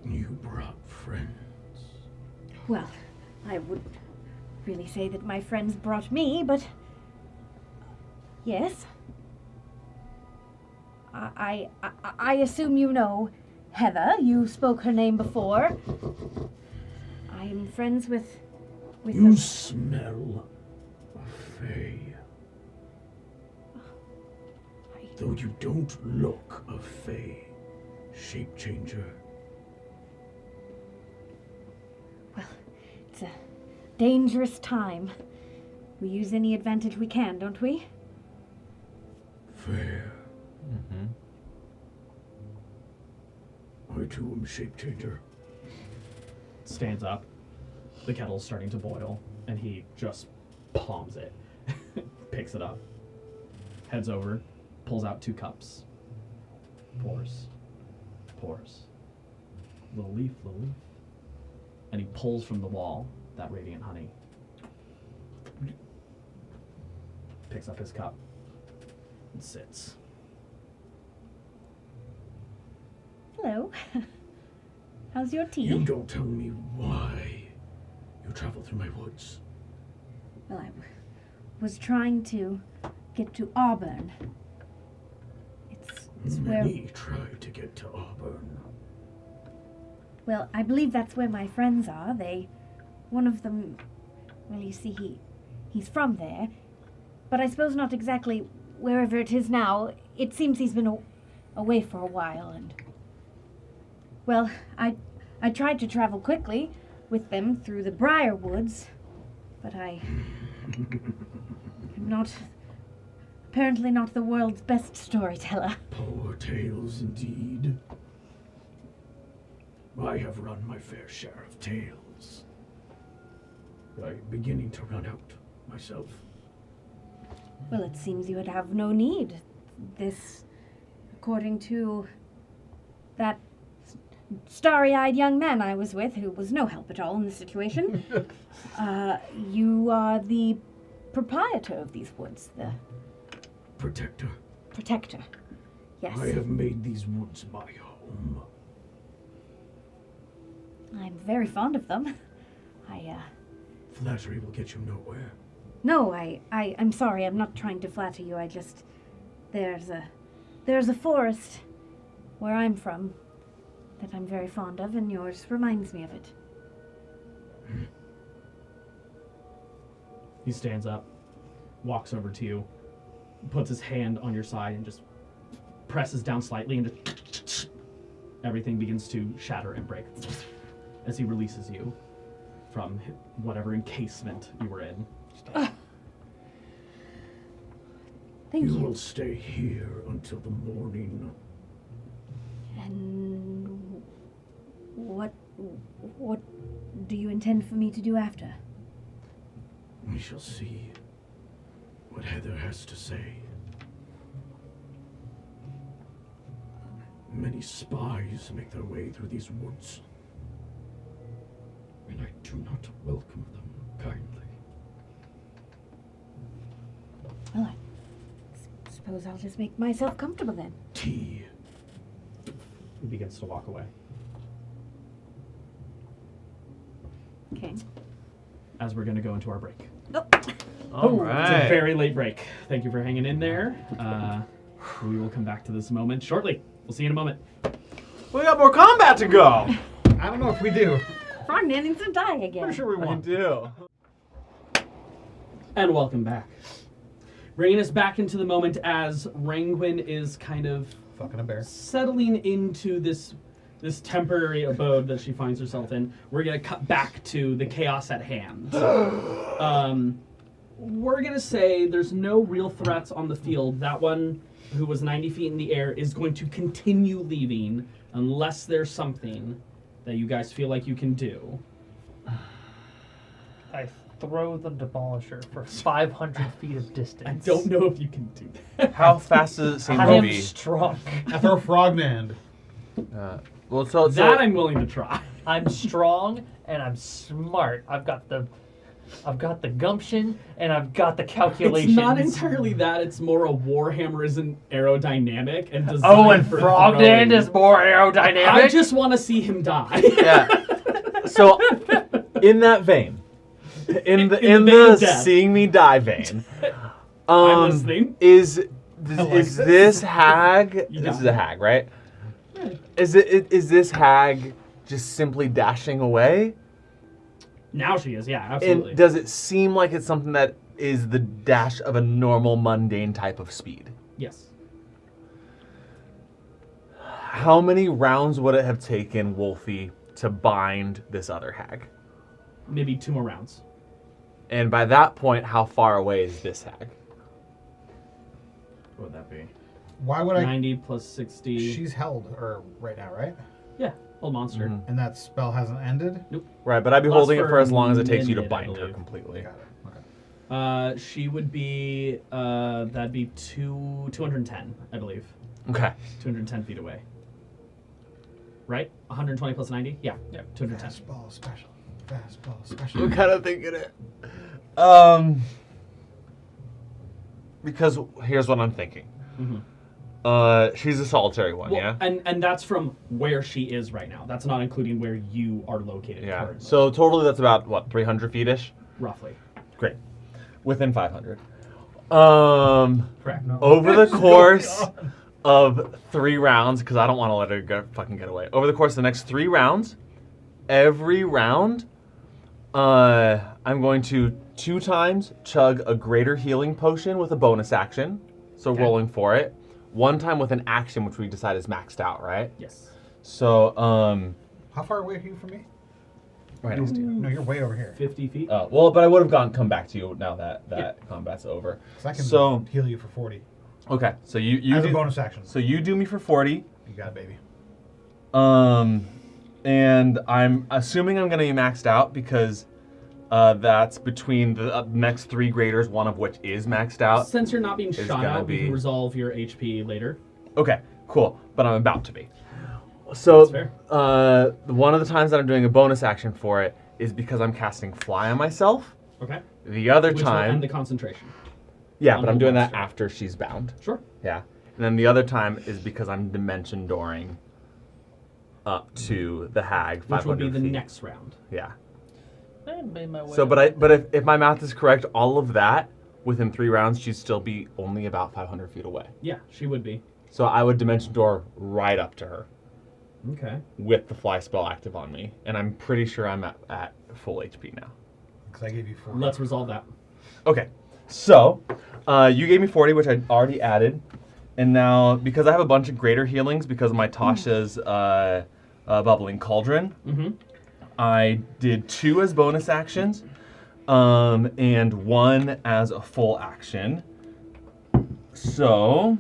You brought friends.
Well, I would really say that my friends brought me, but yes. I assume you know Heather. You spoke her name before. I am friends with
You
the-
smell a fae. Though you don't look a fae. Shape changer.
Well, it's a dangerous time. We use any advantage we can, don't we?
Fair. I too am shape changer.
Stands up. The kettle's starting to boil, and he just palms it. Picks it up. Heads over. Pulls out 2 cups. Pours. Pours. Little leaf, little leaf. And he pulls from the wall that radiant honey. Picks up his cup. And sits.
Hello. How's your tea?
You don't tell me why you travel through my woods.
Well, was trying to get to Auburn. It's where.
Many try to get to Auburn.
Well, I believe that's where my friends are. One of them. Well, you see, he's from there, but I suppose not exactly wherever it is now. It seems he's been away for a while, and. Well, I tried to travel quickly with them through the briar woods, but I'm apparently not the world's best storyteller.
Poor tales indeed. I have run my fair share of tales. I'm beginning to run out myself.
Well, it seems you would have no need. This, according to that starry-eyed young man I was with, who was no help at all in the situation, you are the proprietor of these woods,
Protector,
Protector. Yes.
I have made these woods my home.
I'm very fond of them.
Flattery will get you nowhere.
No, I'm sorry. I'm not trying to flatter you. There's a forest where I'm from that I'm very fond of, and yours reminds me of it.
He stands up, walks over to you, puts his hand on your side, and just presses down slightly, and just everything begins to shatter and break as he releases you from whatever encasement you were in.
Thank
You
you.
will stay here until the morning.
And what do you intend for me to do after?
We shall see what Heather has to say. Many spies make their way through these woods, and I do not welcome them kindly.
Well, I suppose I'll just make myself comfortable then.
Tea.
He begins to walk away.
Okay.
As we're going to go into our break.
Oh,
All
It's a
right.
very late break. Thank you for hanging in there. We will come back to this moment shortly. We'll see you in a moment.
We got more combat to go.
I don't know if we do.
Frogman needs to die again.
Pretty sure we
We
won.
do.
And welcome back. Bringing us back into the moment as Ranguin is kind of
Fucking a bear.
settling into this temporary abode that she finds herself in. We're gonna cut back to the chaos at hand. We're gonna say there's no real threats on the field. That one who was 90 feet in the air is going to continue leaving unless there's something that you guys feel like you can do.
I throw the demolisher for 500 feet of
I
distance.
don't know if you can do that.
How fast does it seem
I
to
am
be?
strong.
I throw Frogman.
Well, so
That I'm willing to try.
I'm strong and I'm smart. I've got the gumption and I've got the calculations.
It's not entirely that. It's more a Warhammer isn't aerodynamic and designed
Oh, and
for
Frogman
throwing.
is more aerodynamic.
I just want to see him die.
yeah. So, in that vein, in the
vein of death.
seeing me die vein,
I'm listening.
is
like
this hag?
You
This
got
is a hag, right? Is this hag just simply dashing away?
Now she is, yeah, absolutely.
And does it seem like it's something that is the dash of a normal, mundane type of speed?
Yes.
How many rounds would it have taken Wolfie to bind this other hag?
Maybe 2 more rounds.
And by that point, how far away is this hag?
What would that be?
Why would I?
90 plus 60.
She's held right now, right?
Yeah, old monster.
Mhm.
And that spell hasn't ended.
Right, but I'd be
Lasts
holding it
for
for as long as it takes you to
minute, I
bind her
believe.
completely.
Got it. Okay.
She would be, that'd be 210, I believe.
Okay.
210 feet away. Right? 120 plus 90? Yeah, 210.
Fastball special. Fastball special.
I'm kind of thinking it. Because here's what I'm thinking.
Mhm.
She's a solitary one,
Well,
yeah?
and that's from where she is right now. That's not including where you are located
Yeah.
currently.
So totally that's about, what, 300 feet-ish?
Roughly.
Great. Within 500.
Correct.
Over the course of 3 rounds, because I don't want to let her fucking get away. Over the course of the next 3 rounds, every round, I'm going to 2 times chug a greater healing potion with a bonus action. So
Okay.
rolling for it. 1 time with an action, which we decide is maxed out, right?
Yes.
So,
How far away are you from me?
right next to you.
No, you're way over here.
50 feet?
Well, but I would have come back to you now that combat's over.
'Cause I can
So-
heal you for 40
Okay, so you
as a
do,
bonus action.
so you do me for 40.
You got it, baby.
And I'm assuming I'm going to be maxed out because that's between the next 3 graders, one of which is maxed out.
Since you're not being
It's
shot
gonna
at, we
be-
can resolve your HP later.
Okay, cool. But I'm about to be. So,
That's
one of the times that I'm doing a bonus action for it is because I'm casting Fly on myself.
Okay.
The other
Which will
time,
end the concentration.
Yeah,
on
but
the
I'm doing that
monster.
after she's bound.
Sure.
Yeah. And then the other time is because I'm dimension dooring up to the hag, 500
Which will be the
feet.
next round.
Yeah.
I made my way
So,
up.
but if my math is correct, all of that within 3 rounds, she'd still be only about 500 feet away.
Yeah, she would be.
So I would dimension door right up to her
Okay.
with the fly spell active on me, and I'm pretty sure I'm at full HP now.
Because I gave you 4.
Let's resolve that.
Okay, so you gave me 40, which I already added, and now because I have a bunch of greater healings because of my Tasha's bubbling cauldron,
Mm-hmm.
I did 2 as bonus actions, and 1 as a full action. So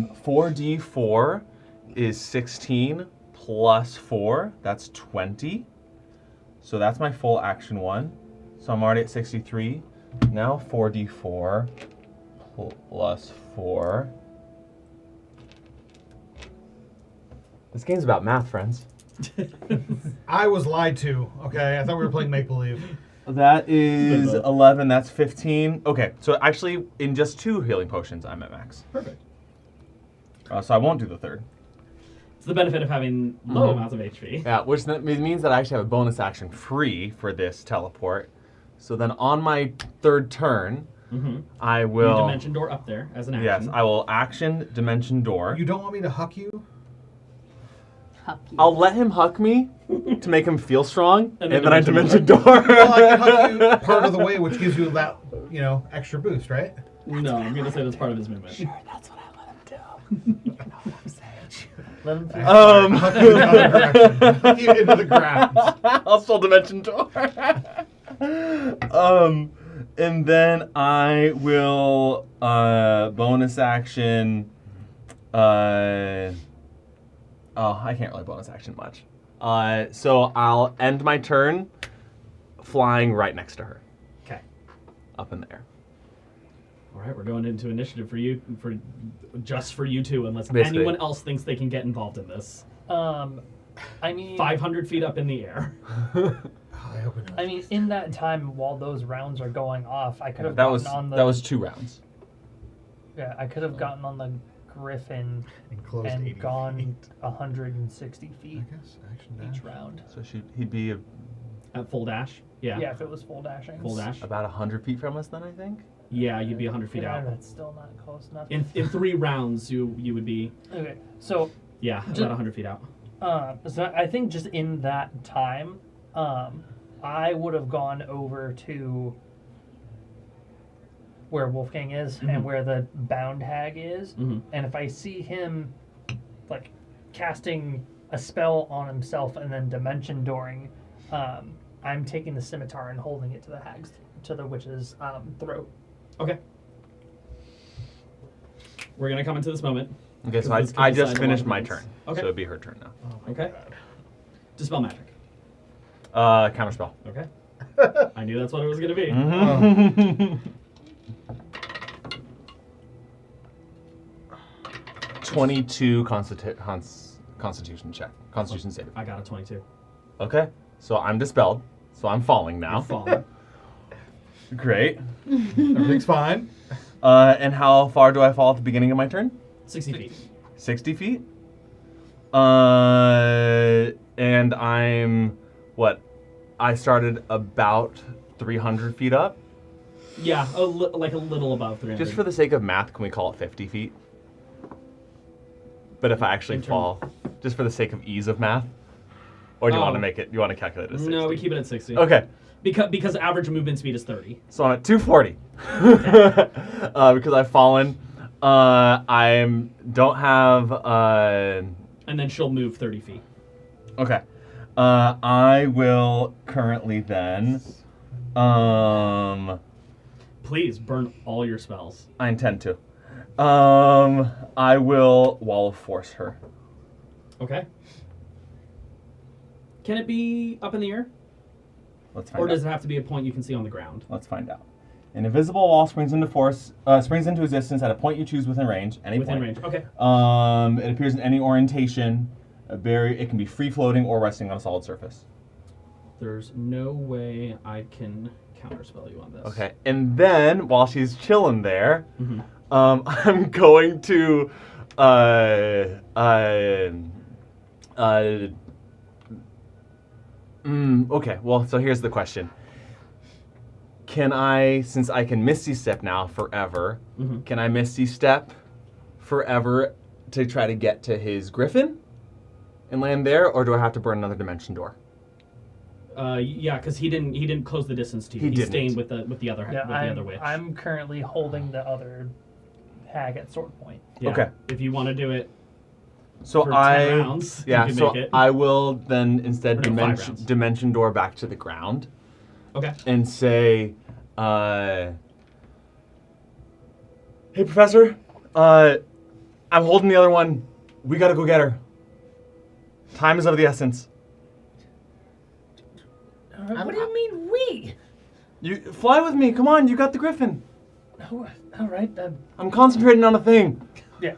4d4 is 16 plus 4, that's 20. So that's my full action 1. So I'm already at 63. Now 4d4 plus 4. This game's about math, friends.
I was lied to, okay? I thought we were playing make-believe.
That is 11, that's 15. Okay, so actually in just 2 healing potions, I'm at max.
Perfect.
So I won't do the third.
It's the benefit of having low amounts of HP.
Yeah, which means that I actually have a bonus action free for this teleport. So then on my 3rd turn,
Mm-hmm.
I
You
will...
dimension door up there as an action.
Yes, I will action Dimension Door.
You don't want me to huck you?
Huck you.
I'll let him huck me to make him feel strong,
And
and
then
then I
Dimension
Dimension Door.
Well, I can huck you part of the way, which gives you that, extra boost, right?
No, I'm going to say that's part of his movement.
That's what I let him do.
Let him feel
Huck you in the other direction. Huck you into the ground.
I'll still Dimension Door. And then I will bonus action. I can't really bonus action much. So I'll end my turn flying right next to her,
Okay.
up in the air.
All right, we're going into initiative for you two, unless
Basically.
anyone else thinks they can get involved in this.
I mean,
500 feet up in the air.
I hope it does.
I mean, in that time while those rounds are going off, I could have
That
gotten
was
on the.
that was 2 rounds.
Yeah, I could have gotten on the Griffin
Enclosed 80
and gone
feet.
160
I
feet
guess action
each
dash.
round.
So he'd be
At full dash? Yeah.
Yeah, if it was full dashing.
Full dash?
about 100 feet from us then, I think.
Yeah, you'd be 100 feet
Yeah,
out.
that's still not close enough.
In 3 rounds, you would be,
Okay, so
yeah,
Just-
about 100 feet out.
so I think just in that time, I would have gone over to where Wolfgang is
Mhm.
and where the bound hag is,
Mhm.
and if I see him like casting a spell on himself and then dimension dooring, I'm taking the scimitar and holding it to the hag's to the witch's throat.
Okay. We're going to come into this moment.
Okay, so
Because this
I
could
just
decide a
finished
lot
my
of
turn.
things. Okay.
So it'd be her turn now.
Oh my
Okay.
God.
Dispel magic.
Counterspell.
Okay. I knew that's what it was going to be.
Mm-hmm. 22 Constitution check. Constitution save.
I got a 22.
Okay, so I'm dispelled. So I'm falling now.
You're falling.
Great.
Everything's fine.
And how far do I fall at the beginning of my turn?
60 feet.
60 feet. And I'm what? I started about 300 feet up.
Yeah, like a little above 300.
Just for the sake of math, can we call it 50 feet? But if I actually
In term-
fall, just for the sake of ease of math, or do you want
Oh.
to make it? You want to calculate it as 60?
No, we keep it at 60.
Okay,
Because average movement speed is 30.
so I'm at 240 because I've fallen. I don't have.
And then she'll move 30 feet.
Okay, I will currently then.
Please burn all your spells.
I intend to. I will Wall of Force her.
Okay. Can it be up in the air?
Let's find
Or
out.
does it have to be a point you can see on the ground?
Let's find out. An invisible wall springs into existence at a point you choose within range. Any
Within
point.
range. Okay.
It appears in any orientation. It can be free floating or resting on a solid surface.
There's no way I can counterspell you on this.
Okay, and then while she's chilling there,
Mhm.
I'm going to okay, well, so here's the question. Can I, since I can Misty Step now forever,
Mhm.
can I Misty Step forever to try to get to his griffin and land there, or do I have to burn another dimension door?
Yeah, because he didn't close the distance to you.
He
He's
didn't.
staying with the other
Yeah,
with the other witch.
I'm currently holding the other hag at sword point.
Yeah,
Okay.
If you want to do it,
So
for 10 rounds, you
yeah,
can
so
make it.
I will then instead
Or no, 5 rounds.
dimension door back to the ground
Okay.
and say, "Hey, Professor, I'm holding the other one. We gotta go get her. Time is of the essence.
What do you mean we?
You fly with me. Come on, you got the griffin.
Oh, all right.
I'm concentrating on a thing."
Yeah.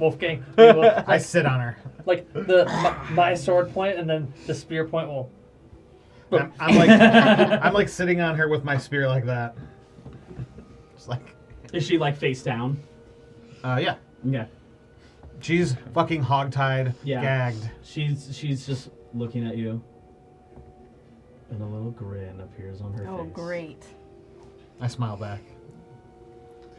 Wolfgang, we will,
I sit on her.
like my sword point, and then the spear point will.
I'm like sitting on her with my spear like that. Just like,
Is she like face down?
yeah.
Yeah.
She's fucking hogtied,
Yeah.
gagged.
She's just looking at you, and a little grin appears on her
Oh,
face.
great.
I smile back.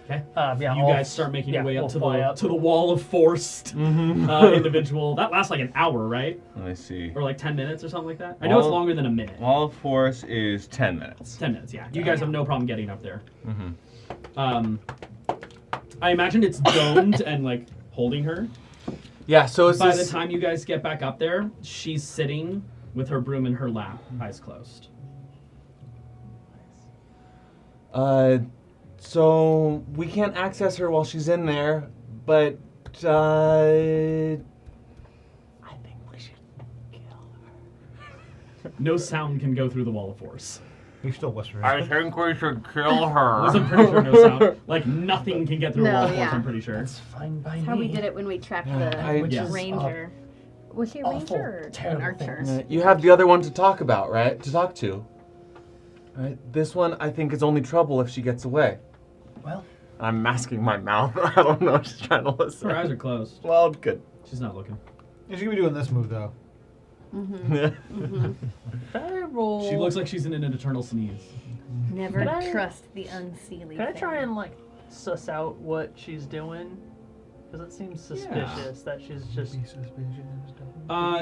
Okay.
Yeah,
You
I'll-
guys start making your way
we'll
up to
fly up.
the wall of forced
Mm-hmm.
individual. That lasts like an hour, right?
Let me see.
Or like 10 minutes or something like that. I know it's
Wall-
longer than a minute.
Wall of Force is 10 minutes.
10 minutes, yeah. You guys have no problem getting up there.
Mm-hmm.
I imagine it's domed and like holding her.
Yeah. So it's
By the
this.
time you guys get back up there, she's sitting with her broom in her lap, eyes closed.
So we can't access her while she's in there, but I think we should kill her.
No sound can go through the wall of force.
We still whisper.
think we should kill her.
I'm pretty sure no sound. Like nothing can get through a wall
No,
of force,
yeah.
I'm pretty sure.
That's fine by
That's
me.
how we did it when we trapped the
I-
Which is,
ranger. Was he a
awful,
ranger or an
terrible
archer?
things.
You have the other one to talk about, right? To talk to. Right? This one, I think, is only trouble if she gets away.
Well,
I'm masking my mouth. I don't know. She's trying to listen.
Her eyes are closed.
Well, good.
She's not looking.
She's gonna be doing this move though.
I roll.
She looks like she's in an eternal sneeze.
Never
Can I-
trust the unseelie.
Can I
thing.
try and like suss out what she's doing? Because it seems suspicious that she's just.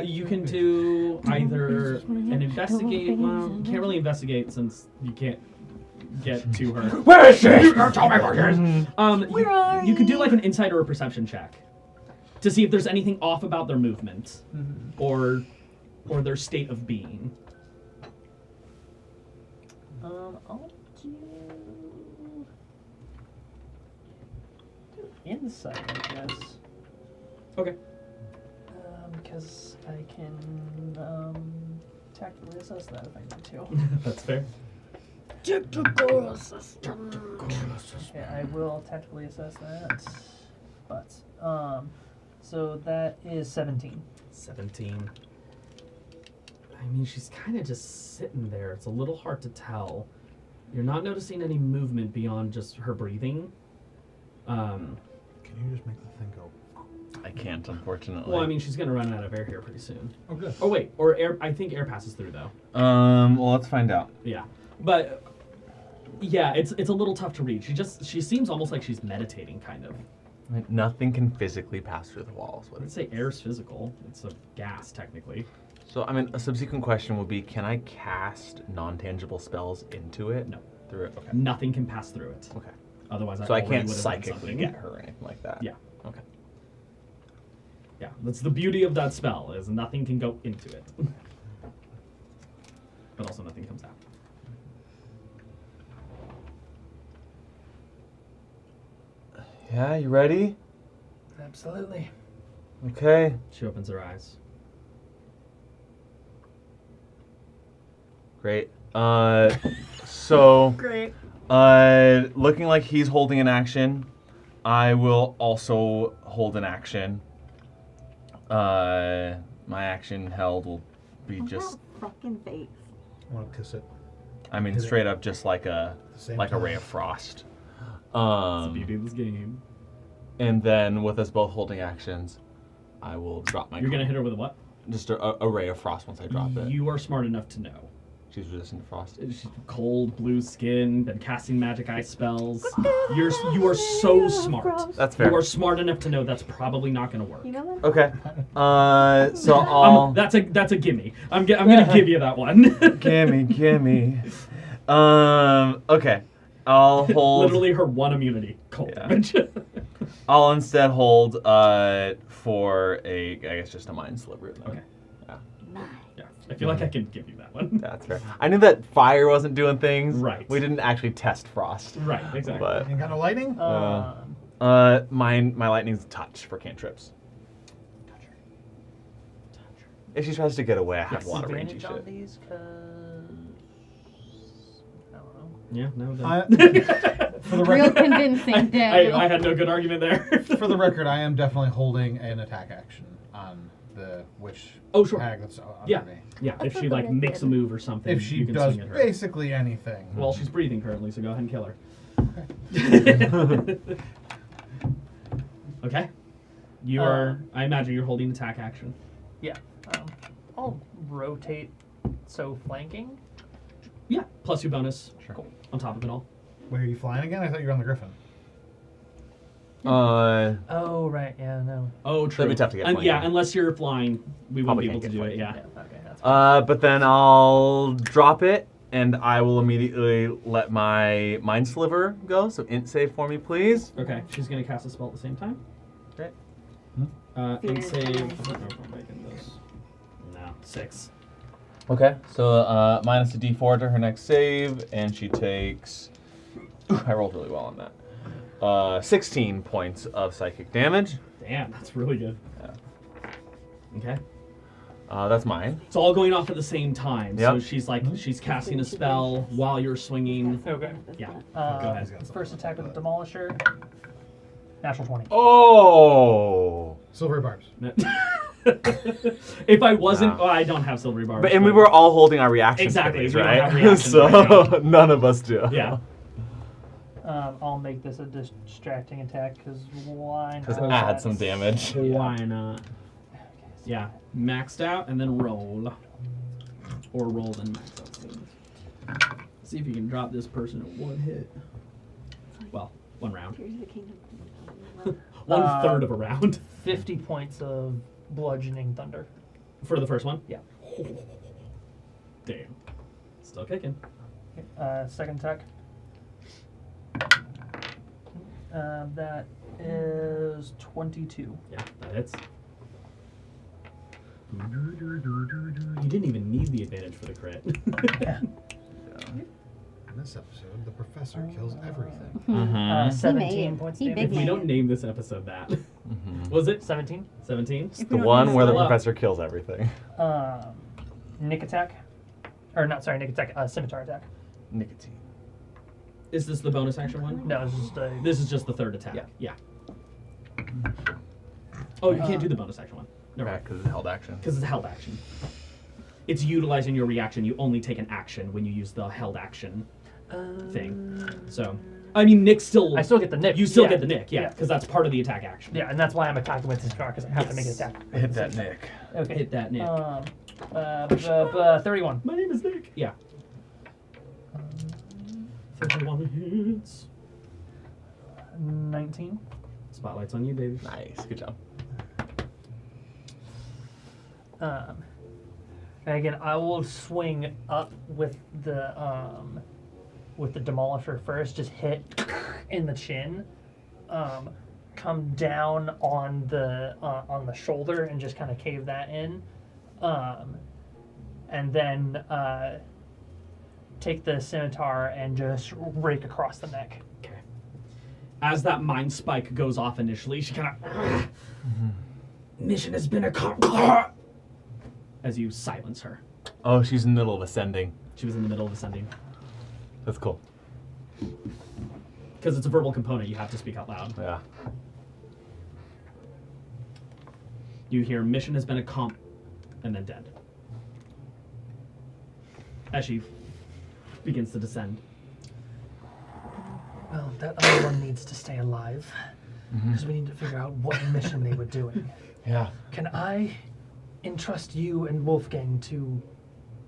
You can do either an investigate. Well, you can't really investigate since you can't get to her.
Where is she? Tell me where she is.
Where are
You can do like an insight or a perception check to see if there's anything off about their movement or their state of being.
I'll do insight, I guess.
Okay.
Because I can tactically assess that if I need to.
That's fair.
Yeah, I will tactically assess that. But so that is 17.
17. I mean, she's kind of just sitting there. It's a little hard to tell. You're not noticing any movement beyond just her breathing.
Can you just make the thing go?
I can't, unfortunately.
Well, I mean, she's gonna run out of air here pretty soon.
Oh, good.
Oh wait, or air. I think air passes through though.
Well, let's find out.
Yeah, but yeah, it's a little tough to read. She seems almost like she's meditating, kind of.
Like, nothing can physically pass through the walls.
I would say air's physical. It's a gas technically.
So, I mean, a subsequent question would be, can I cast non-tangible spells into it?
No.
Through it? Okay.
Nothing can pass through it.
Okay.
Otherwise,
So I
already
can't
would have done
psychically
something.
get her or anything like that?
Yeah.
Okay.
Yeah, that's the beauty of that spell, is nothing can go into it. But also nothing comes out.
Yeah, you ready?
Absolutely.
Okay.
She opens her eyes.
Great. So,
Great.
looking like he's holding an action, I will also hold an action. My action held will be just
fucking face.
I want to kiss it.
I mean,
Hit it.
straight up, just like a
Same
a ray
time.
of frost.
It's the beauty of this game.
And then with us both holding actions, I will drop my.
You're gonna hit her with a what?
Just a ray of frost once I drop it.
You are smart enough to know.
She's resistant to frost.
She's cold, blue skin, been casting magic ice spells. You are so smart.
That's fair.
You are smart enough to know that's probably not gonna work.
You know that?
Okay. So I'll.
That's a gimme. I'm gonna give you that one.
Gimme. Okay. I'll hold.
Literally her one immunity, cold
Yeah.
damage.
I'll instead hold for I guess just a mind sliver. Then.
Okay.
Yeah.
Nice.
Yeah, I feel like I can give you that one.
That's fair. I knew that fire wasn't doing things.
Right.
We didn't actually test frost.
Right, exactly.
But
Any kind of lightning?
my lightning's touch for cantrips. If she tries to get away, I have
Yes.
a lot of rangy
Advantage on
shit.
these, cause I don't know.
Yeah, no.
For the
Real
record,
convincing, Daniel.
I had no good argument there.
for the record, I am definitely holding an attack action on the witch
Oh, sure.
hag that's under
Yeah.
me.
Yeah, if she like makes a move or something,
If she
you can
does
swing at her.
basically anything.
Well, she's breathing currently, so go ahead and kill her. Okay. You are. I imagine you're holding attack action.
Yeah. I'll rotate. So flanking.
Yeah. Plus your bonus.
Sure.
Cool. On top of it all.
Wait, are you flying again? I thought you were on the Griffin.
Oh right. Yeah. No.
Oh, true.
That'd be tough to get
And, yeah,
flanking.
unless you're flying, we wouldn't
Probably
be able
can't
to
get
do it.
flanking.
Yeah.
Okay. That's fine.
But then I'll drop it, and I will immediately let my mind sliver go. So int save for me, please.
Okay. She's gonna cast a spell at the same time.
Okay.
Int save. I
Fear.
don't know if I'm making this. No. 6.
Okay. So minus a d4 to her next save, and she takes. I rolled really well on that. 16 points of psychic damage.
Damn, that's really good.
Yeah.
Okay.
That's mine.
It's all going off at the same time. So
Yep.
she's like, she's casting a spell while you're swinging.
Okay.
Yeah. Go
Uh,
ahead.
First attack with the Demolisher. Natural 20.
Oh.
Silvery barbs.
If I wasn't,
Nah.
oh, I don't have silvery barbs.
But and we were all holding our reactions.
Exactly,
For these,
we don't
right?
have reactions
so
right now.
none of us do.
Yeah.
I'll make this a distracting attack because why not?
Because add some damage.
Why not? Yeah. Maxed out and then roll. Or roll then max out. See if you can drop this person at one hit. Well, one round.
Tears of the Kingdom.
1/3 of a round.
50 points of bludgeoning thunder.
For the first one?
Yeah.
Damn. Still kicking.
Second attack. That is 22.
Yeah, that hits. You didn't even need the advantage for the crit.
In this episode, the professor kills everything.
Mm-hmm.
17 points
He
damage.
big
We
man.
don't name this episode that.
Mm-hmm.
Was it
17.
17?
If we
The
don't
one
use
where the
it-
professor kills everything.
Nick attack. Or not, sorry, Nick attack. Scimitar attack.
Nicotine.
Is this the bonus action one?
No, it's just a.
This is just the third attack.
Yeah.
Oh, you can't do the bonus action one. Never
Yeah,
mind.
because it's held action.
Because it's a held action. It's utilizing your reaction. You only take an action when you use the held action thing. So, I mean, Nick still.
I still get the nick.
You still
yeah.
get the nick, yeah,
Yeah.
because that's part of the attack action.
Yeah, and that's why I'm attacking with this car because I have to make an
Yes.
attack.
Hit that Nick.
Okay.
Hit that Nick.
31.
My name is Nick. Yeah. 31 hits.
19.
Spotlight's on you, baby.
Nice. Good job.
And again, I will swing up with the Demolisher first. Just hit in the chin, come down on the shoulder, and just kind of cave that in, and then take the scimitar and just rake across the neck.
Okay. As that mind spike goes off initially, she kind of. Mission has been accomplished. As you silence her.
Oh, she's in the middle of ascending.
She was in the middle of ascending.
That's cool.
Because it's a verbal component, you have to speak out loud.
Yeah.
You hear mission has been accomplished, and then dead. as she begins to descend.
Well, that other one needs to stay alive. Because we need to figure out what mission they were doing.
Yeah.
Can I entrust you and Wolfgang to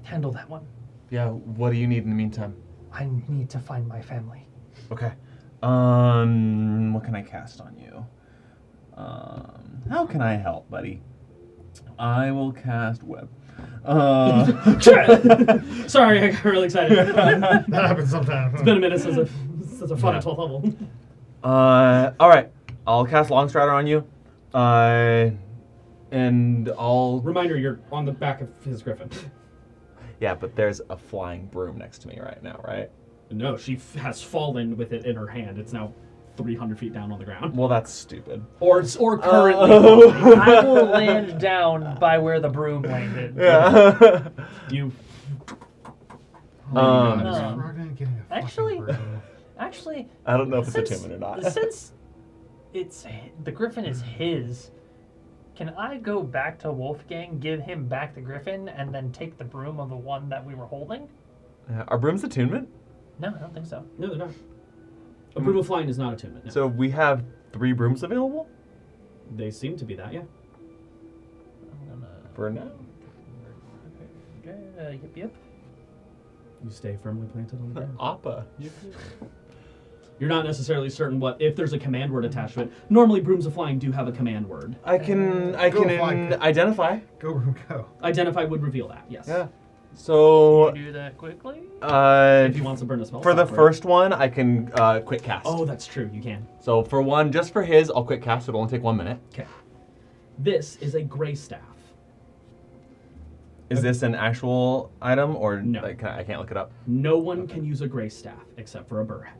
handle that one?
Yeah, what do you need in the meantime?
I need to find my family.
Okay. What can I cast on you? How can I help, buddy? I will cast web.
Sorry, I got really excited.
That happens sometimes.
It's been a minute since I've fought at 12th level.
All right. I'll cast Longstrider on you. And I'll...
Reminder, you're on the back of his griffin.
Yeah, but there's a flying broom next to me right now, right?
No, she has fallen with it in her hand. It's now 300 feet down on the ground.
Well, that's stupid.
Or currently falling.
I will land down by where the broom landed.
Yeah.
You...
Actually,
I don't know if it's
since,
attunement or not.
Since the griffin is his, can I go back to Wolfgang, give him back the griffin, and then take the broom of the one that we were holding?
Are brooms attunement?
No, I don't think so.
No, they're not. A broom of flying is not attunement. No.
So we have 3 brooms available?
They seem to be that, yeah.
I'm gonna...
For now?
Yep.
You stay firmly planted on the ground.
Appa.
You're not necessarily certain if there's a command word attached to it. Normally, brooms of flying do have a command word.
I can
fly.
identify.
Go.
Identify would reveal that, yes.
Yeah. So
Can you do that quickly?
If he wants to burn a spell
for the
slot
first one, I can quick cast.
Oh, that's true. You can.
So for one, just for his, I'll quick cast. It'll only take 1 minute.
Okay. This is a gray staff.
Is this an actual item or
No.
like, I can't look it up?
No one can use a gray staff except for a burr hag.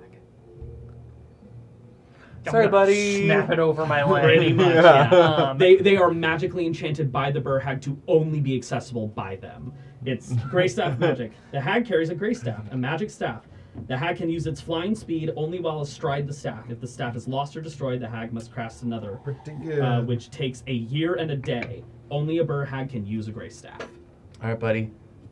Sorry, buddy.
Snap it over my leg.
Pretty much,
Yeah.
yeah. They are magically enchanted by the burr hag to only be accessible by them. It's gray staff magic. The hag carries a gray staff, a magic staff. The hag can use its flying speed only while astride the staff. If the staff is lost or destroyed, the hag must cast another,
Pretty good.
which takes a year and a day. Only a burr hag can use a gray staff.
All right, buddy.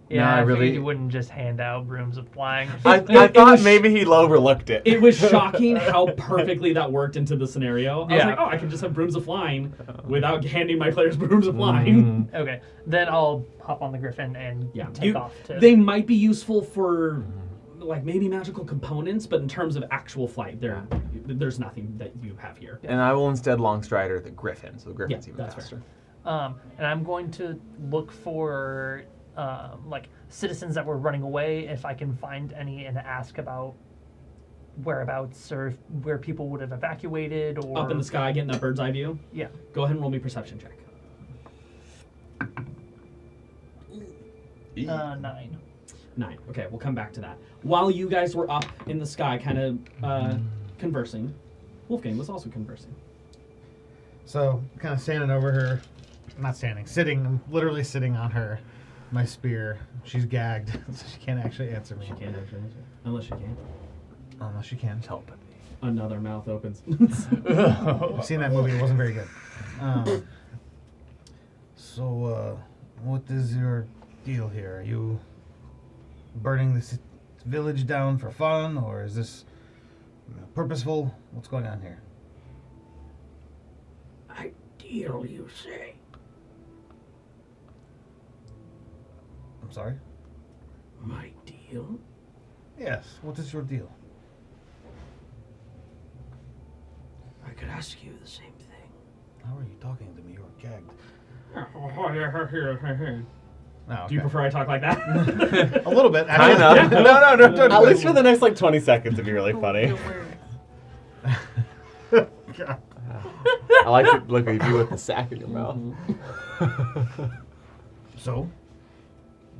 Yeah,
No, I
I figured
really-
you wouldn't just hand out brooms of flying.
I
it
thought
was-
maybe he overlooked it.
It was shocking how perfectly that worked into the scenario. I was
Yeah.
like, oh, I can just have brooms of flying without handing my players brooms of flying.
Okay, then I'll hop on the griffin and
Yeah,
take off.
They might be useful for like maybe magical components, but in terms of actual flight, there's nothing that you have here.
And I will instead Longstrider the Griffin, so the Griffin's
Yeah,
even
that's
faster.
And I'm going to look for like citizens that were running away, if I can find any, and ask about whereabouts or where people would have evacuated or
Up in the sky, getting that bird's eye view.
Yeah.
Go ahead and roll me a perception check.
9.
9. Okay, we'll come back to that. While you guys were up in the sky, kind of conversing, Wolfgang was also conversing.
So, kind of standing over her, not standing, sitting, I'm literally sitting on her, my spear. She's gagged, so she can't actually answer me.
She can't actually answer. Unless she can.
Unless she can.
Telepathy.
Another mouth opens.
I've seen that movie, it wasn't very good. So, what is your deal here? Are you burning this village down for fun, or is this purposeful? What's going on here?
Ideal, you say?
I'm sorry?
My deal?
Yes, what is your deal?
I could ask you the same thing.
How are you talking to me? You're gagged. Oh,
Do you prefer I talk like that?
A little bit.
I
actually.
know. No. At least for the next like 20 seconds, it'd be really funny.
God.
I like to look at you with the sack in your mouth.
So,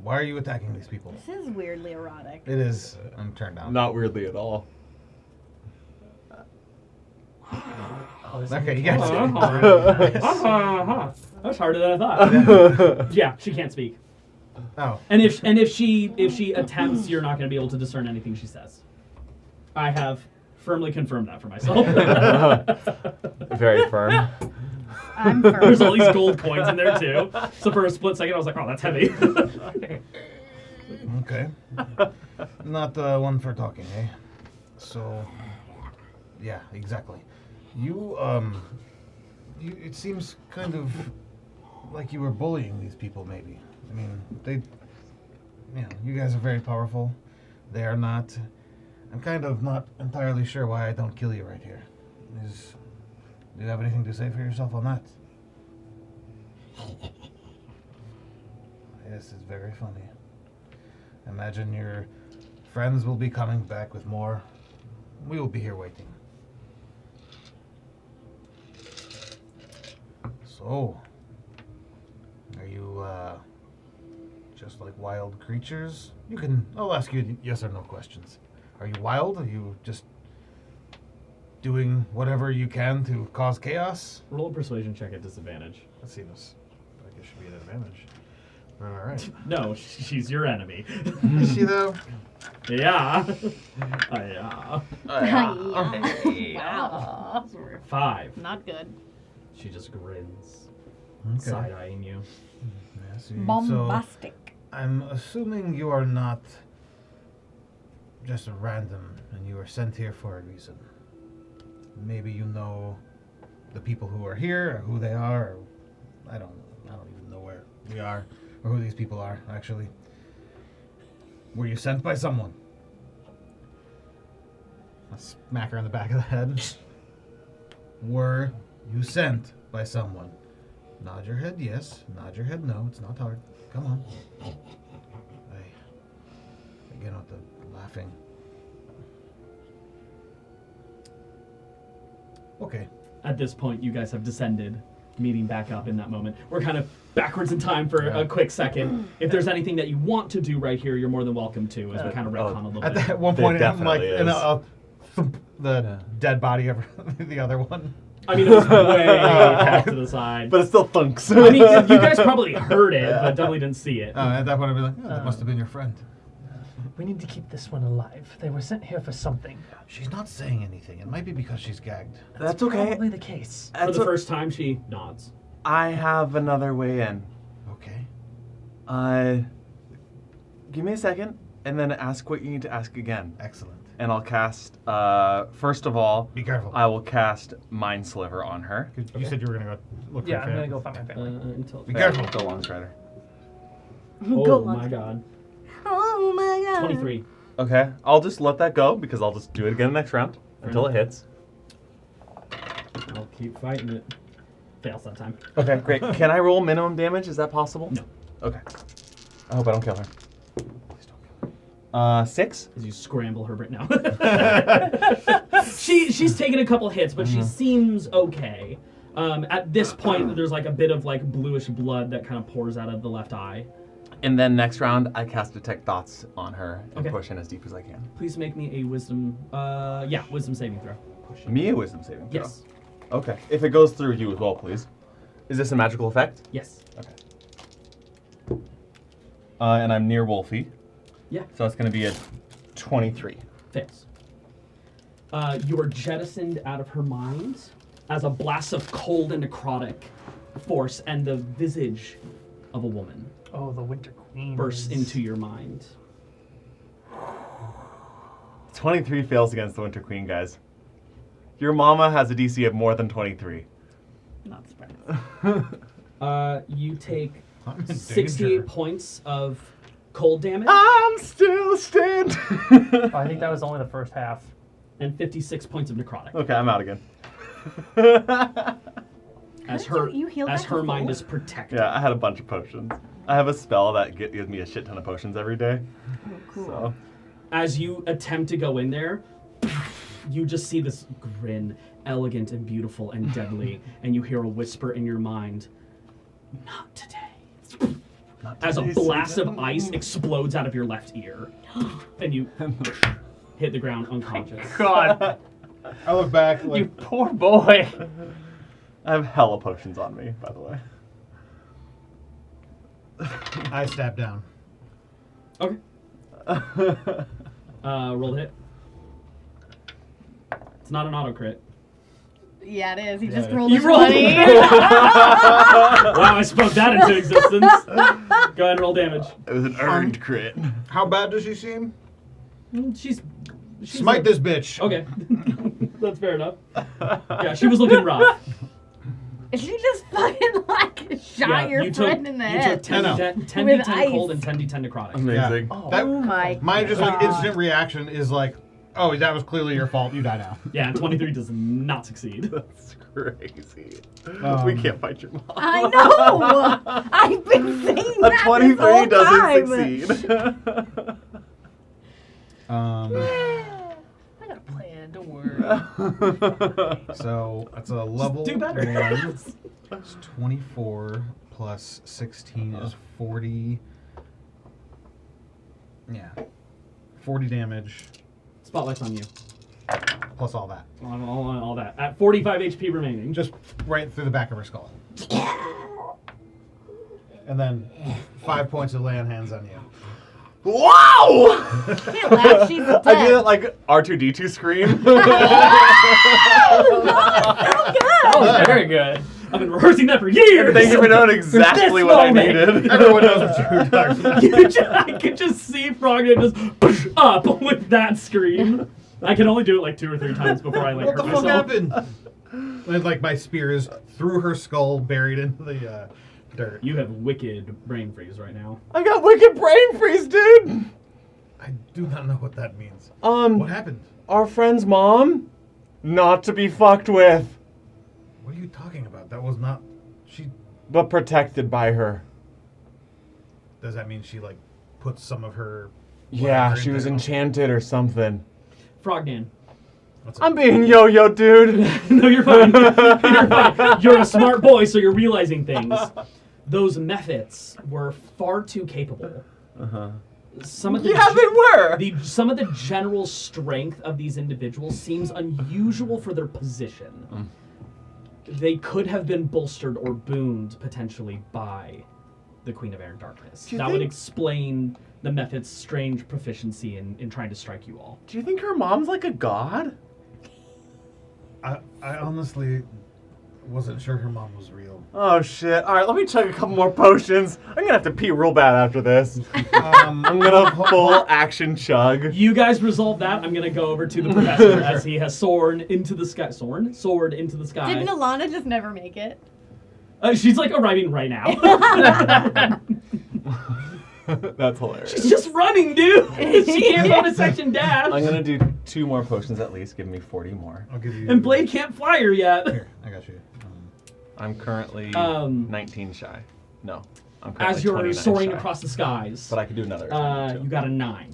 why are you attacking these people?
This is weirdly erotic.
It is. I'm turned down.
Not weirdly at all.
Okay, you guys.
That's harder than I thought. Yeah, she can't speak.
Oh.
And if she attempts, you're not going to be able to discern anything she says. I have firmly confirmed that for myself.
Very firm.
I'm firm.
There's all these gold coins in there too. So for a split second, I was like, "Oh, that's heavy."
Okay. Not one for talking, eh? So, yeah, exactly. You, it seems kind of like you were bullying these people, maybe. I mean, you guys are very powerful. They are not. I'm kind of not entirely sure why I don't kill you right here. Do you have anything to say for yourself on that? Yes, it's very funny. Imagine your friends will be coming back with more. We will be here waiting. So, are you just like wild creatures? I'll ask you yes or no questions. Are you wild? Are you just doing whatever you can to cause chaos?
Roll a persuasion check at disadvantage.
Let's see this. I guess should be an advantage. All right.
No, she's your enemy.
Is she though?
Yeah. Yeah.
Wow.
5.
Not good.
She just grins,
Okay.
side-eyeing you.
Yeah, see,
Bombastic.
I'm assuming you are not just a random and you were sent here for a reason. Maybe you know the people who are here or who they are. Or I don't even know where we are or who these people are, actually. Were you sent by someone? I smack her on the back of the head. Were you sent by someone? Nod your head yes. Nod your head no. It's not hard. Come on. I get out the laughing. Okay.
At this point, you guys have descended, meeting back up in that moment. We're kind of backwards in time for a quick second. If there's anything that you want to do right here, you're more than welcome to, as we kind of retcon a little
At
bit.
that one
There
point, I'm like,
definitely is.
the dead body of the other one.
I mean, it was way off to the side.
But it still thunks.
I mean, you guys probably heard it, but definitely didn't see it.
At that point, I'd be like, that must have been your friend.
We need to keep this one alive. They were sent here for something.
She's not saying anything. It might be because she's gagged.
That's okay.
Probably the case.
For the first time, she nods.
I have another way in.
Okay.
Give me a second, and then ask what you need to ask again.
Excellent.
And I'll cast, first of all,
Be careful.
I will cast Mind Sliver on her.
You said you were going to go look
Yeah,
for
I'm
your
gonna
family.
go find my family.
Until
Be careful.
Go Long Strider.
Oh
Go
my
on.
god.
Oh my god.
23.
Okay, I'll just let that go, because I'll just do it again next round, until it hits.
I'll keep fighting it. Fails that time.
Okay, great. Can I roll minimum damage? Is that possible?
No.
Okay. I hope I don't kill her. Please don't kill her. 6?
As you scramble her right now. She's taken a couple hits, but she seems okay. At this point, there's like a bit of like bluish blood that kind of pours out of the left eye.
And then next round, I cast Detect Thoughts on her and
Okay.
push in as deep as I can.
Please make me a wisdom, wisdom saving throw.
Me a wisdom saving throw?
Yes.
Okay. If it goes through you as well, please. Is this a magical effect?
Yes.
Okay. And I'm near Wolfie.
Yeah.
So it's going to be a 23.
Fails. You are jettisoned out of her mind as a blast of cold and necrotic force and the visage of a woman
Oh, the Winter Queen
bursts
is-
into your mind.
23 fails against the Winter Queen, guys. Your mama has a DC of more than 23.
Not surprised.
You take
I'm in
68
danger.
points of cold damage
I'm still standing.
Oh, I think that was only the first half.
and 56 points of necrotic.
Okay, I'm out again.
As
How
her,
did you heal
as
back
her
to
mind
full?
is protected.
Yeah, I had a bunch of potions. I have a spell that gives me a shit ton of potions every day.
Oh, cool.
So,
As you attempt to go in there, you just see this grin, elegant and beautiful and deadly, and you hear a whisper in your mind, "Not today." As a blast of ice explodes out of your left ear, and you hit the ground unconscious.
God,
I look back
you
like,
poor boy.
I have hella potions on me, by the way.
I stab down.
Okay. Roll the hit. It's not an auto crit.
Yeah, it is. He
Yeah,
just
it is.
rolled
You
a
rolled
20.
Wow, I spoke that into existence. Go ahead and roll damage.
It was an earned crit.
How bad does she seem?
She's
Smite
like-
this bitch.
Okay, that's fair enough. Yeah, she was looking rough.
She just fucking like shot your friend in the
you
head.
took 10
I know.
d10
With
cold
ice.
and 10d10 necrotic.
Amazing.
Yeah.
Oh
That,
my
my just like
God.
instant reaction is like, oh, that was clearly your fault. You die now.
Yeah, 23 does not succeed.
That's crazy.
Um,
we can't fight your mom.
I know. I've been saying
A
that
23
this whole
doesn't
time.
succeed.
I got a plan. Don't worry.
So that's a level
do better.
1. It's 24 plus 16 is 40. Yeah. 40 damage
Spotlight's on you.
plus all that.
All that. At 45 HP remaining.
Just right through the back of her skull. And then 5 points of laying hands on you.
Wow!
Can't laugh, she's dead.
I did it like R2D2 scream.
That was very good.
I've been rehearsing that for years.
Thank you for knowing exactly
This
what I
moment.
needed.
Everyone knows what you're talking about.
I could just see Frogman just push up with that scream. I can only do it like 2 or 3 times before I like
What
hurt
the fuck
myself.
happened? And like my spear is through her skull, buried into the dirt.
You have wicked brain freeze right now.
I got wicked brain freeze, dude.
I do not know what that means.
Um,
What happened?
our friend's mom, not to be fucked with,
What are you talking about? That was not. She.
but protected by her.
Does that mean she like puts some of her?
Yeah,
whatever
she was
into-
enchanted or something.
Frogman.
What's
I'm being yo-yo, dude.
No, you're fine. You're fine. You're a smart boy, so you're realizing things. Those methods were far too capable.
Uh-huh.
Some of the
Yeah, they were.
some of the general strength of these individuals seems unusual for their position. They could have been bolstered or booned potentially by the Queen of Air and Darkness.
Do you
That would
think-
explain the method's strange proficiency in trying to strike you all.
Do you think her mom's like a god?
I honestly wasn't sure her mom was real.
Oh shit. Alright, let me chug a couple more potions. I'm gonna have to pee real bad after this. I'm gonna full action chug.
You guys resolve that. I'm gonna go over to the professor as he has soared into the sky. Soared into the sky.
Didn't Alana just never make it?
She's like arriving right now.
That's hilarious.
She's just running, dude. She can't go to section dash.
I'm gonna do 2 more potions at least. Give me 40 more.
I'll give you.
And Blade can't fly her yet.
Here, I got you.
I'm currently 19 shy. No, I'm currently
As you're
29
soaring
shy.
across the skies,
But I could do another. if I need to.
you got a 9.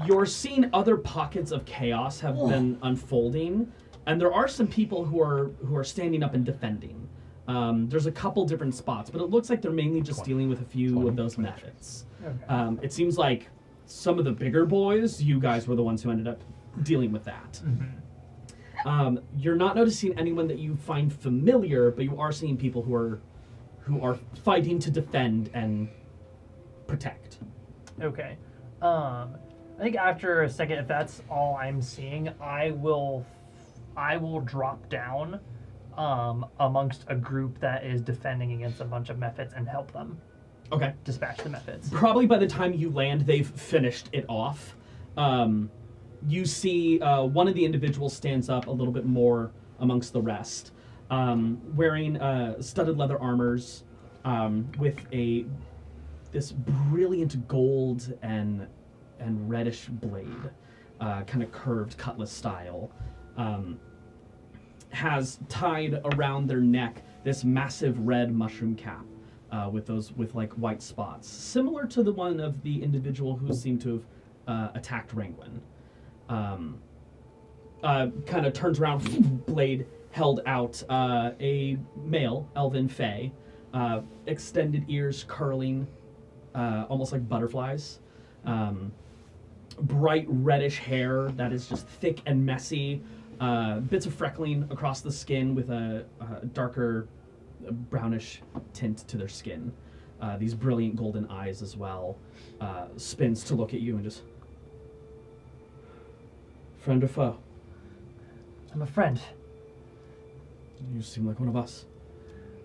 You're seeing other pockets of chaos have been unfolding, and there are some people who are standing up and defending. There's a couple different spots, but it looks like they're mainly just dealing with a few of those methods.
Okay.
It seems like some of the bigger boys, you guys were the ones who ended up dealing with that. You're not noticing anyone that you find familiar, but you are seeing people who are fighting to defend and protect.
Okay. I think after a second, if that's all I'm seeing, I will drop down amongst a group that is defending against a bunch of methods and help them
Okay.
dispatch the methods.
Probably by the time you land, they've finished it off. You see one of the individuals stands up a little bit more amongst the rest, wearing studded leather armors with this brilliant gold and reddish blade, kind of curved cutlass style. Has tied around their neck this massive red mushroom cap with like white spots, similar to the one of the individual who seemed to have attacked Ringwin. Kind of turns around, blade held out, a male elven fae, extended ears curling, almost like butterflies. Bright reddish hair that is just thick and messy. Bits of freckling across the skin with a darker brownish tint to their skin. These brilliant golden eyes as well. Spins to look at you and just... Friend or foe?
I'm a friend.
You seem like one of us.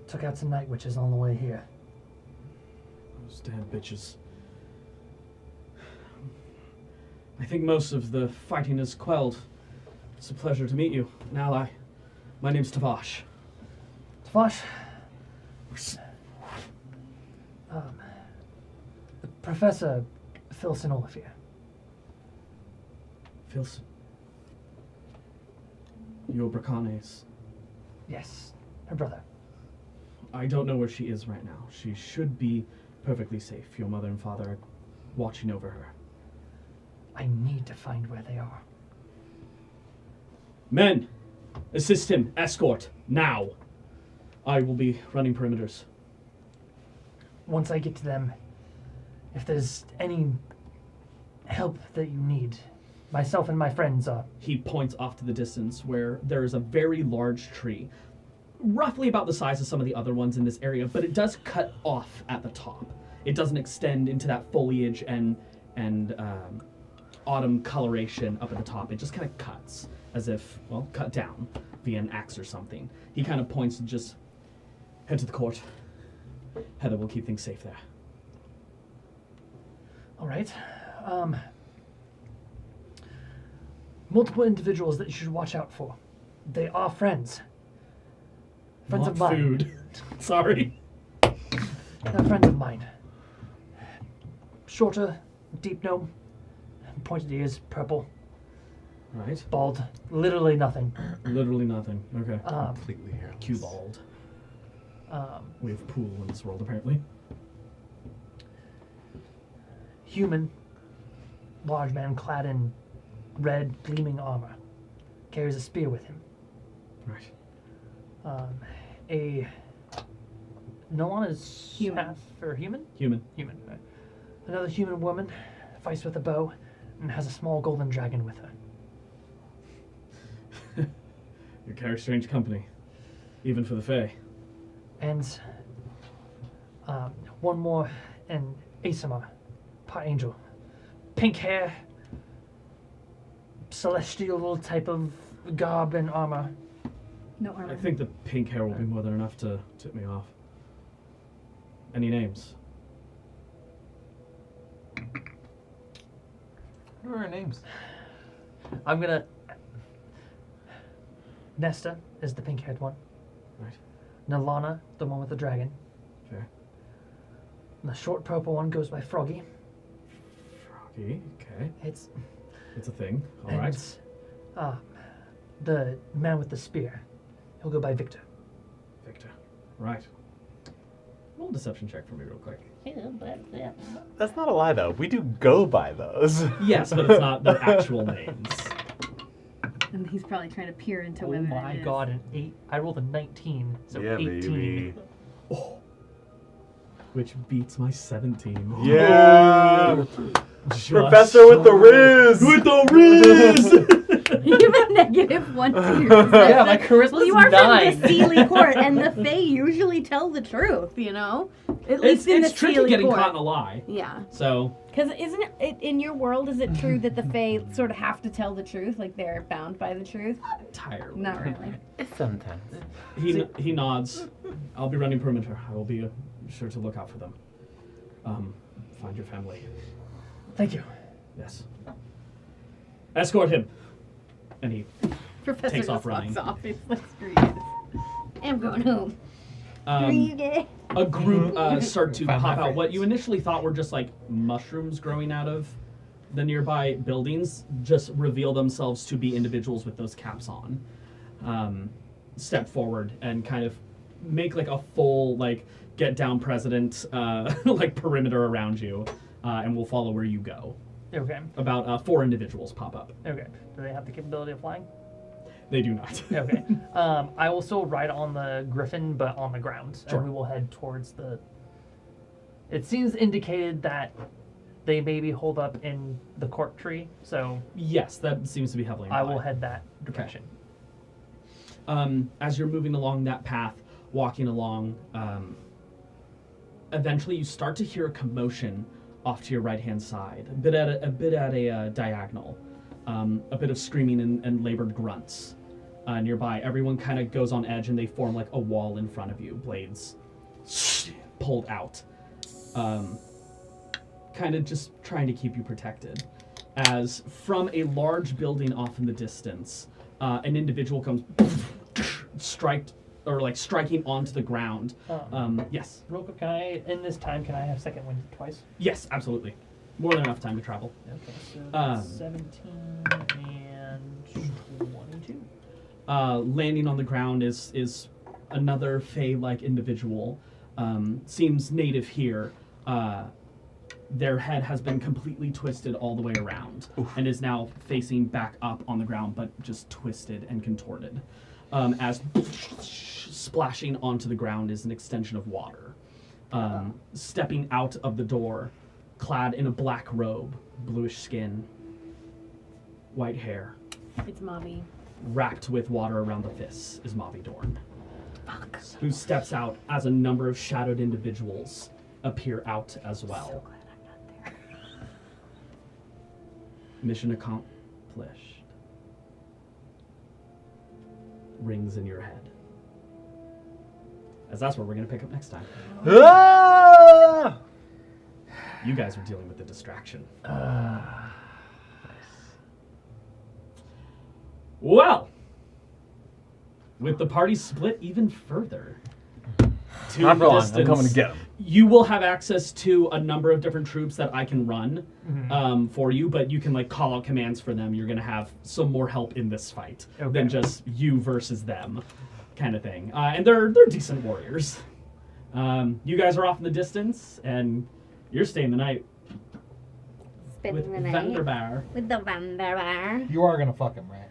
Took out some night witches on the way here.
Those damn bitches. I think most of the fighting is quelled. It's a pleasure to meet you, an ally. My name's Tavash.
Tavash? Professor Filson Olivier.
Filson. Your Bracanes.
Yes, her brother.
I don't know where she is right now. She should be perfectly safe. Your mother and father are watching over her.
I need to find where they are.
Men, assist him. Escort. Now. I will be running perimeters.
Once I get to them, if there's any help that you need, myself and my friends are...
He points off to the distance where there is a very large tree, roughly about the size of some of the other ones in this area, but it does cut off at the top. It doesn't extend into that foliage and autumn coloration up at the top. It just kind of cuts, as if, well, cut down via an axe or something. He kind of points and just head to the court. Heather will keep things safe there.
All right. Multiple individuals that you should watch out for. They are friends. Friends of mine.
Food. Sorry.
They're friends of mine. Shorter, deep gnome, pointed ears, purple,
Right.
bald. Literally nothing.
Literally nothing. Okay.
Completely hairless.
Cue bald.
Um,
We have pool in this world, apparently.
human, large man clad in red, gleaming armor, carries a spear with him.
Right.
Nolana's
Human.
half or human?
Human.
Human. Right. Another human woman fights with a bow and has a small golden dragon with her.
You carry strange company, even for the Fae.
And one more, an Asima, part angel. Pink hair, celestial type of garb and armor.
No armor.
I think the pink hair will be more than enough to tip me off. Any names?
What are our names?
I'm gonna... Nesta is the pink-haired one.
Right.
Nalana, the one with the dragon.
Fair.
And the short purple one goes by Froggy.
Froggy. Okay.
It's...
It's a thing. All
and
right.
the man with the spear. He'll go by Victor.
Victor. Right. Roll a deception check for me real quick.
That's not a lie, though. We do go by those.
Yes, but it's not their actual names.
And he's probably trying to peer into
Oh
women.
my god, an 8. I rolled a 19, so
Yeah,
18.
baby.
Which beats my 17.
Yeah.
Just
Professor with the riz.
With the riz!
You have a -1 to your
Yeah, my
perception.
charisma's
Well, you are
9.
from the Sealy Court, and the Fae usually tell the truth, you know? At least in
It's
the
tricky
Sealy
getting
Court.
caught in a lie.
Yeah.
So,
Because isn't it, in your world, is it true that the Fae sort of have to tell the truth? Like they're bound by the truth?
entirely.
Not really.
Sometimes.
He nods. I'll be running perimeter. I will be sure to look out for them. Find your family.
Thank you.
Yes. Escort him. And he
Professor
Takes
just
off running.
walks off. He's like, screw you. I'm going home. Screw you, gay.
a group start to
Found
pop
my
out. What
friends.
you initially thought were just like mushrooms growing out of the nearby buildings just reveal themselves to be individuals with those caps on. Step forward and kind of make like a full like get down president like perimeter around you, and we'll follow where you go.
Okay.
About 4 individuals pop up.
Okay. Do they have the capability of flying?
They do not.
Okay. I will still ride on the griffin, but on the ground.
Sure.
And we will head towards the... It seems indicated that they maybe hold up in the cork tree, so
Yes, that seems to be heavily
I
implied.
will head that direction.
As you're moving along that path, walking along, eventually you start to hear a commotion off to your right-hand side, a bit at a diagonal, a bit of screaming and labored grunts. nearby. Everyone kind of goes on edge and they form like a wall in front of you, blades pulled out. Kind of just trying to keep you protected. As from a large building off in the distance, an individual comes striking onto the ground. Yes.
Real quick, in this time, can I have second wind twice?
Yes, absolutely. More than enough time to travel.
Okay, so that's 17 and 22.
Landing on the ground is another Fey-like individual. Seems native here. Their head has been completely twisted all the way around and is now facing back up on the ground, but just twisted and contorted. As splashing onto the ground is an extension of water. Stepping out of the door, clad in a black robe, bluish skin, white hair,
It's Mavi.
wrapped with water around the fists, is Mavi Dorn,
Fuck.
who steps out as a number of shadowed individuals appear out as well.
So glad I'm not there.
Mission accomplished. Rings in your head. As that's where we're going to pick up next time.
Ah!
You guys are dealing with the distraction. Well, with the party split even further to
Not for
the
long.
distance,
I'm coming to get him.
you will have access to a number of different troops that I can run for you, but you can like call out commands for them. You're going to have some more help in this fight than just you versus them kind of thing. And they're decent warriors. You guys are off in the distance, and you're staying the night with
Spending the night
Vanderbear.
with the Vanderbear.
You are gonna fuck him, right?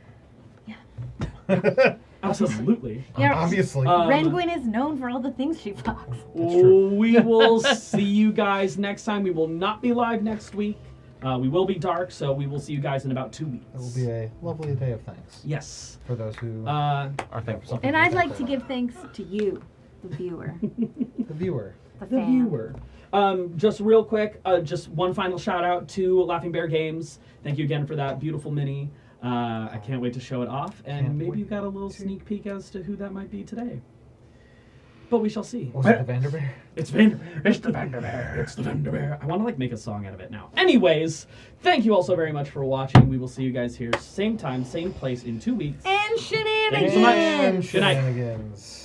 Absolutely.
Yeah.
Obviously.
Rengwin is known for all the things she fucks.
true.
We will see you guys next time. We will not be live next week. We will be dark, so we will see you guys in about 2 weeks.
It will be a lovely day of thanks
Yes.
for those who
Uh,
Our thanks.
something
And
be
I'd like to
thankful
give thanks to you, the viewer,
for. The viewer.
the
the
fan.
viewer. Just real quick, just one final shout out to Laughing Bear Games. Thank you again for that beautiful mini. I can't wait to show it off, and
Can't
maybe
wait
you got a little
to.
sneak peek as to who that might be today. But we shall see.
Was it the Vanderbear?
It's Vanderbear. It's the Vanderbear. It's the Vanderbear. I want to like make a song out of it now. Anyways, thank you all so very much for watching. We will see you guys here same time, same place in 2 weeks.
And shenanigans.
Thank you so much.
And
Good night.
Shenanigans.